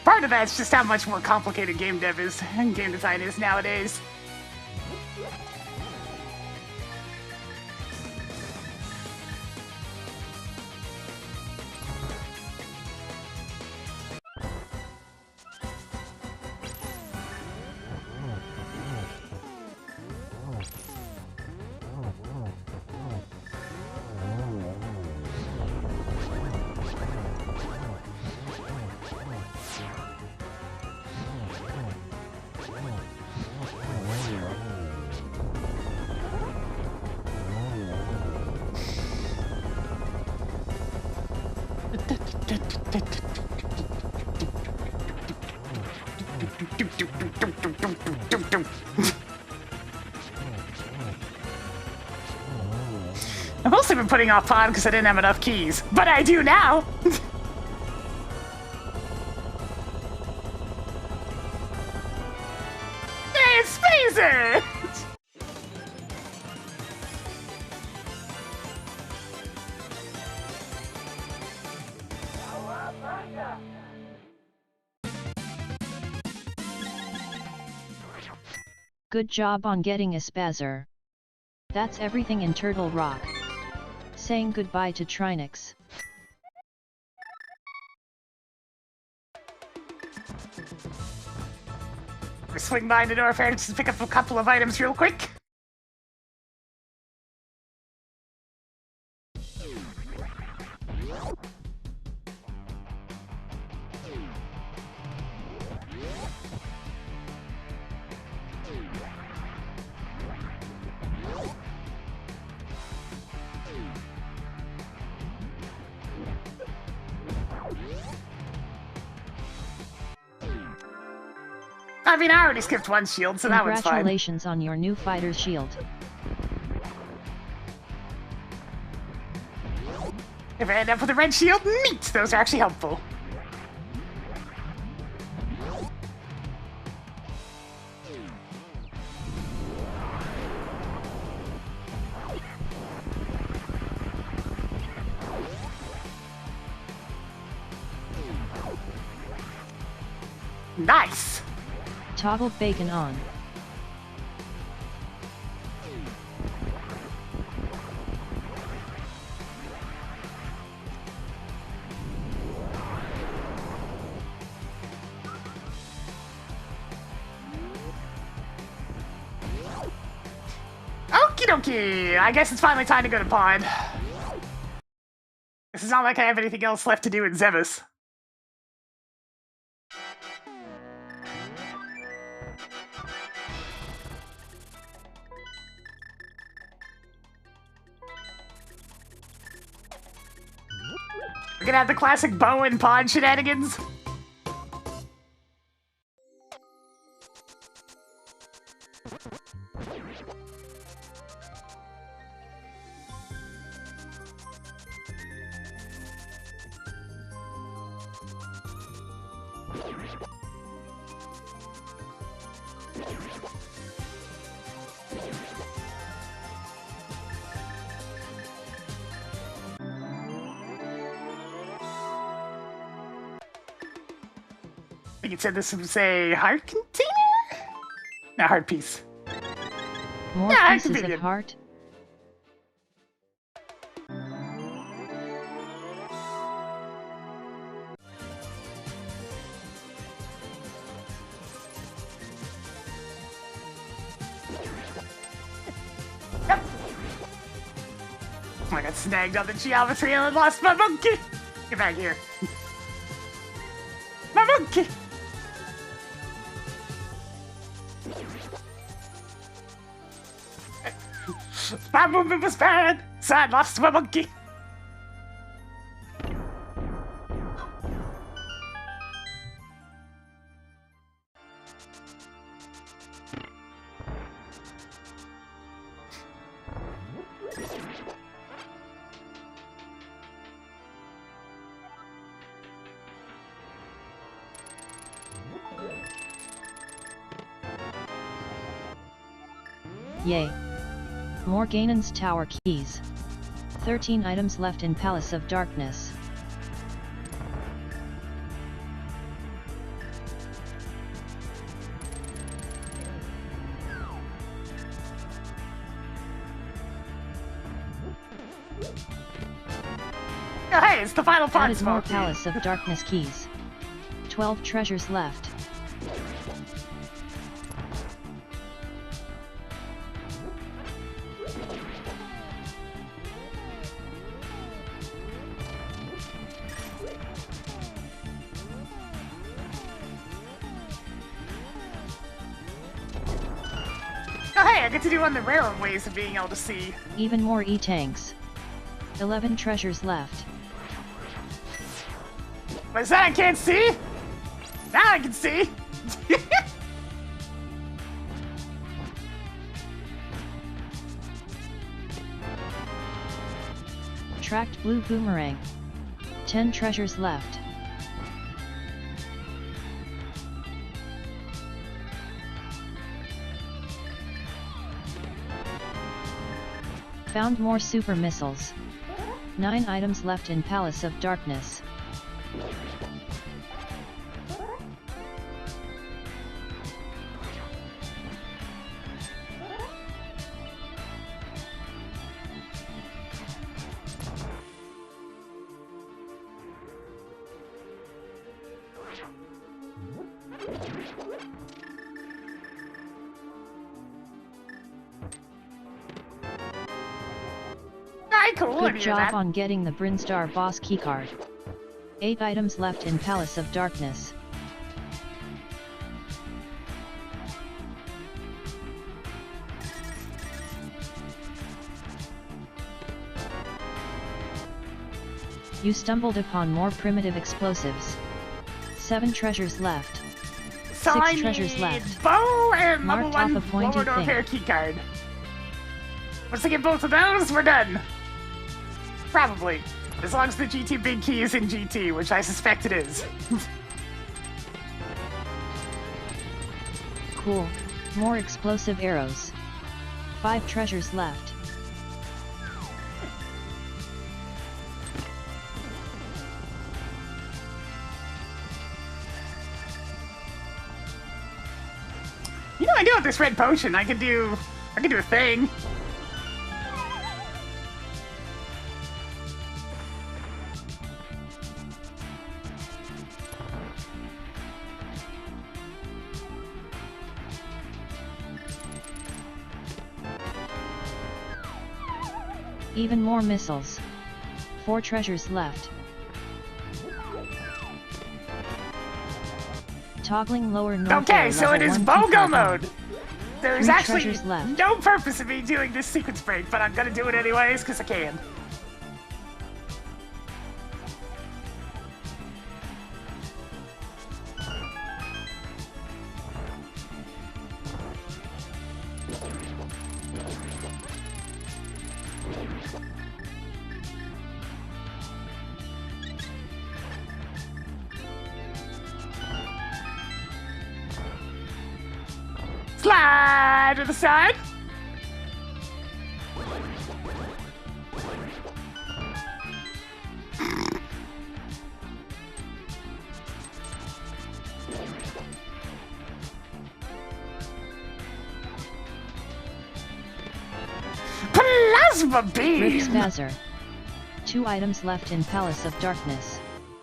Part of that's just how much more complicated game dev is and game design is nowadays. I've mostly been putting off Pod because I didn't have enough keys, but I do now! It's Spacer! Good job on getting a spazzer. That's everything in Turtle Rock. Saying goodbye to Trinix. We swing by the door fair just to pick up a couple of items real quick. I mean, I already skipped one shield, so that one's fine. Congratulations on your new fighter's shield. If I end up with a red shield, neat! Those are actually helpful. Nice! Toggle bacon on. Okie dokie! I guess it's finally time to go to Pond. This is not like I have anything else left to do in Zebus. We're gonna have the classic bow and pod shenanigans. I think it said this was a heart container? No, heart piece. More Yeah, pieces of convenient. heart. Yep. I got snagged on the geometry and lost my monkey! Get back here. My monkey! My movement was bad, so I lost my monkey. Yay. More Ganon's Tower keys. 13 items left in Palace of Darkness. Oh, hey, it's the final part. Added more Palace of Darkness keys. 12 treasures left. Oh, hey, I get to do one of the rarer ways of being able to see. Even more E-tanks. 11 treasures left. What is that? I can't see? Now I can see! Tracked blue boomerang. 10 treasures left. Found more super missiles. 9 items left in Palace of Darkness. Cool, Good job on getting the Brinstar boss keycard. 8 items left in Palace of Darkness. You stumbled upon more primitive explosives. 7 treasures left. So 6 I treasures need left. bow and level Marked off 1 a pointy lower door thing. pair keycard. Once I get both of those, we're done. Probably. As long as the GT big key is in GT, which I suspect it is. Cool. More explosive arrows. 5 treasures left. You know, I do have this red potion. I can do a thing. Even more missiles. 4 treasures left. Toggling lower north. Okay, so it is BOGO mode! There's 3 actually treasures left. no purpose of me doing this sequence break, but I'm gonna do it anyways, because I can. Slide to the side. Plasma beam. Rift Spazzer. 2 items left in Palace of Darkness.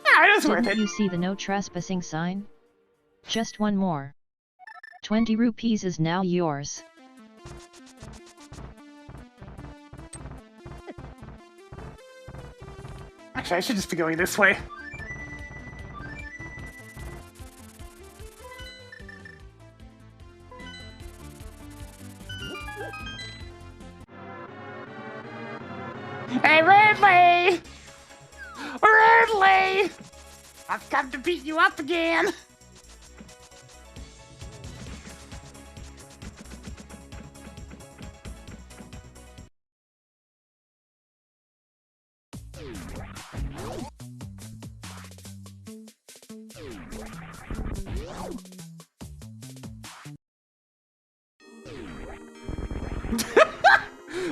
Yeah, it is worth Didn't it. you see the no trespassing sign? Just one more. 20 rupees is now yours. Actually, I should just be going this way. Hey, Ridley! Ridley! I've come to beat you up again!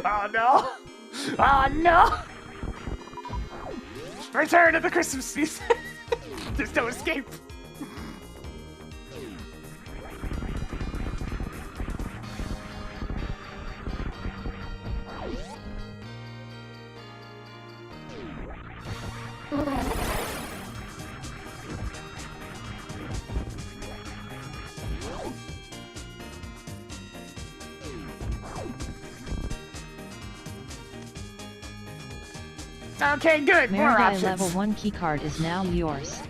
Oh no! Oh no! Return to the Christmas season! There's no escape! Okay, good. More Meridai options. level 1 keycard is now yours.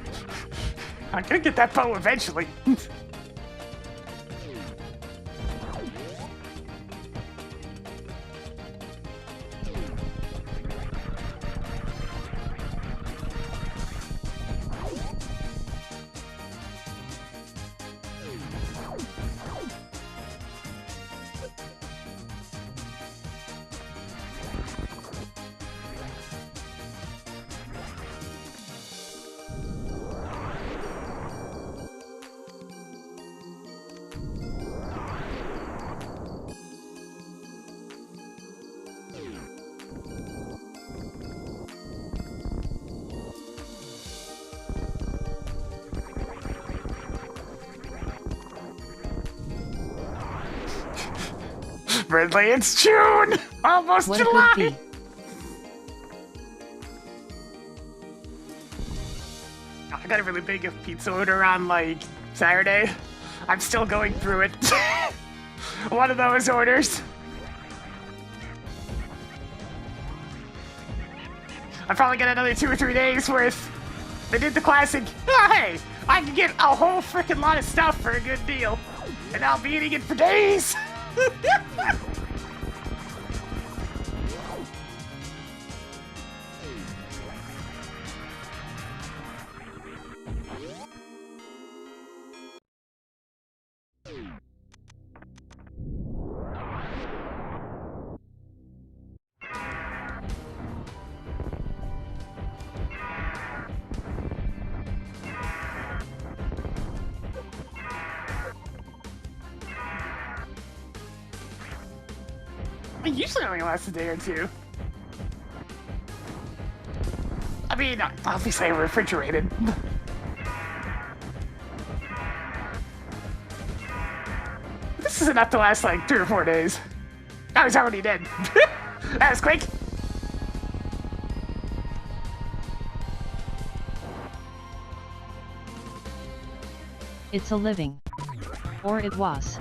I'm gonna get that bow eventually. Ridley, it's June! Almost What it July! could be. I got a really big pizza order on, like, Saturday. I'm still going through it. One of those orders. I probably got another 2 or 3 days worth. They did the classic, oh, hey, I can get a whole freaking lot of stuff for a good deal. And I'll be eating it for days. It usually only lasts a day or two. I mean, obviously refrigerated. This is enough to last like 3 or 4 days. I was already dead. That was quick. It's a living. Or it was.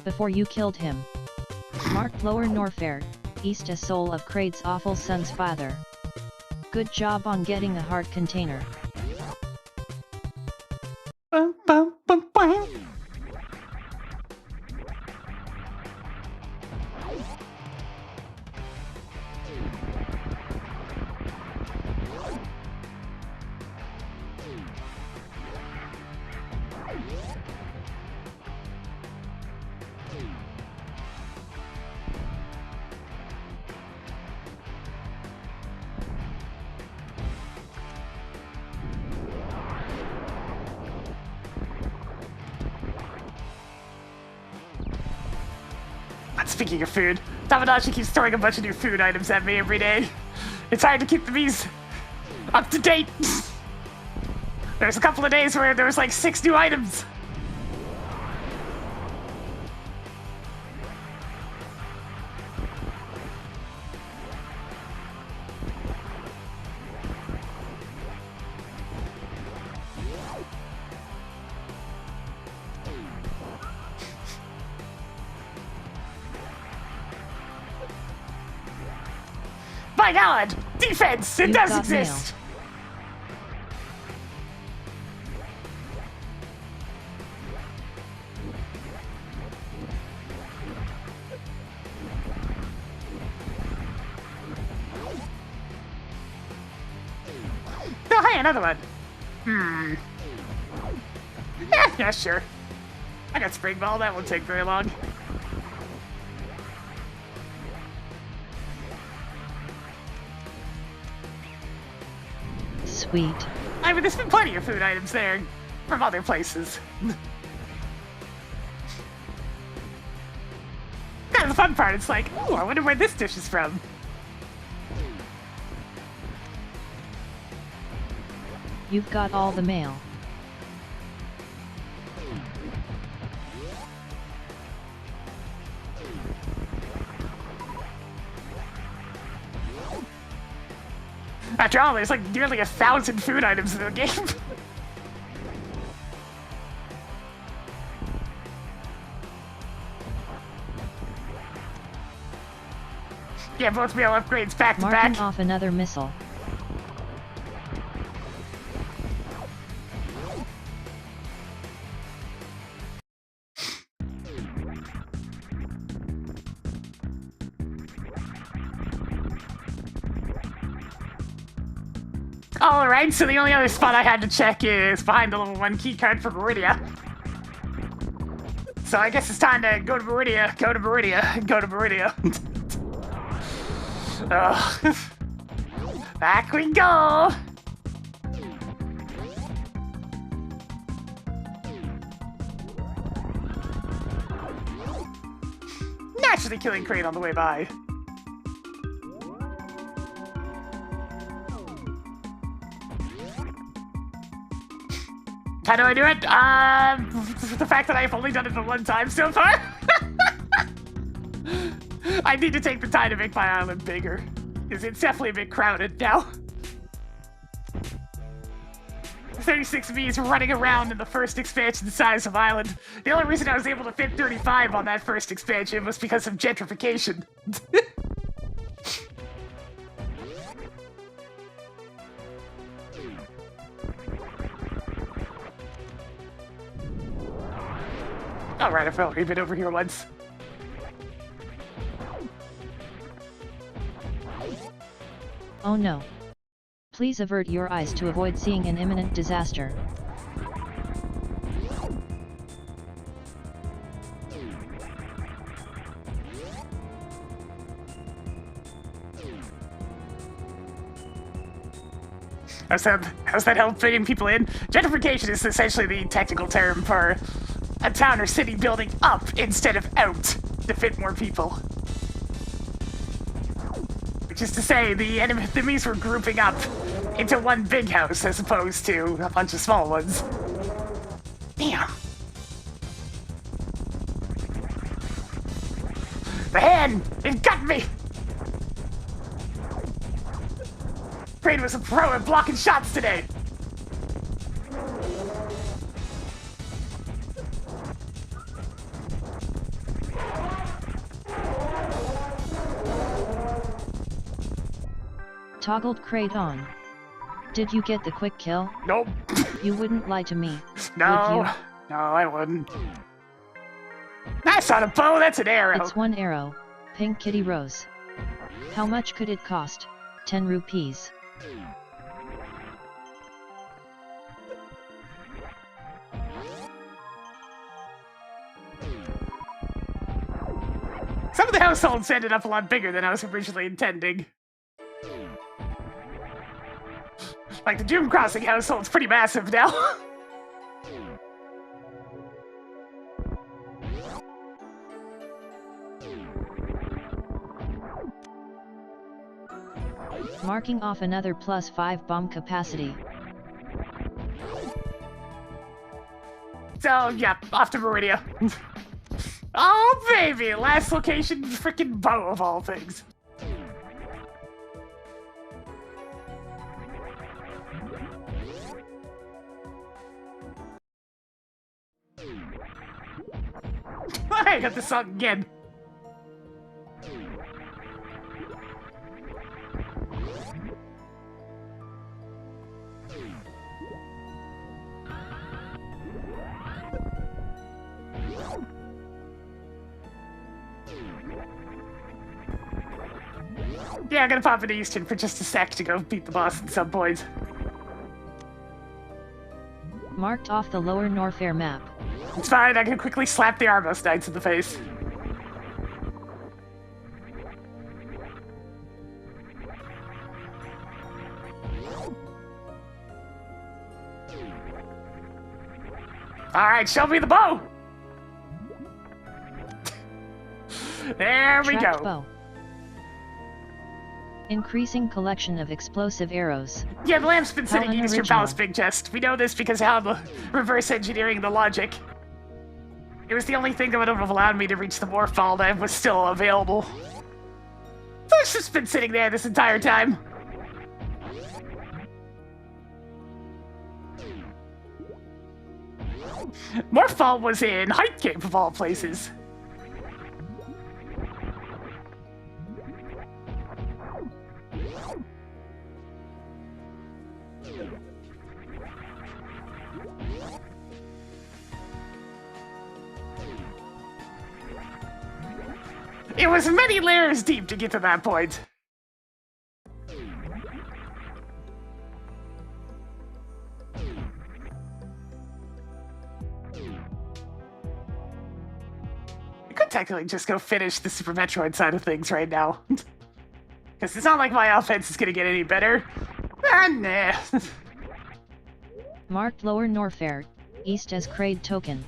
Before you killed him. Marked Lower Norfair, East a soul of Kraid's awful son's father. Good job on getting a heart container. Bum, bum, bum, bum. Speaking of food, Tamagotchi keeps throwing a bunch of new food items at me every day. It's hard to keep these up to date. There's a couple of days where there was like 6 new items. My god! Defense! It does exist! Oh, hey, another one. Yeah, sure. I got Spring Ball, that won't take very long. Sweet. I mean, there's been plenty of food items there from other places. Kind of the fun part, it's like, ooh, I wonder where this dish is from. You've got all the mail. After all, there's like nearly 1,000 food items in the game. Yeah, both meal upgrades back to Marking back. off another missile. Alright, so the only other spot I had to check is behind the level 1 keycard for Meridia. So I guess it's time to go to Meridia, go to Meridia, go to Meridia. Ugh. Back we go! Naturally killing Kraid on the way by. How do I do it? The fact that I've only done it the 1 time so far? I need to take the time to make my island bigger, because it's definitely a bit crowded now. 36 V's running around in the first expansion size of island. The only reason I was able to fit 35 on that first expansion was because of gentrification. Alright, I felt a bit over here once. Oh no. Please avert your eyes to avoid seeing an imminent disaster. How's that help fitting people in? Gentrification is essentially the technical term for a town or city building up instead of out to fit more people. Which is to say, the enemies were grouping up into one big house as opposed to a bunch of small ones. Damn. The hand! It got me! Brain was a pro at blocking shots today. Toggled crate on. Did you get the quick kill? Nope. You wouldn't lie to me, No. would you? No, I wouldn't. That's not a bow, that's an arrow. It's one arrow, PinkKittyRose. How much could it cost? 10 rupees. Some of the households ended up a lot bigger than I was originally intending. Like the Doom Crossing household's pretty massive now. Marking off another +5 bomb capacity. So, yeah, off to Meridia. Oh, baby! Last location, freaking bow of all things. I got this song again. Yeah, I'm gonna pop into Eastern for just a sec to go beat the boss at some point. Marked off the lower Norfair map. It's fine, I can quickly slap the Armos Knights in the face. Alright, show me the bow! There we Tracked go. bow. Increasing collection of explosive arrows. Yeah, the lamp's been How sitting in Eastern unoriginal. Palace Big Chest. We know this because how the reverse engineering the logic. It was the only thing that would have allowed me to reach the Morphball that was still available. So it's just been sitting there this entire time. Morphball was in Height Game of all places. It was many layers deep to get to that point. I could technically just go finish the Super Metroid side of things right now. Because it's not like my offense is going to get any better. Ah, nah. Marked lower Norfair, east as Crade token.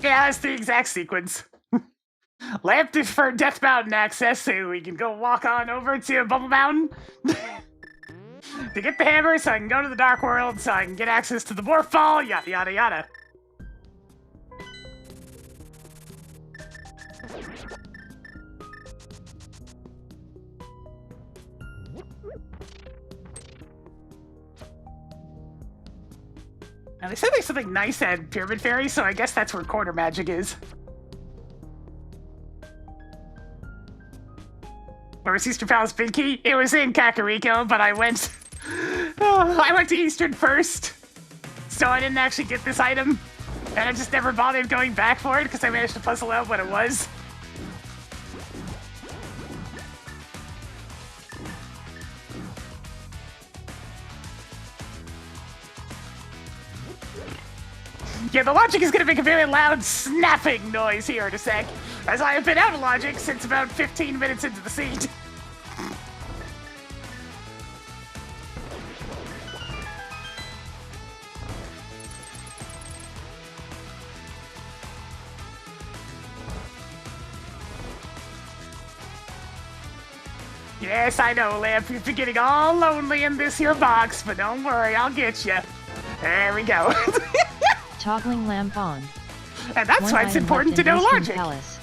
Yeah, that's the exact sequence. Lamp for Death Mountain access, so we can go walk on over to Bubble Mountain. To get the hammer, so I can go to the Dark World, so I can get access to the Morphball, yada yada yada. Now they said there's something nice at Pyramid Fairy, so I guess that's where Quarter Magic is. Where was Eastern Palace Big Key? It was in Kakariko, but I went to Eastern first, so I didn't actually get this item, and I just never bothered going back for it because I managed to puzzle out what it was. Yeah, the logic is going to make a very loud snapping noise here in a sec, as I have been out of logic since about 15 minutes into the seed. Yes, I know, Lamp. You've been getting all lonely in this here box, but don't worry, I'll get you. There we go. Toggling lamp on. And that's why it's important to know logic. Palace.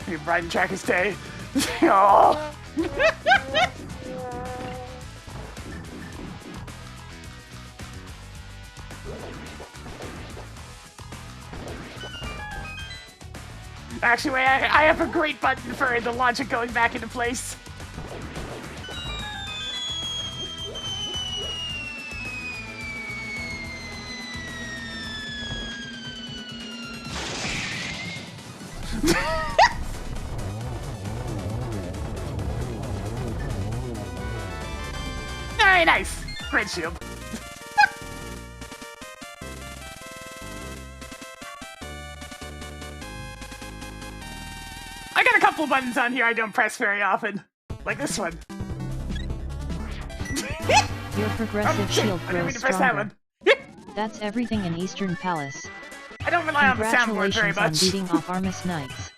Your Brighton track is day. Oh. Actually, wait, I have a great button for the logic going back into place. Very nice. Great shield. I got a couple buttons on here I don't press very often. Like this one. Your progressive shield I didn't mean grows to press that one. stronger. That's everything in Eastern Palace. I don't rely on the soundboard very Congratulations on much. beating off Armus Knights.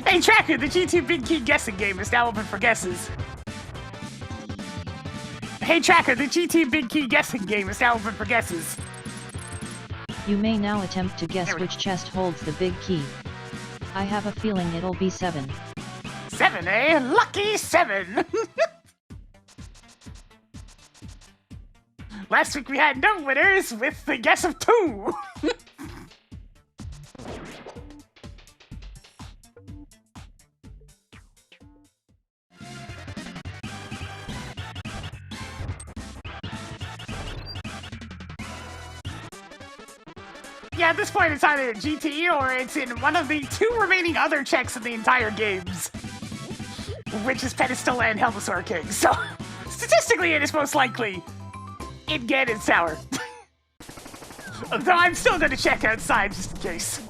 Hey Tracker, the G2 Big Key guessing game is now open for guesses. Hey Tracker, the G2 Big Key guessing game is now open for guesses. You may now attempt to guess There we which chest holds the big key. I have a feeling it'll be 7. 7, eh? Lucky 7! Last week we had no winners with the guess of 2! Yeah, at this point it's either GT or it's in one of the 2 remaining other checks in the entire games. Which is Pedestal and Helmasaur King, so statistically it is most likely in Ganon Tower. Though I'm still gonna check outside just in case.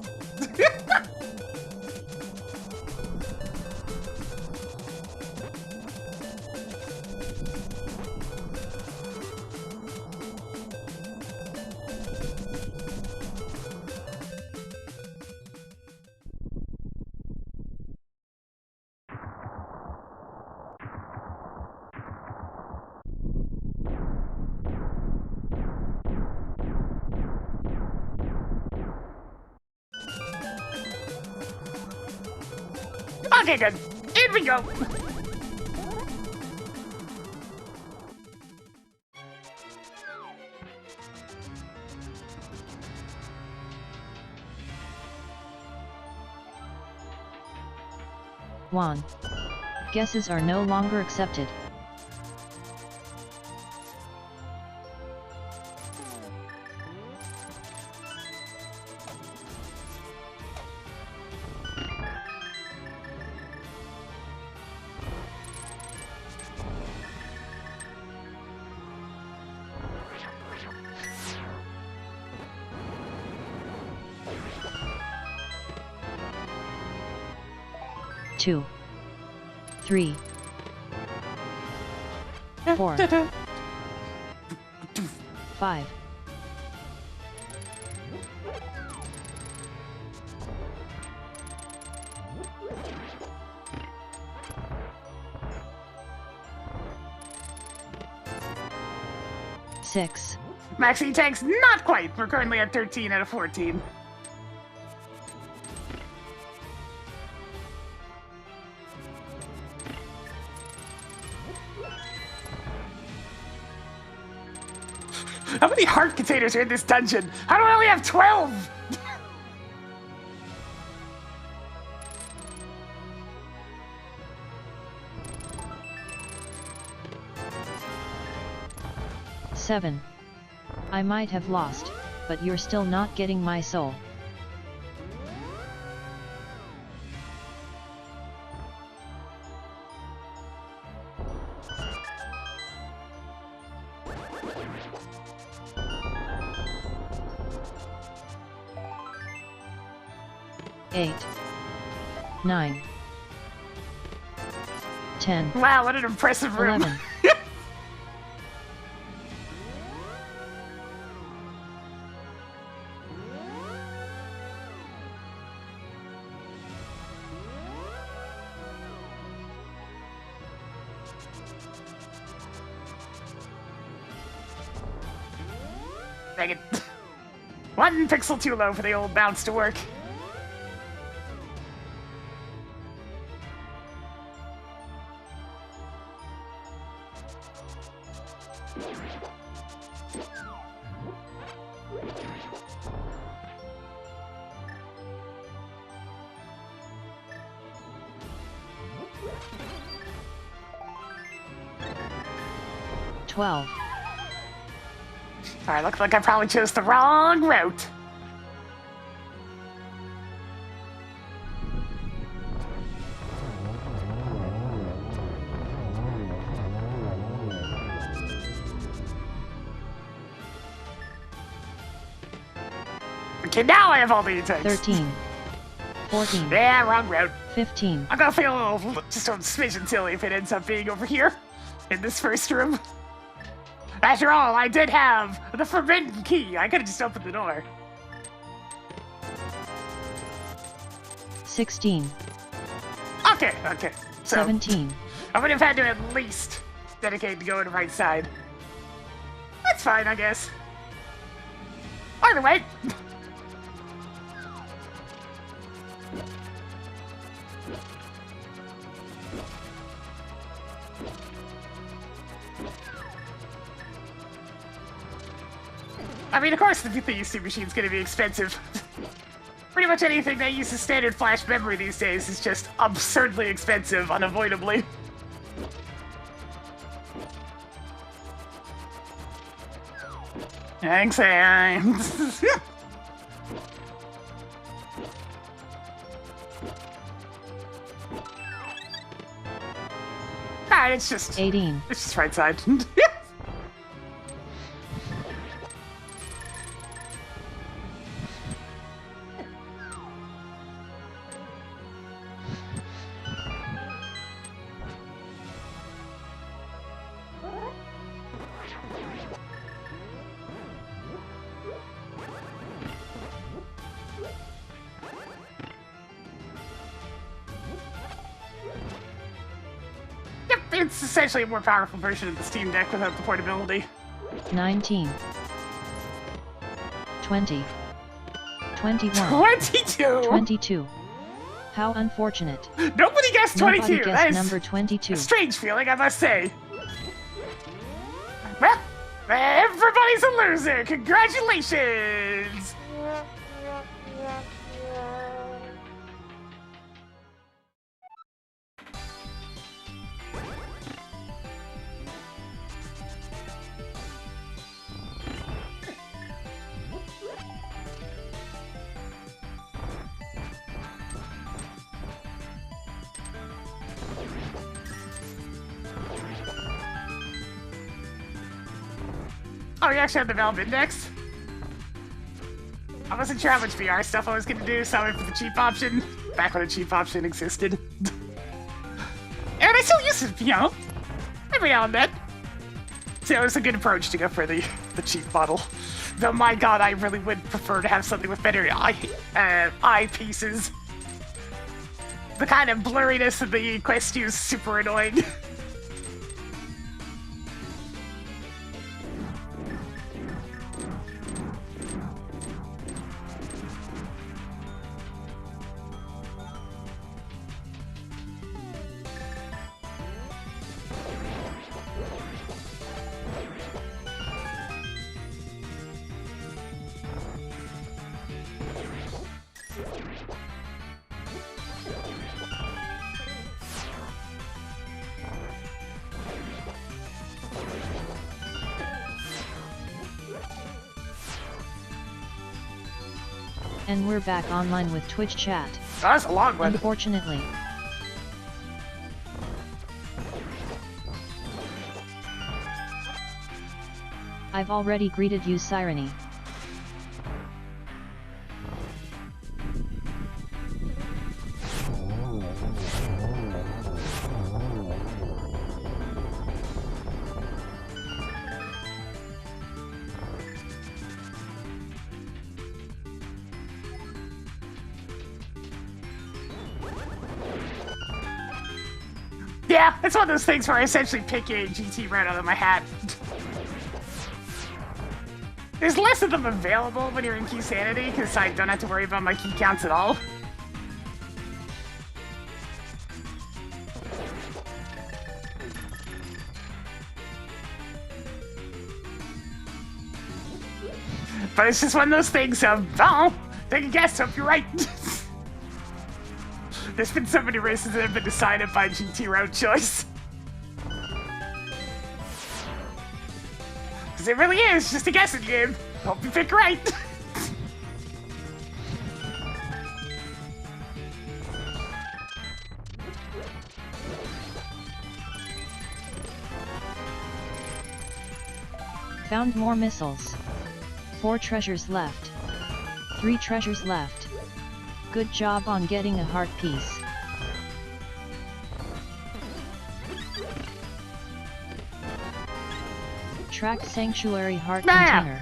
Okay, good. In we go. Juan. Guesses are no longer accepted. Two, 3, 4, 5. Six. Maxine Tank's not quite. We're currently at 13 out of 14. How many heart containers are in this dungeon? How do I only have 12? Seven. I might have lost, but you're still not getting my soul. 8, 9, 10, Wow, what an impressive room. 11. Dang it. 1 pixel too low for the old bounce to work. $12. Alright, looks like I probably chose the wrong route. Okay, now I have all the attacks. 13, 14, Yeah, wrong route. 15, I'm gonna feel a little, just a smidgen silly if it ends up being over here, in this first room. After all, I did have the forbidden key. I could've just opened the door. 16, Okay. So, 17, I would have had to at least dedicate to going to the right side. That's fine, I guess. Either way. I mean, of course, the UC machine's gonna be expensive. Pretty much anything that uses standard flash memory these days is just absurdly expensive, unavoidably. Thanks, hands. Alright, it's just 18, right side. Yep, it's essentially a more powerful version of the Steam Deck without the portability. 19, 20, 21, 22! 22. How unfortunate. Nobody guessed 22! Nobody That guessed is number 22. a strange feeling, I must say. Well, everybody's a loser! Congratulations! Oh, you actually have the Valve Index? I wasn't sure how much VR stuff I was gonna do, so I went for the cheap option. Back when a cheap option existed. And I still use it, you know, every now and then. So it was a good approach to go for the cheap model. Though, my god, I really would prefer to have something with better eyepieces. The kind of blurriness of the Quest 2 is super annoying. And we're back online with Twitch chat. That's a long one. Unfortunately. I've already greeted you, Sireny. Yeah, it's one of those things where I essentially pick a GT right out of my hat. There's less of them available when you're in Key Sanity, because I don't have to worry about my key counts at all. But it's just one of those things of, oh, take a guess, hope you're right. There's been so many races that have been decided by GT route choice. Because it really is just a guessing game. Hope you pick right. Found more missiles. 4 treasures left. 3 treasures left. Good job on getting a heart piece. Track Sanctuary Heart Container.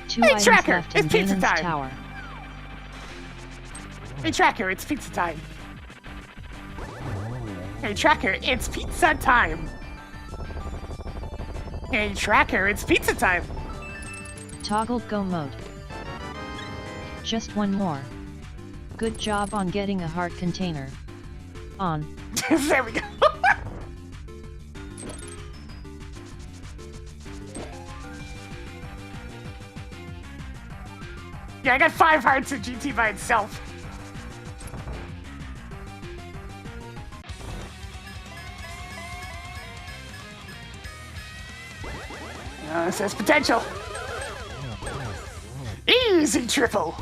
2 Hey, items Tracker, left in it's pizza Ganon's time. Tower. Hey, Tracker, it's pizza time. Hey, Tracker, it's pizza time. Hey, Tracker, it's pizza time. Toggle go mode. Just one more. Good job on getting a heart container. On. There we go. Yeah, I got 5 hearts in GT by itself. It says potential. Easy triple.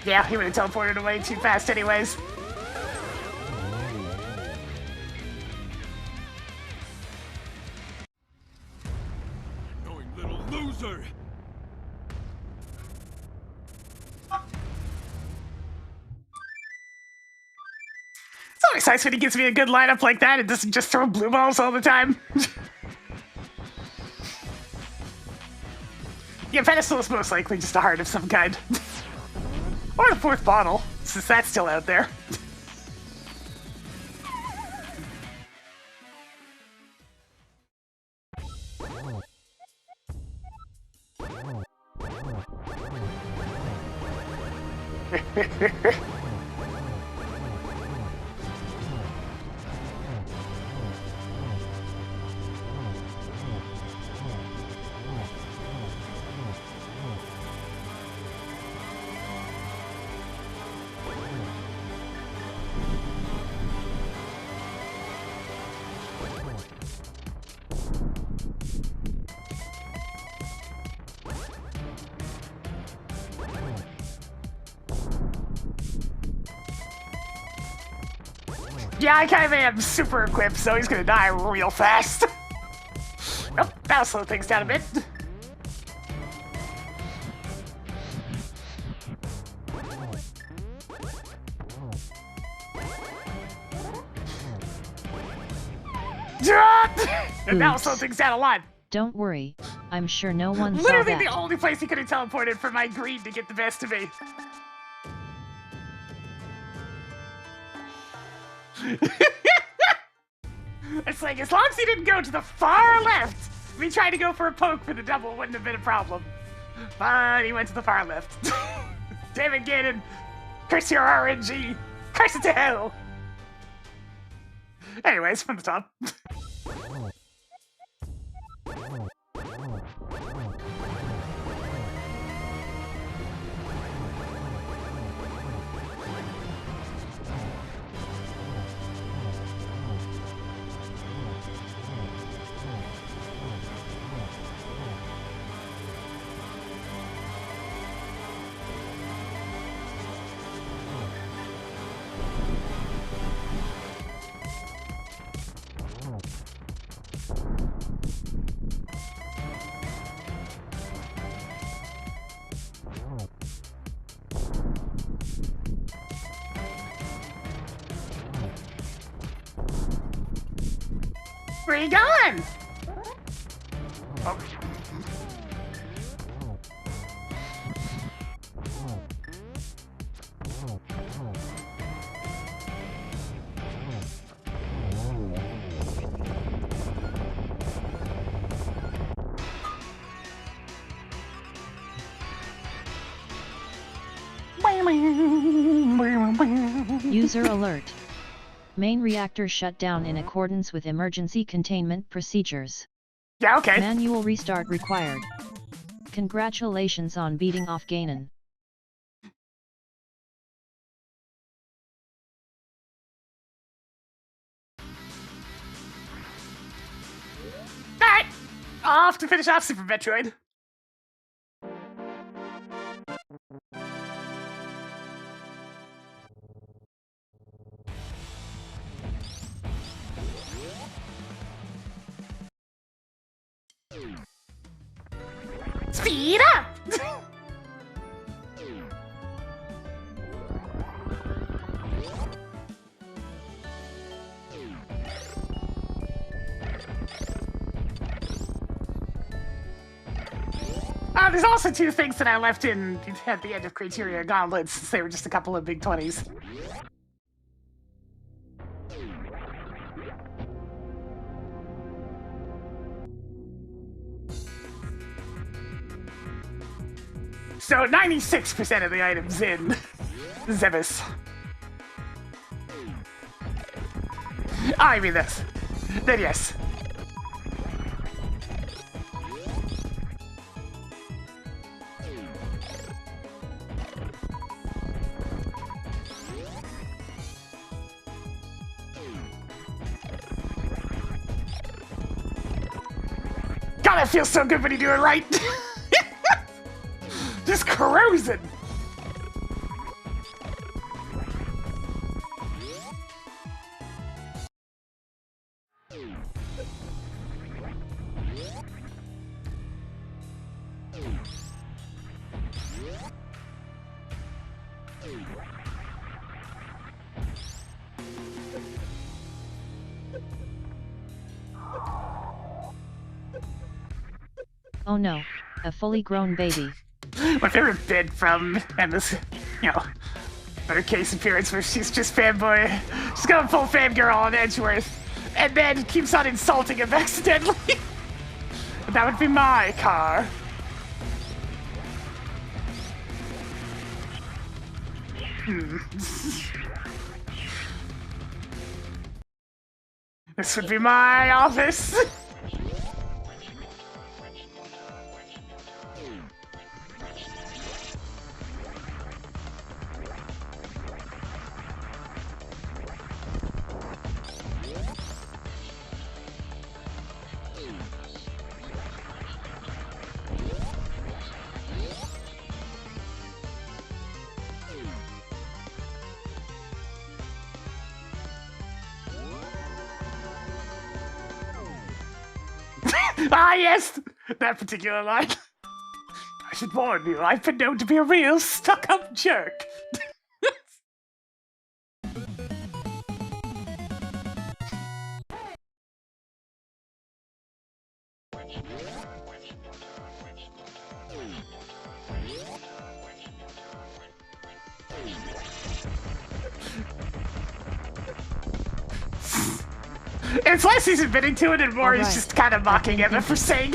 Yeah, he would have teleported away too fast anyways. Annoying little loser! It's always nice when he gives me a good lineup like that and doesn't just throw blue balls all the time. Yeah, pedestal is most likely just a heart of some kind. Or the 4th bottle, since that's still out there. Yeah, I kind of am super equipped, so he's gonna die real fast. Oh, that'll slow things down a bit. And that'll slow things down a lot. Don't worry, I'm sure no one saw Literally that. the only place he could have teleported for my green to get the best of me. It's like, as long as he didn't go to the far left, me trying to go for a poke for the double wouldn't have been a problem. But he went to the far left. Damn it, Ganon. Curse your RNG. Curse it to hell. Anyways, from the top. Where you going? Oh. User alert. Main reactor shut down in accordance with emergency containment procedures. Yeah, okay. Manual restart required. Congratulations on beating off Ganon. Alright! Off to finish off Super Metroid. Speed up! There's also two things that I left in at the end of Criteria Gauntlets, since they were just a couple of big 20s. So 96% of the items in Zebus. I mean this. Then yes. God, that feels so good when you do it right. Just cruising. Oh no, a fully grown baby. My favorite bit from Emma's, her case appearance where she's just fanboy. She's going full fangirl on Edgeworth, and then keeps on insulting him accidentally. That would be my car. This would be my office. Ah, yes! That particular line. I should warn you, I've been known to be a real stuck-up jerk. It's less he's admitting to it and more he's just kind of mocking Emma for saying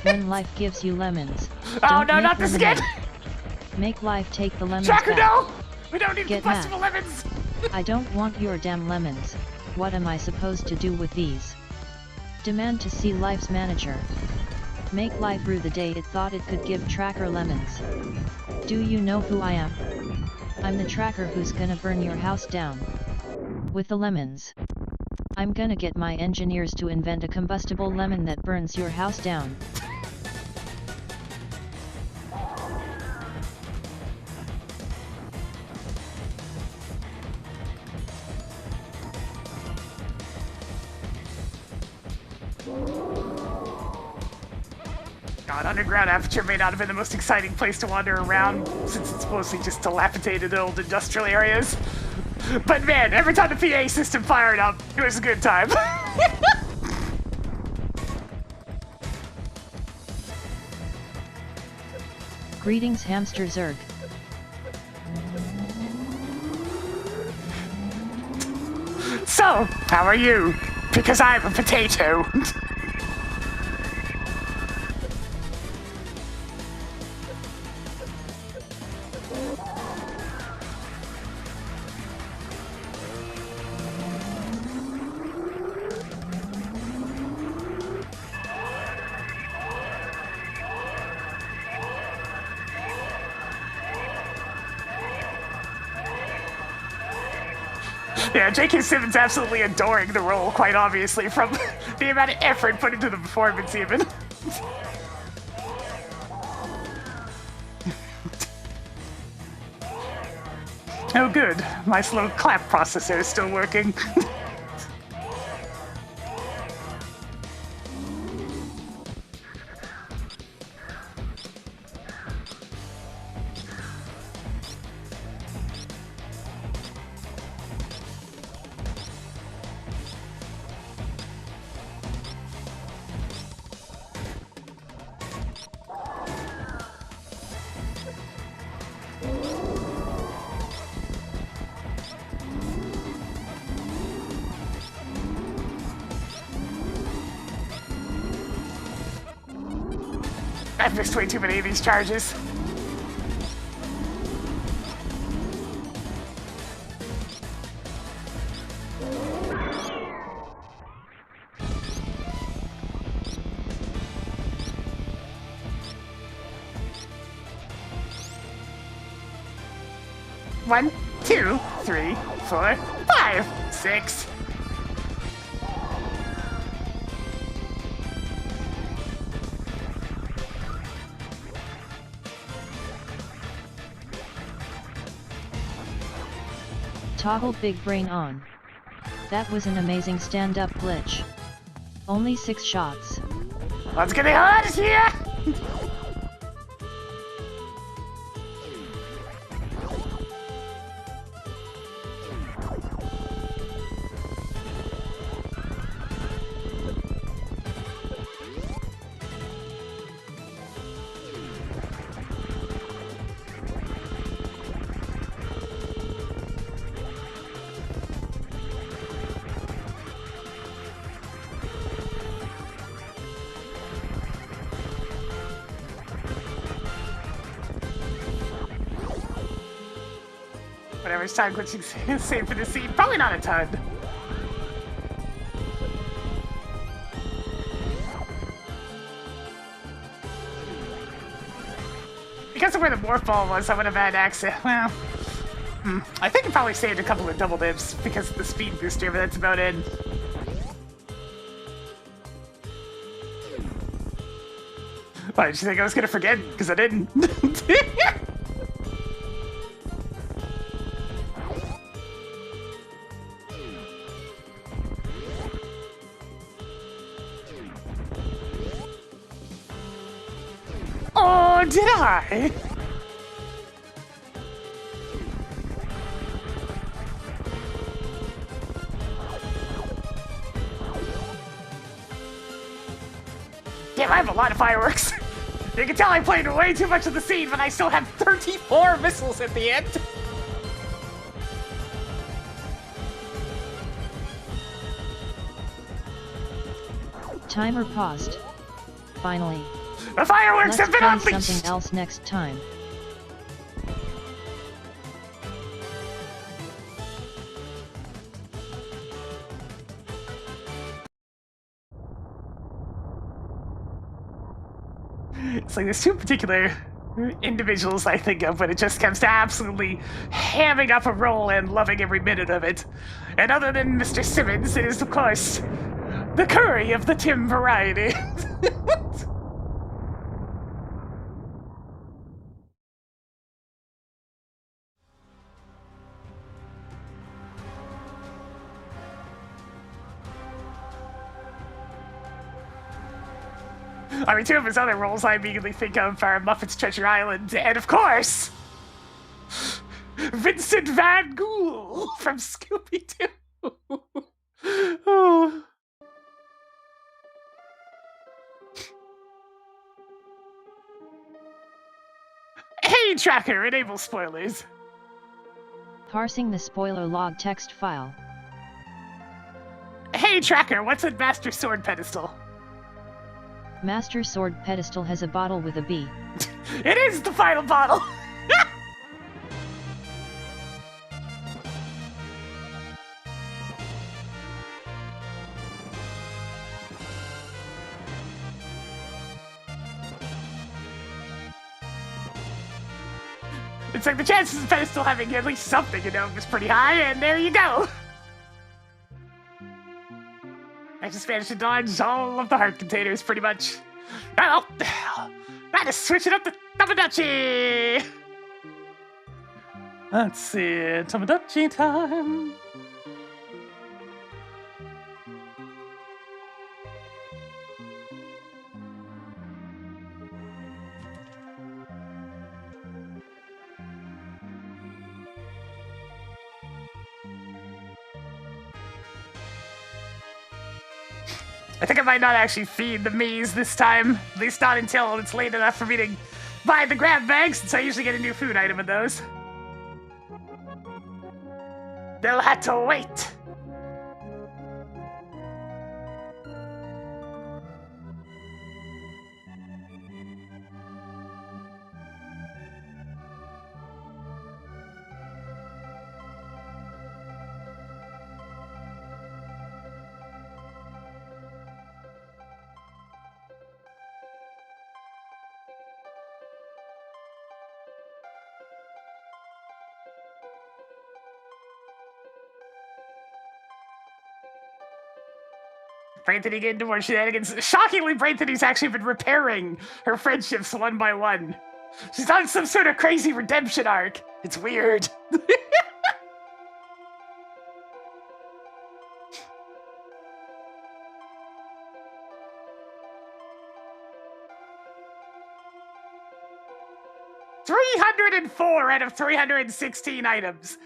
When life gives you lemons. Oh no, not this again! Make life take the lemons Tracker, back. no! We don't need Get combustible mad. lemons! I don't want your damn lemons. What am I supposed to do with these? Demand to see Life's manager. Make Life rue the day it thought it could give Tracker lemons. Do you know who I am? I'm the Tracker who's gonna burn your house down. With the lemons. I'm gonna get my engineers to invent a combustible lemon that burns your house down. God, Underground Aperture may not have been the most exciting place to wander around, since it's mostly just dilapidated old industrial areas. But man, every time the PA system fired up, it was a good time. Greetings, Hamster Zerg. So, how are you? Because I'm a potato. Yeah, J.K. Simmons absolutely adoring the role, quite obviously, from the amount of effort put into the performance, even. Oh, good. My slow clap processor is still working. I've missed way too many of these charges. One, two, three, 4, 5, 6. Toggle big brain on. That was an amazing stand-up glitch. Only 6 shots. Let's get the hell out of here! Whatever time glitching saved for the scene, probably not a ton. Because of where the morph ball was, I would have had access. Well, I think it probably saved a couple of double dips because of the speed booster, but that's about it. Why did you think I was gonna forget? Because I didn't. Oh, did I? Damn, I have a lot of fireworks. You can tell I played way too much of the scene, but I still have 34 missiles at the end. Timer paused. Finally. The fireworks have Let's been try unleashed! something else next time. It's like there's two particular individuals I think of when it just comes to absolutely hamming up a role and loving every minute of it. And other than Mr. Simmons, it is, of course, the curry of the Tim variety. I mean, two of his other roles I immediately think of are Muppets Treasure Island and, of course, Vincent Van Gogh from Scooby-Doo. Oh. Hey, Tracker, enable spoilers. Parsing the spoiler log text file. Hey, Tracker, what's a Master Sword pedestal? Master Sword pedestal has a bottle with a B. It is the final bottle! It's like the chances of pedestal having at least something, you know, is pretty high, and there you go! just managed to dodge all of the heart containers, pretty much. Well, gotta switch it up to Tamagotchi! Let's see, Tamagotchi time. I think I might not actually feed the Miis this time, at least not until it's late enough for me to buy the grab bags, since I usually get a new food item in those. They'll have to wait. Brainthony getting into more shenanigans. Shockingly, Brainthony's actually been repairing her friendships one by one. She's on some sort of crazy redemption arc. It's weird. $304 out of 316 items.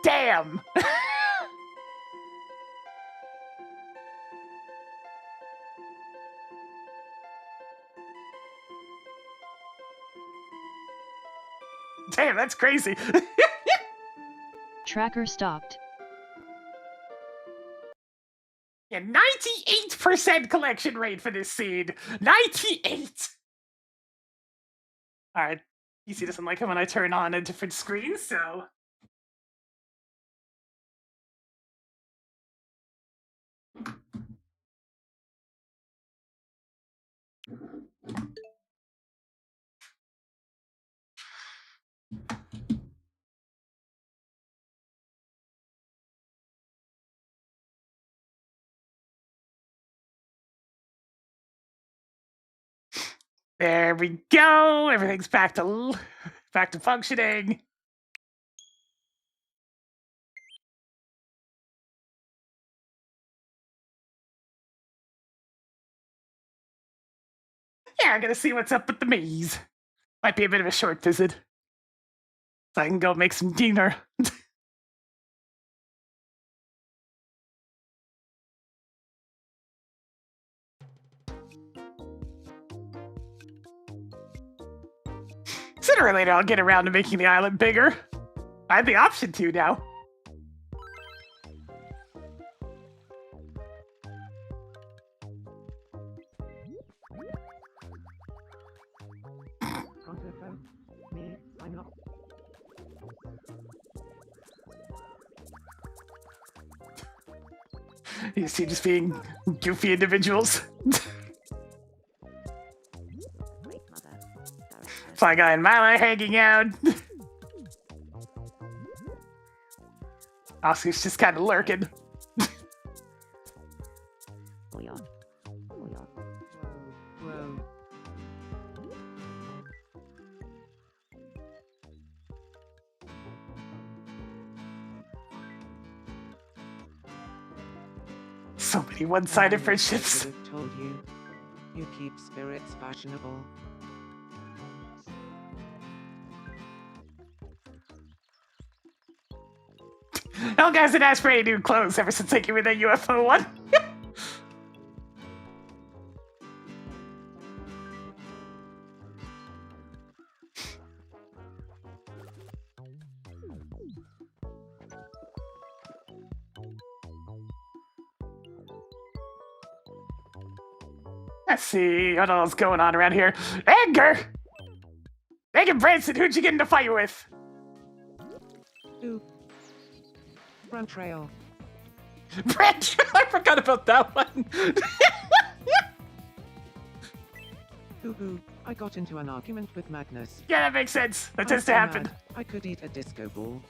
Damn. Damn, that's crazy. Tracker stopped. Yeah, 98% collection rate for this seed. 98! Alright, PC doesn't like it when I turn on a different screen, so... There we go. Everything's back to functioning. Yeah, I'm gonna see what's up with the Miis. Might be a bit of a short visit. So I can go make some dinner. Sooner or later, I'll get around to making the island bigger. I have the option to now. You see, just being goofy individuals. Fly Guy and Milo hanging out. Oscar's just kind of lurking. So many one-sided friendships. I should have told you. You keep spirits fashionable. Hell, guys, didn't ask for any new clothes ever since I gave me that UFO one. Let's see what else is going on around here. Edgar! Megan Branson, who'd you get in a fight with? Ooh. Brand Trail. Brand Trail, I forgot about that one. Hoo-hoo, I got into an argument with Magnus. Yeah, that makes sense. That I'm tends to so happen. mad, I could eat a disco ball.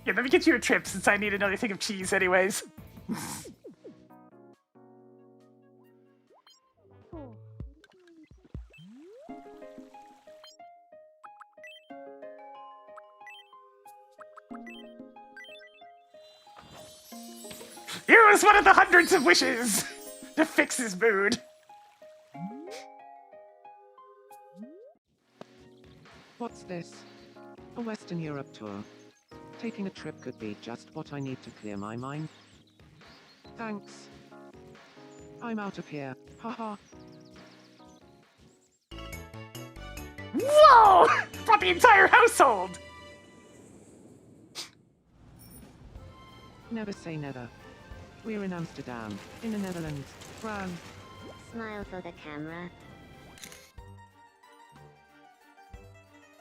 Yeah, let me get you a trip since I need another thing of cheese anyways. Use one of the hundreds of wishes to fix his mood. What's this? A Western Europe tour. Taking a trip could be just what I need to clear my mind. Thanks. I'm out of here. Haha. Whoa! Brought the entire household! Never say never. We're in Amsterdam, in the Netherlands. Fran. Smile for the camera.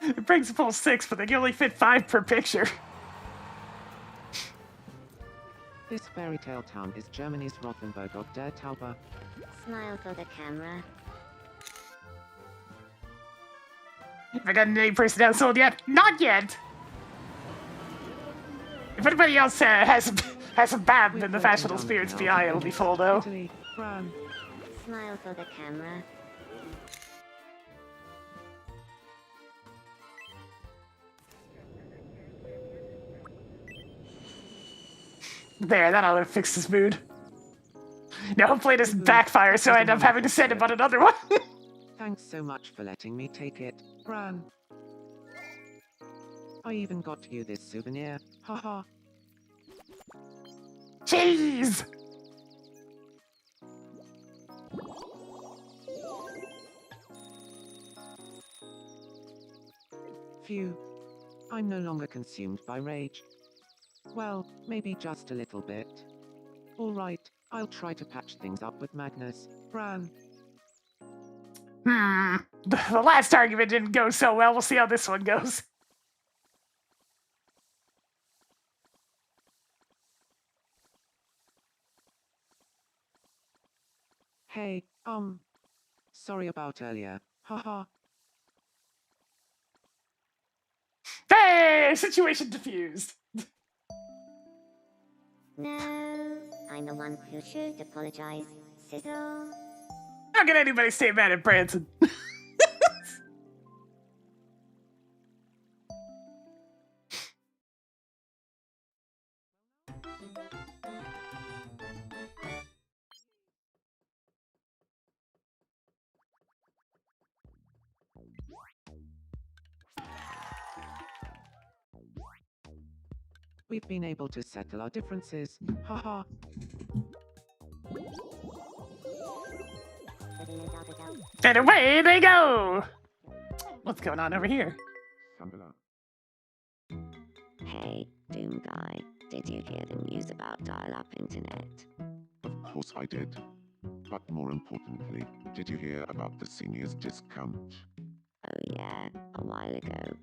It brings a full 6, but they can only fit 5 per picture. This fairy tale town is Germany's Rothenburg of der Tauber. Smile for the camera. Have I got any person household yet? Not yet! If anybody else has a bab in the fashionable spirits BI, it'll be full though. Italy. Fran. Smile for the camera. There, that ought to fix his mood. Now hopefully it doesn't backfire, so I end up having to send him on another one. Thanks so much for letting me take it, Fran. I even got you this souvenir. Haha. Jeez! Phew. I'm no longer consumed by rage. Well, maybe just a little bit. Alright, I'll try to patch things up with Magnus. Fran. The last argument didn't go so well. We'll see how this one goes. Hey, sorry about earlier. Haha. Hey! Situation diffused. No, I'm the one who should apologize. Sizzle. How can anybody stay mad at Branson? We've been able to settle our differences. Haha. And away they go! What's going on over here? Hey, Doom Guy, did you hear the news about dial-up internet? Of course I did. But more importantly, did you hear about the seniors discount? Oh yeah, a while ago.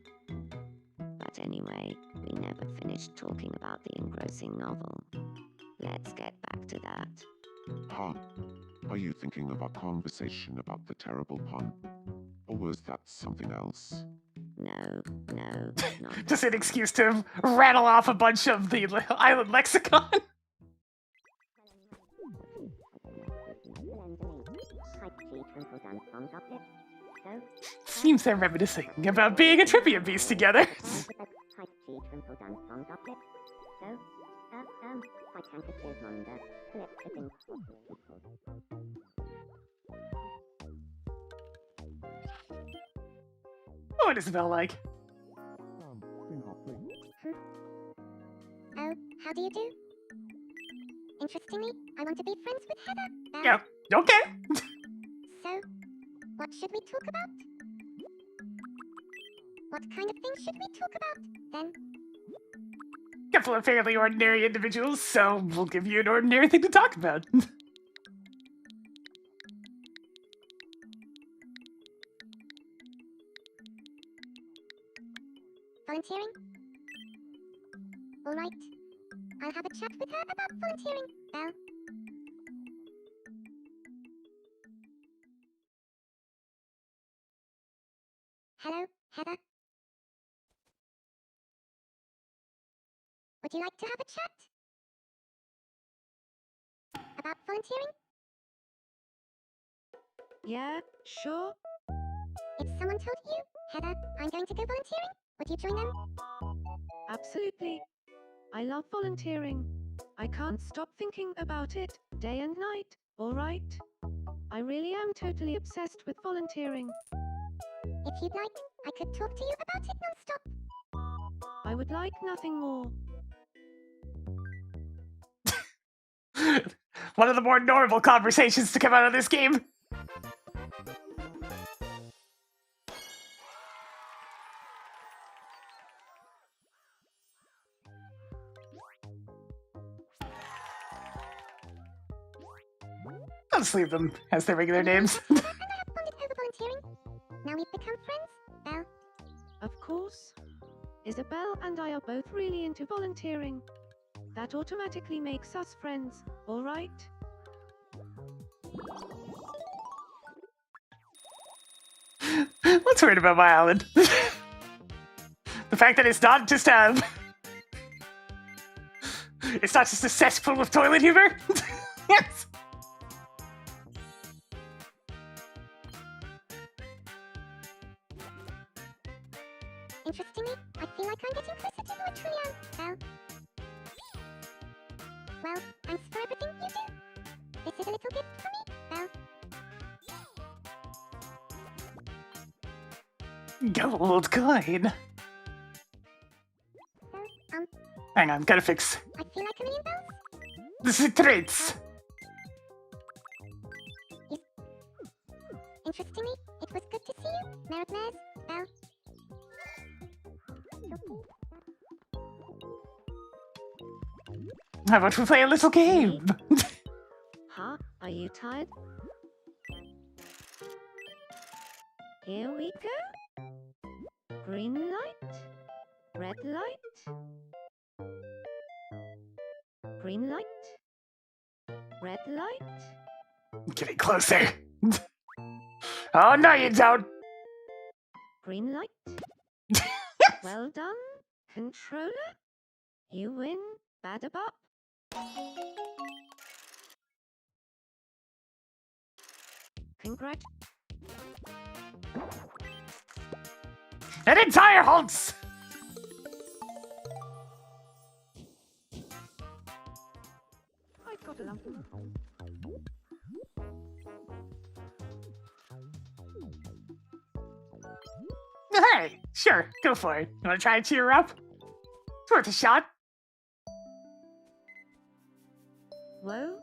But anyway, we never finished talking about the engrossing novel. Let's get back to that. Huh? Are you thinking of our conversation about the terrible pun? Or was that something else? No, not Just an excuse to rattle off a bunch of the island lexicon. Seems they're reminiscing about being a trivia beast together. What does it smell like? Oh, how do you do? Interestingly, I want to be friends with Heather. Yeah, okay. So, what should we talk about? What kind of things should we talk about, then? Couple of fairly ordinary individuals, so we'll give you an ordinary thing to talk about. Volunteering? Alright. I'll have a chat with her about volunteering, Belle. Hello, Heather? Would you like to have a chat? About volunteering? Yeah, sure. If someone told you, Heather, I'm going to go volunteering, would you join them? Absolutely. I love volunteering. I can't stop thinking about it, day and night, alright? I really am totally obsessed with volunteering. If you'd like, I could talk to you about it non-stop. I would like nothing more. One of the more normal conversations to come out of this game. I'll just leave them as their regular names. And I have bonded over volunteering. Now we've become friends, Belle. Of course. Isabel and I are both really into volunteering. That automatically makes us friends, alright? What's weird about my island? The fact that it's not just it's not just a cesspool of toilet humor. Yes. Interestingly, I feel like I'm getting closer to who I truly am, Belle. Well, thanks for everything you do. This is a little gift for me, Belle. Gold coin. So, Hang on, gotta fix I feel like a million bells. the traits. Interestingly, it was good to see you, Randomize, Belle. How about we play a little game? Huh? Are you tired? Here we go. Green light. Red light. Green light. Red light. Getting closer. Oh no, you don't. Green light. Well done, controller. You win, Badabop. Congrats. An entire Hulks. I've got a lump. Hey, sure, go for it. You wanna try and cheer her up? It's worth a shot. Whoa.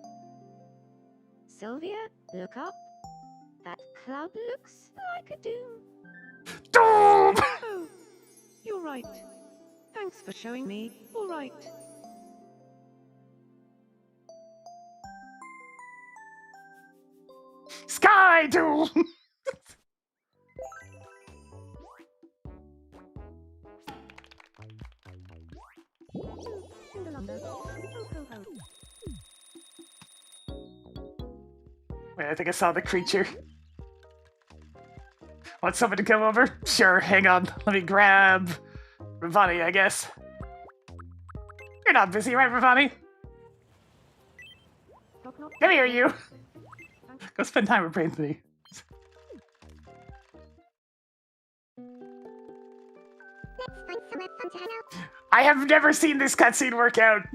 Sylvia, look up. That cloud looks like a doom. Doom! Oh, you're right. Thanks for showing me. All right. Sky Doom! Wait, I think I saw the creature. Want someone to come over? Sure, hang on. Let me grab Ravani, I guess. You're not busy, right, Ravani? Come here, you! Go spend time with Brainsley. Let's find somewhere fun to hang out. I have never seen this cutscene work out.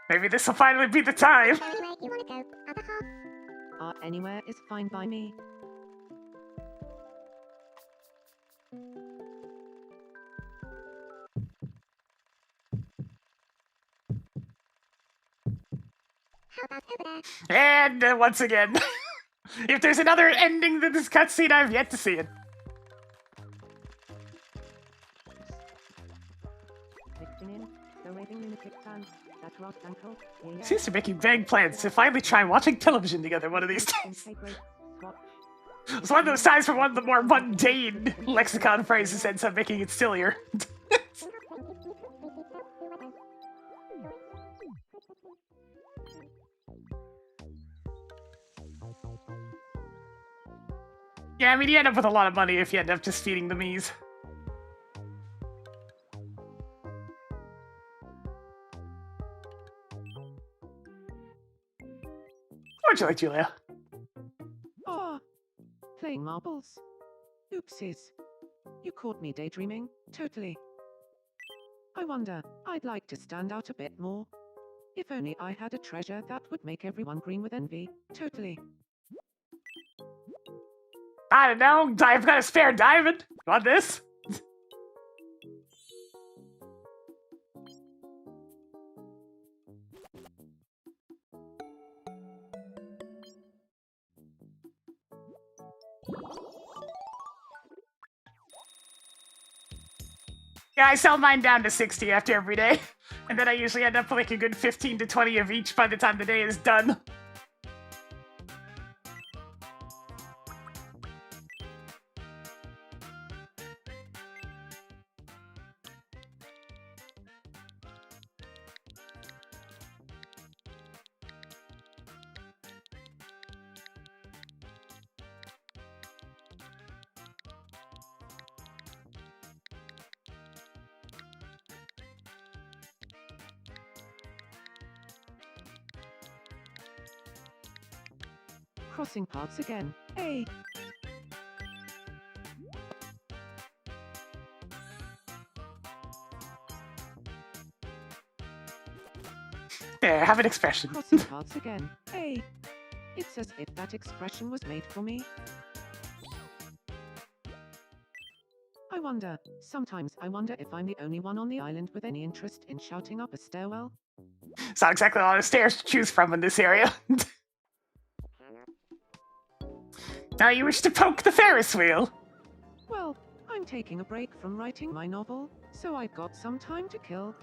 Maybe this will finally be the time. Anywhere you want to go, other half. Anywhere is fine by me. How about over there? And once again, if there's another ending to this cutscene, I've yet to see it. Seems to making vague plans to finally try watching television together one of these days. It's one of those times for one of the more mundane lexicon phrases ends up making it sillier. Yeah, I mean, you end up with a lot of money if you end up just feeding the Miis. would you like, Julia? Oh, playing marbles. Oopsies. You caught me daydreaming, totally. I wonder, I'd like to stand out a bit more. If only I had a treasure that would make everyone green with envy, totally. I don't know. I've got a spare diamond. Want this? Yeah, I sell mine down to 60 after every day. And then I usually end up with like a good 15 to 20 of each by the time the day is done. Crossing paths again. Hey. There, have an expression. Crossing paths again. Hey. It's as if that expression was made for me. Sometimes I wonder if I'm the only one on the island with any interest in shouting up a stairwell. It's not exactly a lot of stairs to choose from in this area. Now you wish to poke the Ferris wheel? Well, I'm taking a break from writing my novel, so I've got some time to kill.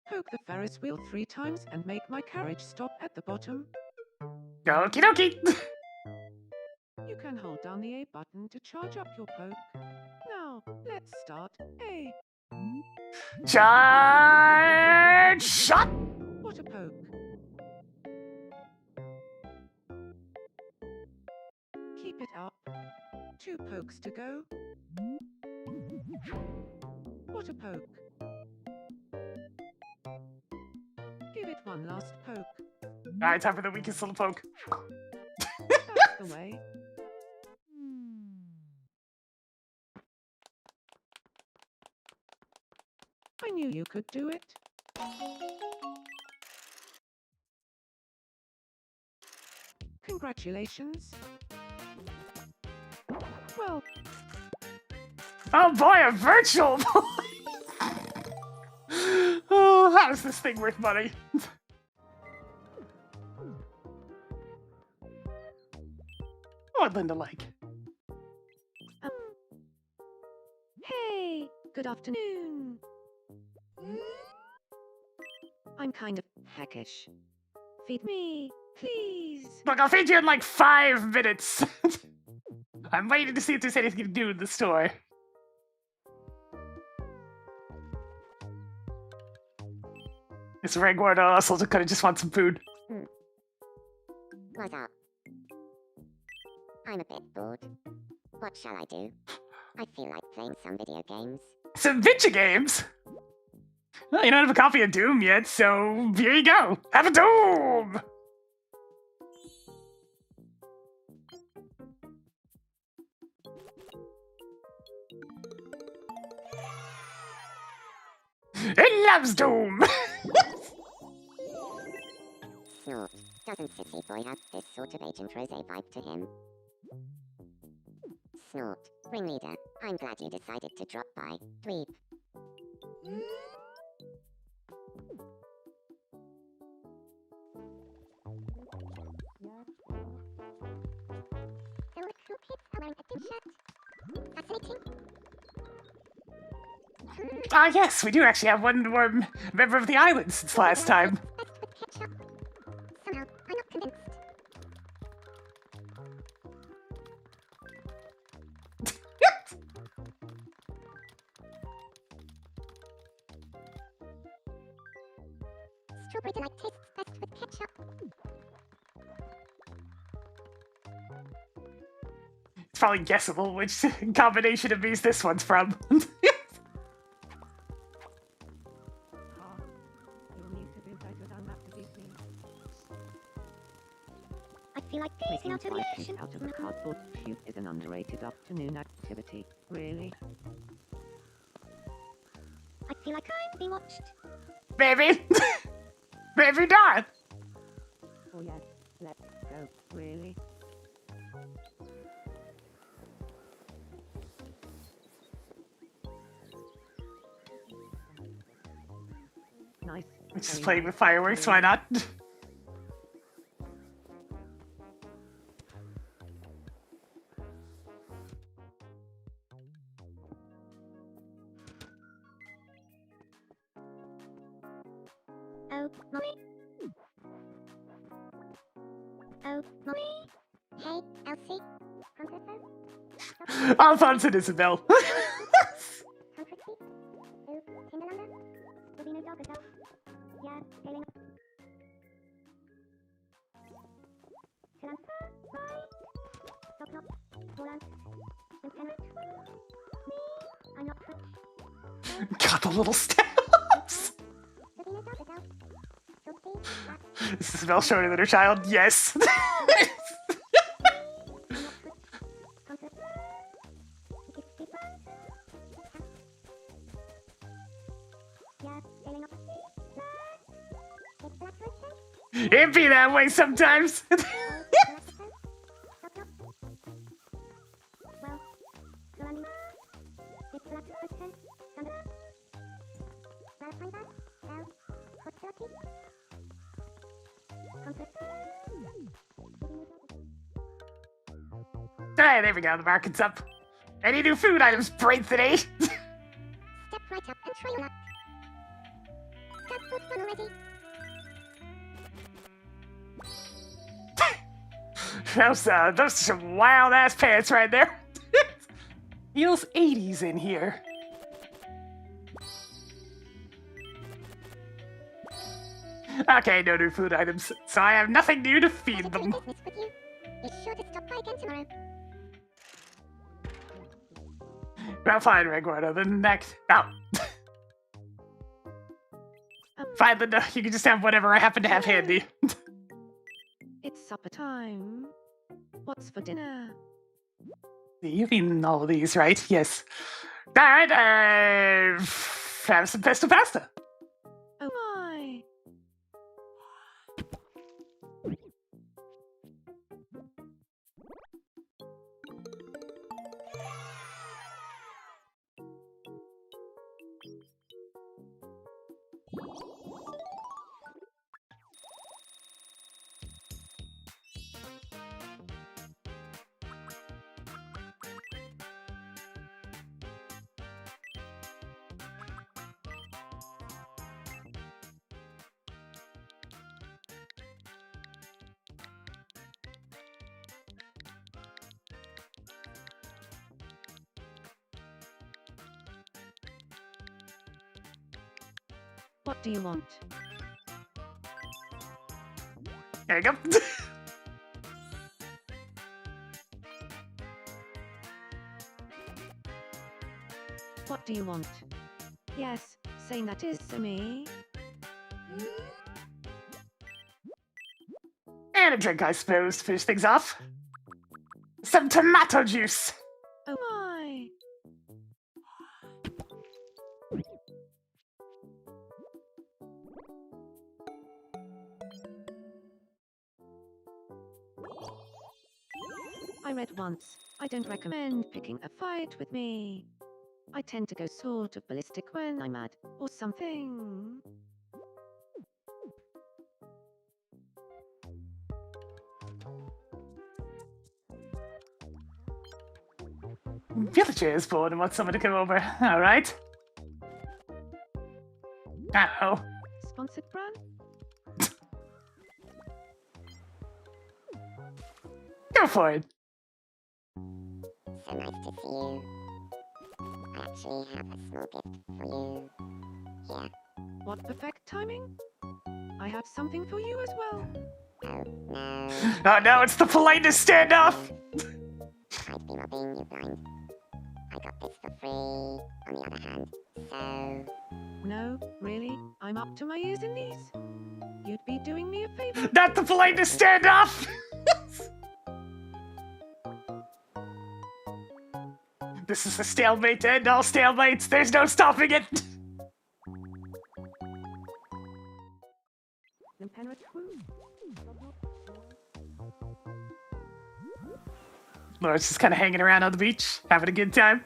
Poke the Ferris wheel 3 times and make my carriage stop at the bottom. Okie dokie. You can hold down the A button to charge up your poke. Now, let's start. A. Charge shot! What a poke. Keep it up. 2 pokes to go. What a poke. Give it one last poke. Alright, time for the weakest little poke. That's the way. I knew you could do it. Congratulations. Well. Oh boy, a virtual boy! Oh, how is this thing worth money? What would Linda like? Hey, good afternoon. I'm kind of peckish. Feed me, please. Look, I'll feed you in like 5 minutes. I'm waiting to see if there's anything to do in the store. This Rangward also could have just want some food. What's up? I'm a bit bored. What shall I do? I feel like playing some video games. Some video games? Well, you don't have a copy of Doom yet, so here you go. Have a Doom! It loves Doom! Snort. Doesn't Sissy Boy have this sort of Agent Rose vibe to him? Snort. Ringleader, I'm glad you decided to drop by. Dweeb. The little kids are wearing a t-shirt. Fascinating. Ah, yes, we do actually have one more member of the island since last time. Somehow, I'm not convinced. Strawberry delight tastes best with ketchup. It's probably guessable which combination of these this one's from. feel like pacing Making out of the fried ocean. cake out of a cardboard cube is an underrated afternoon activity. Really? I feel like I'm being watched. Maybe. Maybe not. Oh yes, let's go. Really? Nice. Just Very playing nice. with fireworks, why not? Oh, mommy. Oh, mommy. Hey, Elsie. Hunter, Alphonse and Isabel. Hunter, oh, Tinderlander. Will be no dog as well. Yeah, sailing up. Tilanta, bye. Knock, knock. Roland. Lieutenant. Me. I'm not French. Got the little steps. Will be no dog as well. Sophie, that. Is Isabel showing that her child? Yes. It be that way sometimes. Hey, there we go. The market's up. Any new food items break today? Step right up and try your luck. Got food fun already. Those are some wild ass pants right there. Feels 80s in here. Okay, no new food items, so I have nothing new to feed them. Business with you. Be sure to stop by again tomorrow. Well, fine, Ragward. Other than that, no. Fine, Linda. You can just have whatever I happen to have handy. It's supper time. What's for dinner? You've eaten all of these, right? Yes. Alright, have some pesto pasta. Oh my! What do you want? There you go. What do you want? Yes, saying that is to me. And a drink, I suppose, to finish things off. Some tomato juice. Oh my! I read once, I don't recommend picking a fight with me. I tend to go sort of ballistic when I'm mad, or something. Villager is bored and wants someone to come over. Alright. Uh-oh. Sponsored brand? Go for it. So nice to see you. I actually have a small gift for you. Here. What perfect timing? I have something for you as well. Oh no. Oh no, it's the politeness standoff. I'd be robbing you blind. I got this for free, on the other hand, so... No, really? I'm up to my ears in these? You'd be doing me a favor? Not the politeness standoff. This is a stalemate to end all stalemates. There's no stopping it. Laura's just kind of hanging around on the beach, having a good time.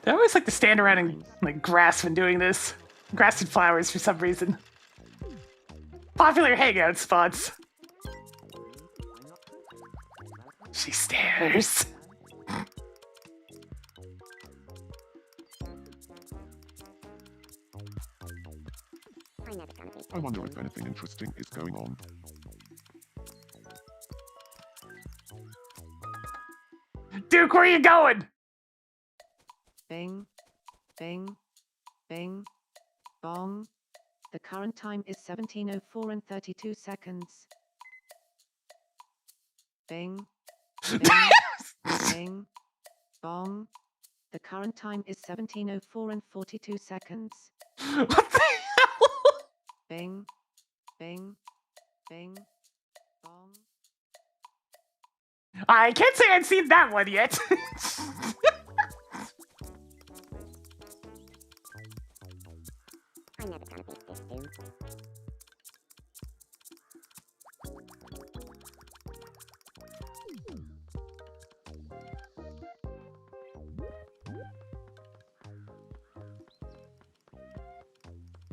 I always like to stand around and like grasp when doing this. Grass and flowers for some reason. Popular hangout spots. She stares. I wonder if anything interesting is going on. Duke, where are you going? Bing, bing, bing, bong. The current time is 17:04 and 32 seconds. Bing, bing, bing, bong. The current time is 17:04 and 42 seconds. What the hell? Bing, bing, bing, bong. I can't say I've seen that one yet. I'm never gonna beat this dude.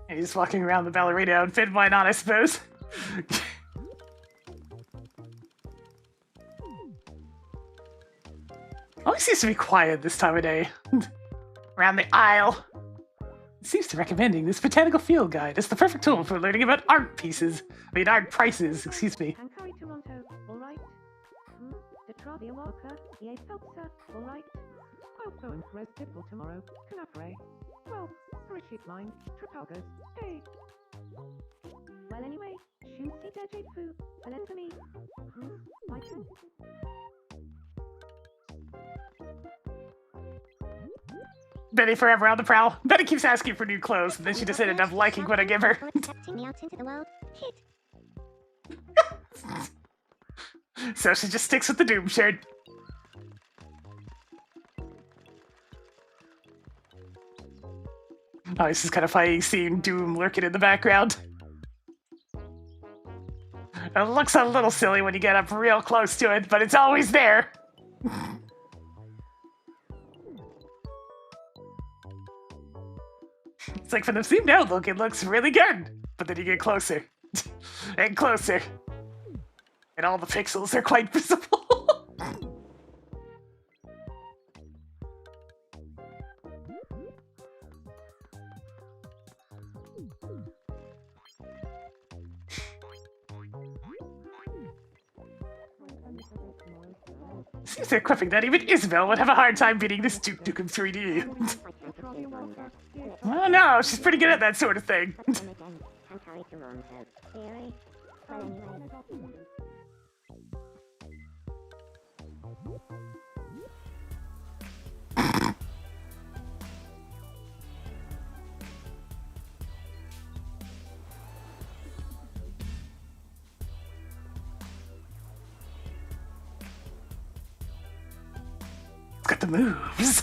He's walking around the ballerina outfit, why not, I suppose? Always seems to be quiet this time of day. Around the aisle. It seems to be recommending this botanical field guide as the perfect tool for learning about art pieces. I mean, art prices, excuse me. Ankara Toronto, all right. The Travia Walker, the Felsa, all right. Also in Res Dipple tomorrow, Canapre. Well, for a sheep line, Trafalgar's, hey. Well anyway, Shumsi Deje Fu, Valentami. Like Betty forever on the prowl. Betty keeps asking for new clothes, and then she just ended up liking what I give her. Accepting me out into the world. Hit. So she just sticks with the Doom shirt. Oh, this is kind of funny seeing Doom lurking in the background. It looks a little silly when you get up real close to it, but it's always there. It's like from the zoomed out look, it looks really good. But then you get closer and closer. And all the pixels are quite visible. Seems they're equipping that even Isabel would have a hard time beating this Duke Nukem 3D. Well, no, she's pretty good at that sort of thing. It's got the moves.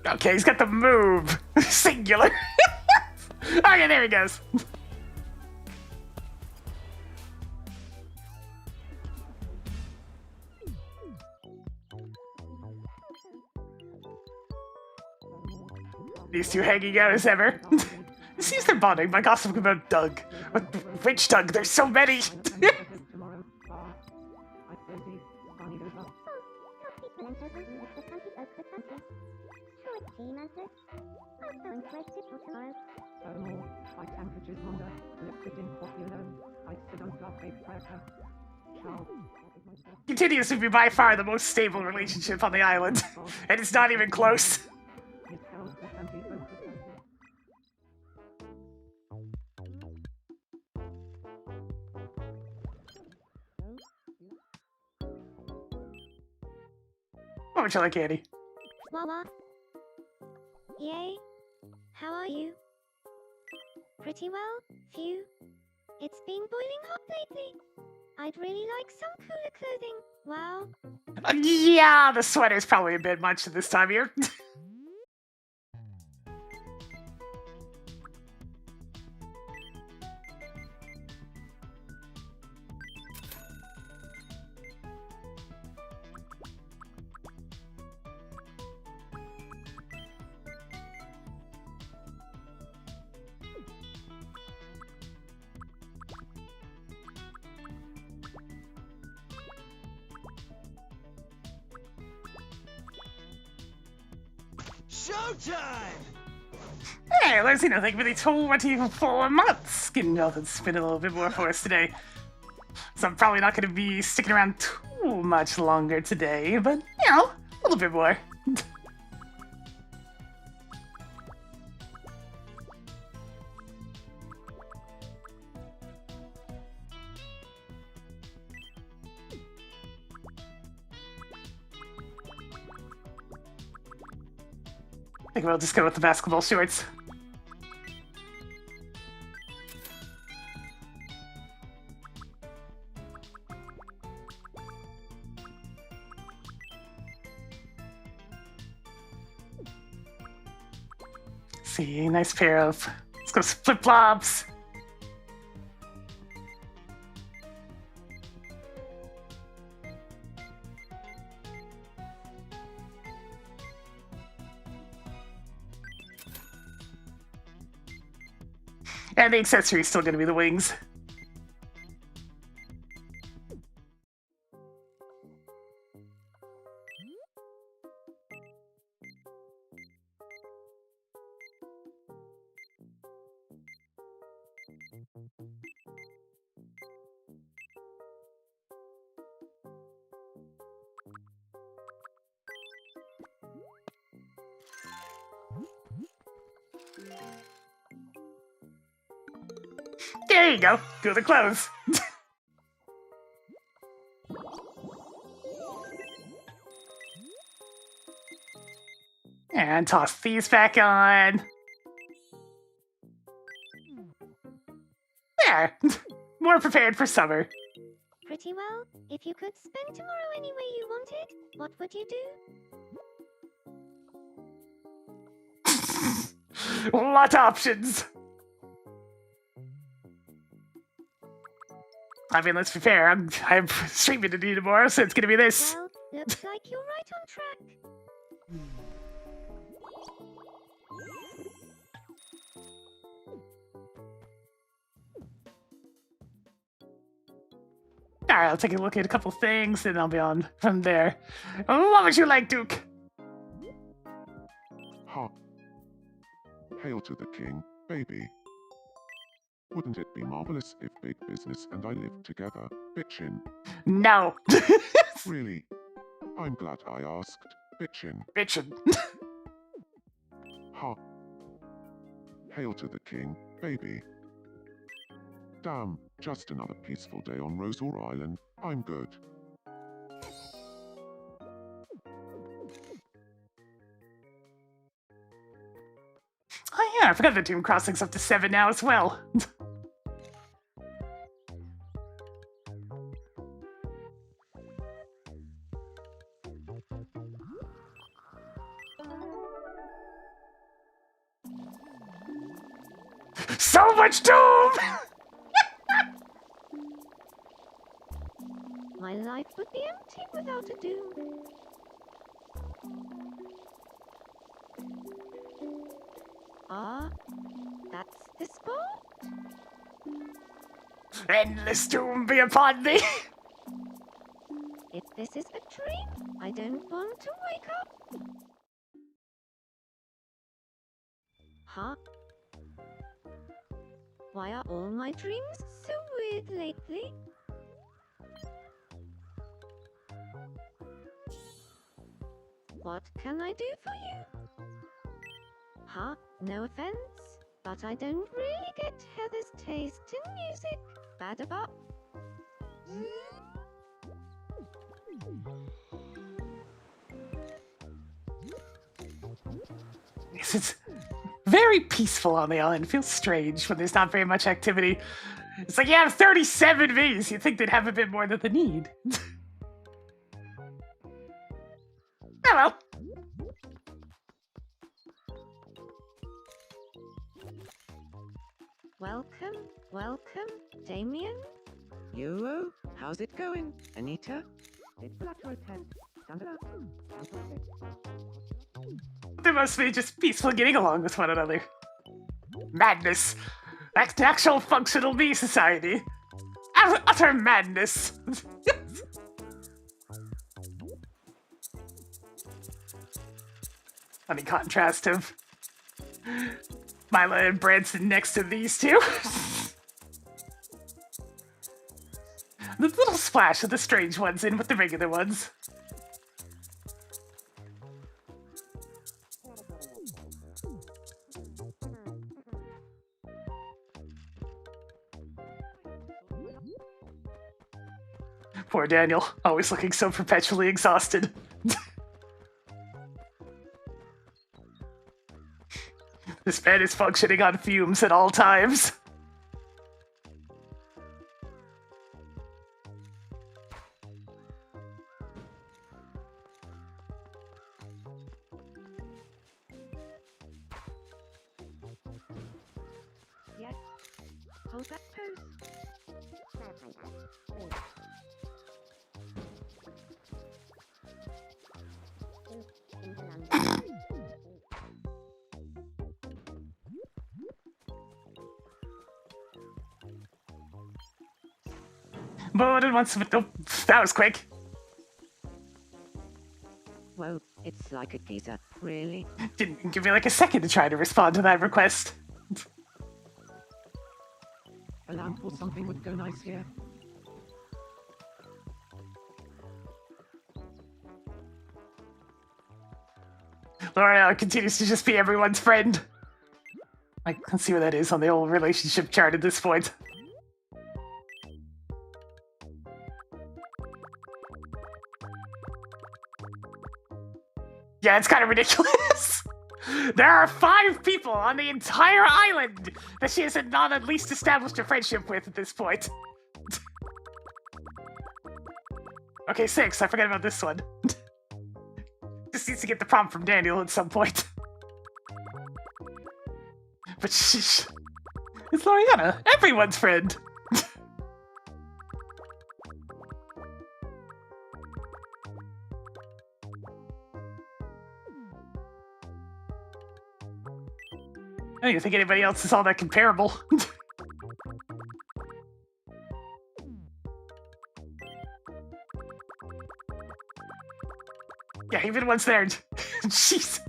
Okay, he's got the move. Singular. Okay, there he goes. These two hanging out as ever. It seems they're bonding by gossiping about Doug. Which Doug? There's so many. Continues to be by far the most stable relationship on the island, and it's not even close. What would you like, Annie? Wawa. Yay. How are you? Pretty well, Phew. It's been boiling hot lately. I'd really like some cooler clothing. Wow. Yeah, the sweater's probably a bit much at this time of year. Showtime! Hey, there's nothing really 24 months. You know, that's been a little bit more for us today. So I'm probably not going to be sticking around too much longer today, but, you know, a little bit more. I think we'll just go with the basketball shorts. See, nice pair of, let's go flip-flops. And the accessory is still going to be the wings. There you go. Do the clothes. And toss these back on. There. More prepared for summer. Pretty well. If you could spend tomorrow any way you wanted, what would you do? Lot of options. I mean, let's be fair. I'm streaming to you tomorrow, so it's gonna be this. Well, looks like you're right on track. Alright, I'll take a look at a couple things, and I'll be on from there. What would you like, Duke? Ha! Hail to the king, baby. Wouldn't it be marvelous if big business and I lived together, bitchin'? No. Really? I'm glad I asked, bitchin'. Bitchin'. Ha! Hail to the king, baby. Damn, just another peaceful day on Rosor Island. I'm good. Oh yeah, I forgot the Doom Crossing's up to 7 now as well. So much Doom! My life would be empty without a Doom. Ah, that's the spot? Endless Doom be upon thee! If this is a dream, I don't want to wake up. Huh? Why are all my dreams so weird lately? What can I do for you? Huh? No offense, but I don't really get Heather's taste in music. Bad about. Yes, it's very peaceful on the island. It feels strange when there's not very much activity. It's like you have 37 Vs. You'd think they'd have a bit more than they need. Oh well. Welcome, Damien. Yo, how's it going, Anita? It's Blackroad 10. Stand it up. They must be just peaceful getting along with one another. Madness. Actual functional bee society. Utter madness. Funny contrast of Mila and Branson next to these two. The little splash of the strange ones in with the regular ones. Poor Daniel, always looking so perpetually exhausted. This man is functioning on fumes at all times. Yes. Hold that pose. But once, oh, that was quick. Whoa, it's like a geezer, really. Didn't give me like a second to try to respond to that request. A lamp or something would go nice here. L'Oreal continues to just be everyone's friend. I can see where that is on the old relationship chart at this point. Yeah, it's kind of ridiculous. There are 5 people on the entire island that she has not at least established a friendship with at this point. Okay, 6. I forgot about this one. Just needs to get the prompt from Daniel at some point. But sheesh. It's Loriana, everyone's friend. I don't even think anybody else is all that comparable. Yeah, even once there. Jeez.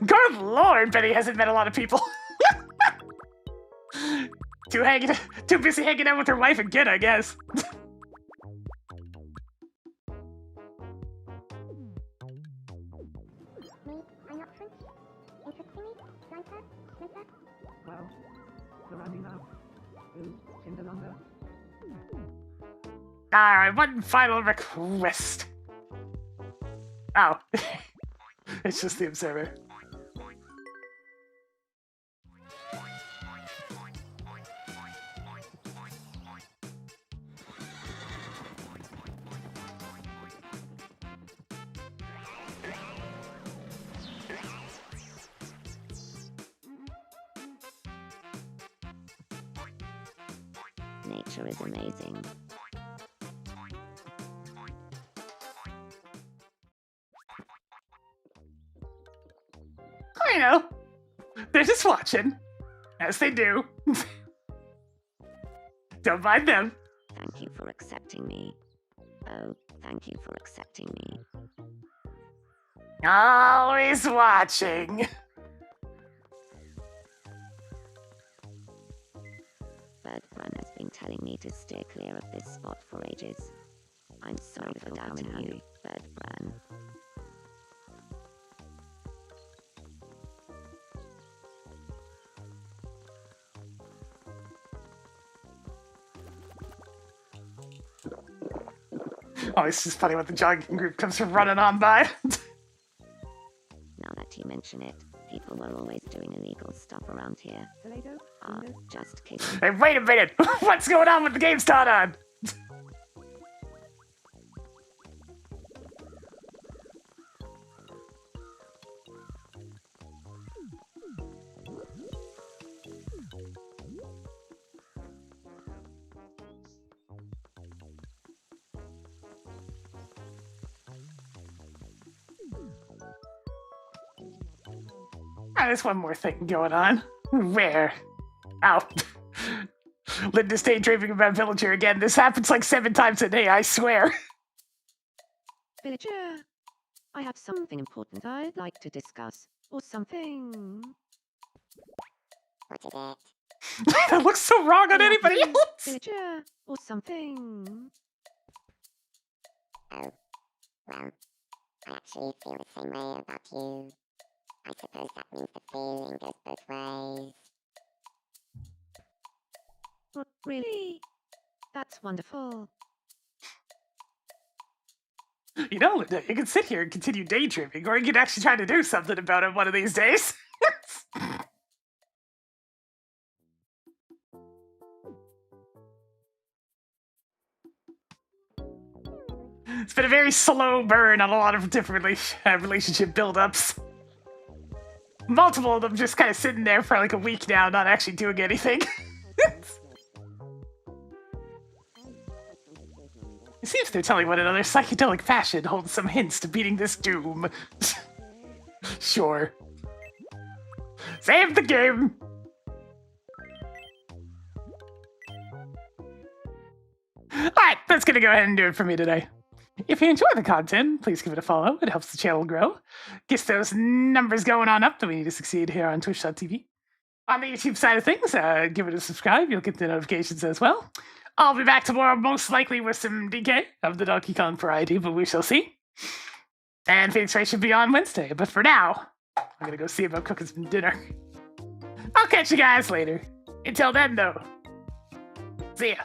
Good lord, Betty hasn't met a lot of people. Too busy hanging out with her wife again, I guess. Well, we're running now. Kinderlander. Alright, one final request. Oh. It's just the observer. Nature is amazing. I know. They're just watching. As they do. Don't mind them. Thank you for accepting me. Oh, thank you for accepting me. Always watching. Bird Run has been telling me to steer clear of this spot for ages. I'm sorry for doubting you, Bird Bran. Oh, it's just funny when the jogging group comes running on by. Now that you mention it, people were always doing illegal stuff around here. Just kidding. Hey, wait a minute! What's going on with the game start on? There's one more thing going on. Where? Ow. Linda's daydreaming about Villager again. This happens like 7 times a day, I swear. Villager, I have something important I'd like to discuss. Or something. What is it? That looks so wrong on anybody else. Villager, or something. Oh, well, I actually feel the same way about you. I suppose that means the feeling goes both ways. Really? That's wonderful. You know, Linda, you can sit here and continue daydreaming, or you can actually try to do something about it one of these days. It's been a very slow burn on a lot of different relationship build-ups. Multiple of them just kind of sitting there for like a week now, not actually doing anything. It seems they're telling one another psychedelic fashion holds some hints to beating this doom. Sure. Save the game! Alright, that's gonna go ahead and do it for me today. If you enjoy the content, please give it a follow. It helps the channel grow. Gets those numbers going on up that we need to succeed here on Twitch.tv. On the YouTube side of things, give it a subscribe. You'll get the notifications as well. I'll be back tomorrow, most likely with some DK of the Donkey Kong variety, but we shall see. And Phoenix Ray should be on Wednesday. But for now, I'm gonna go see about cooking some dinner. I'll catch you guys later. Until then, though, see ya.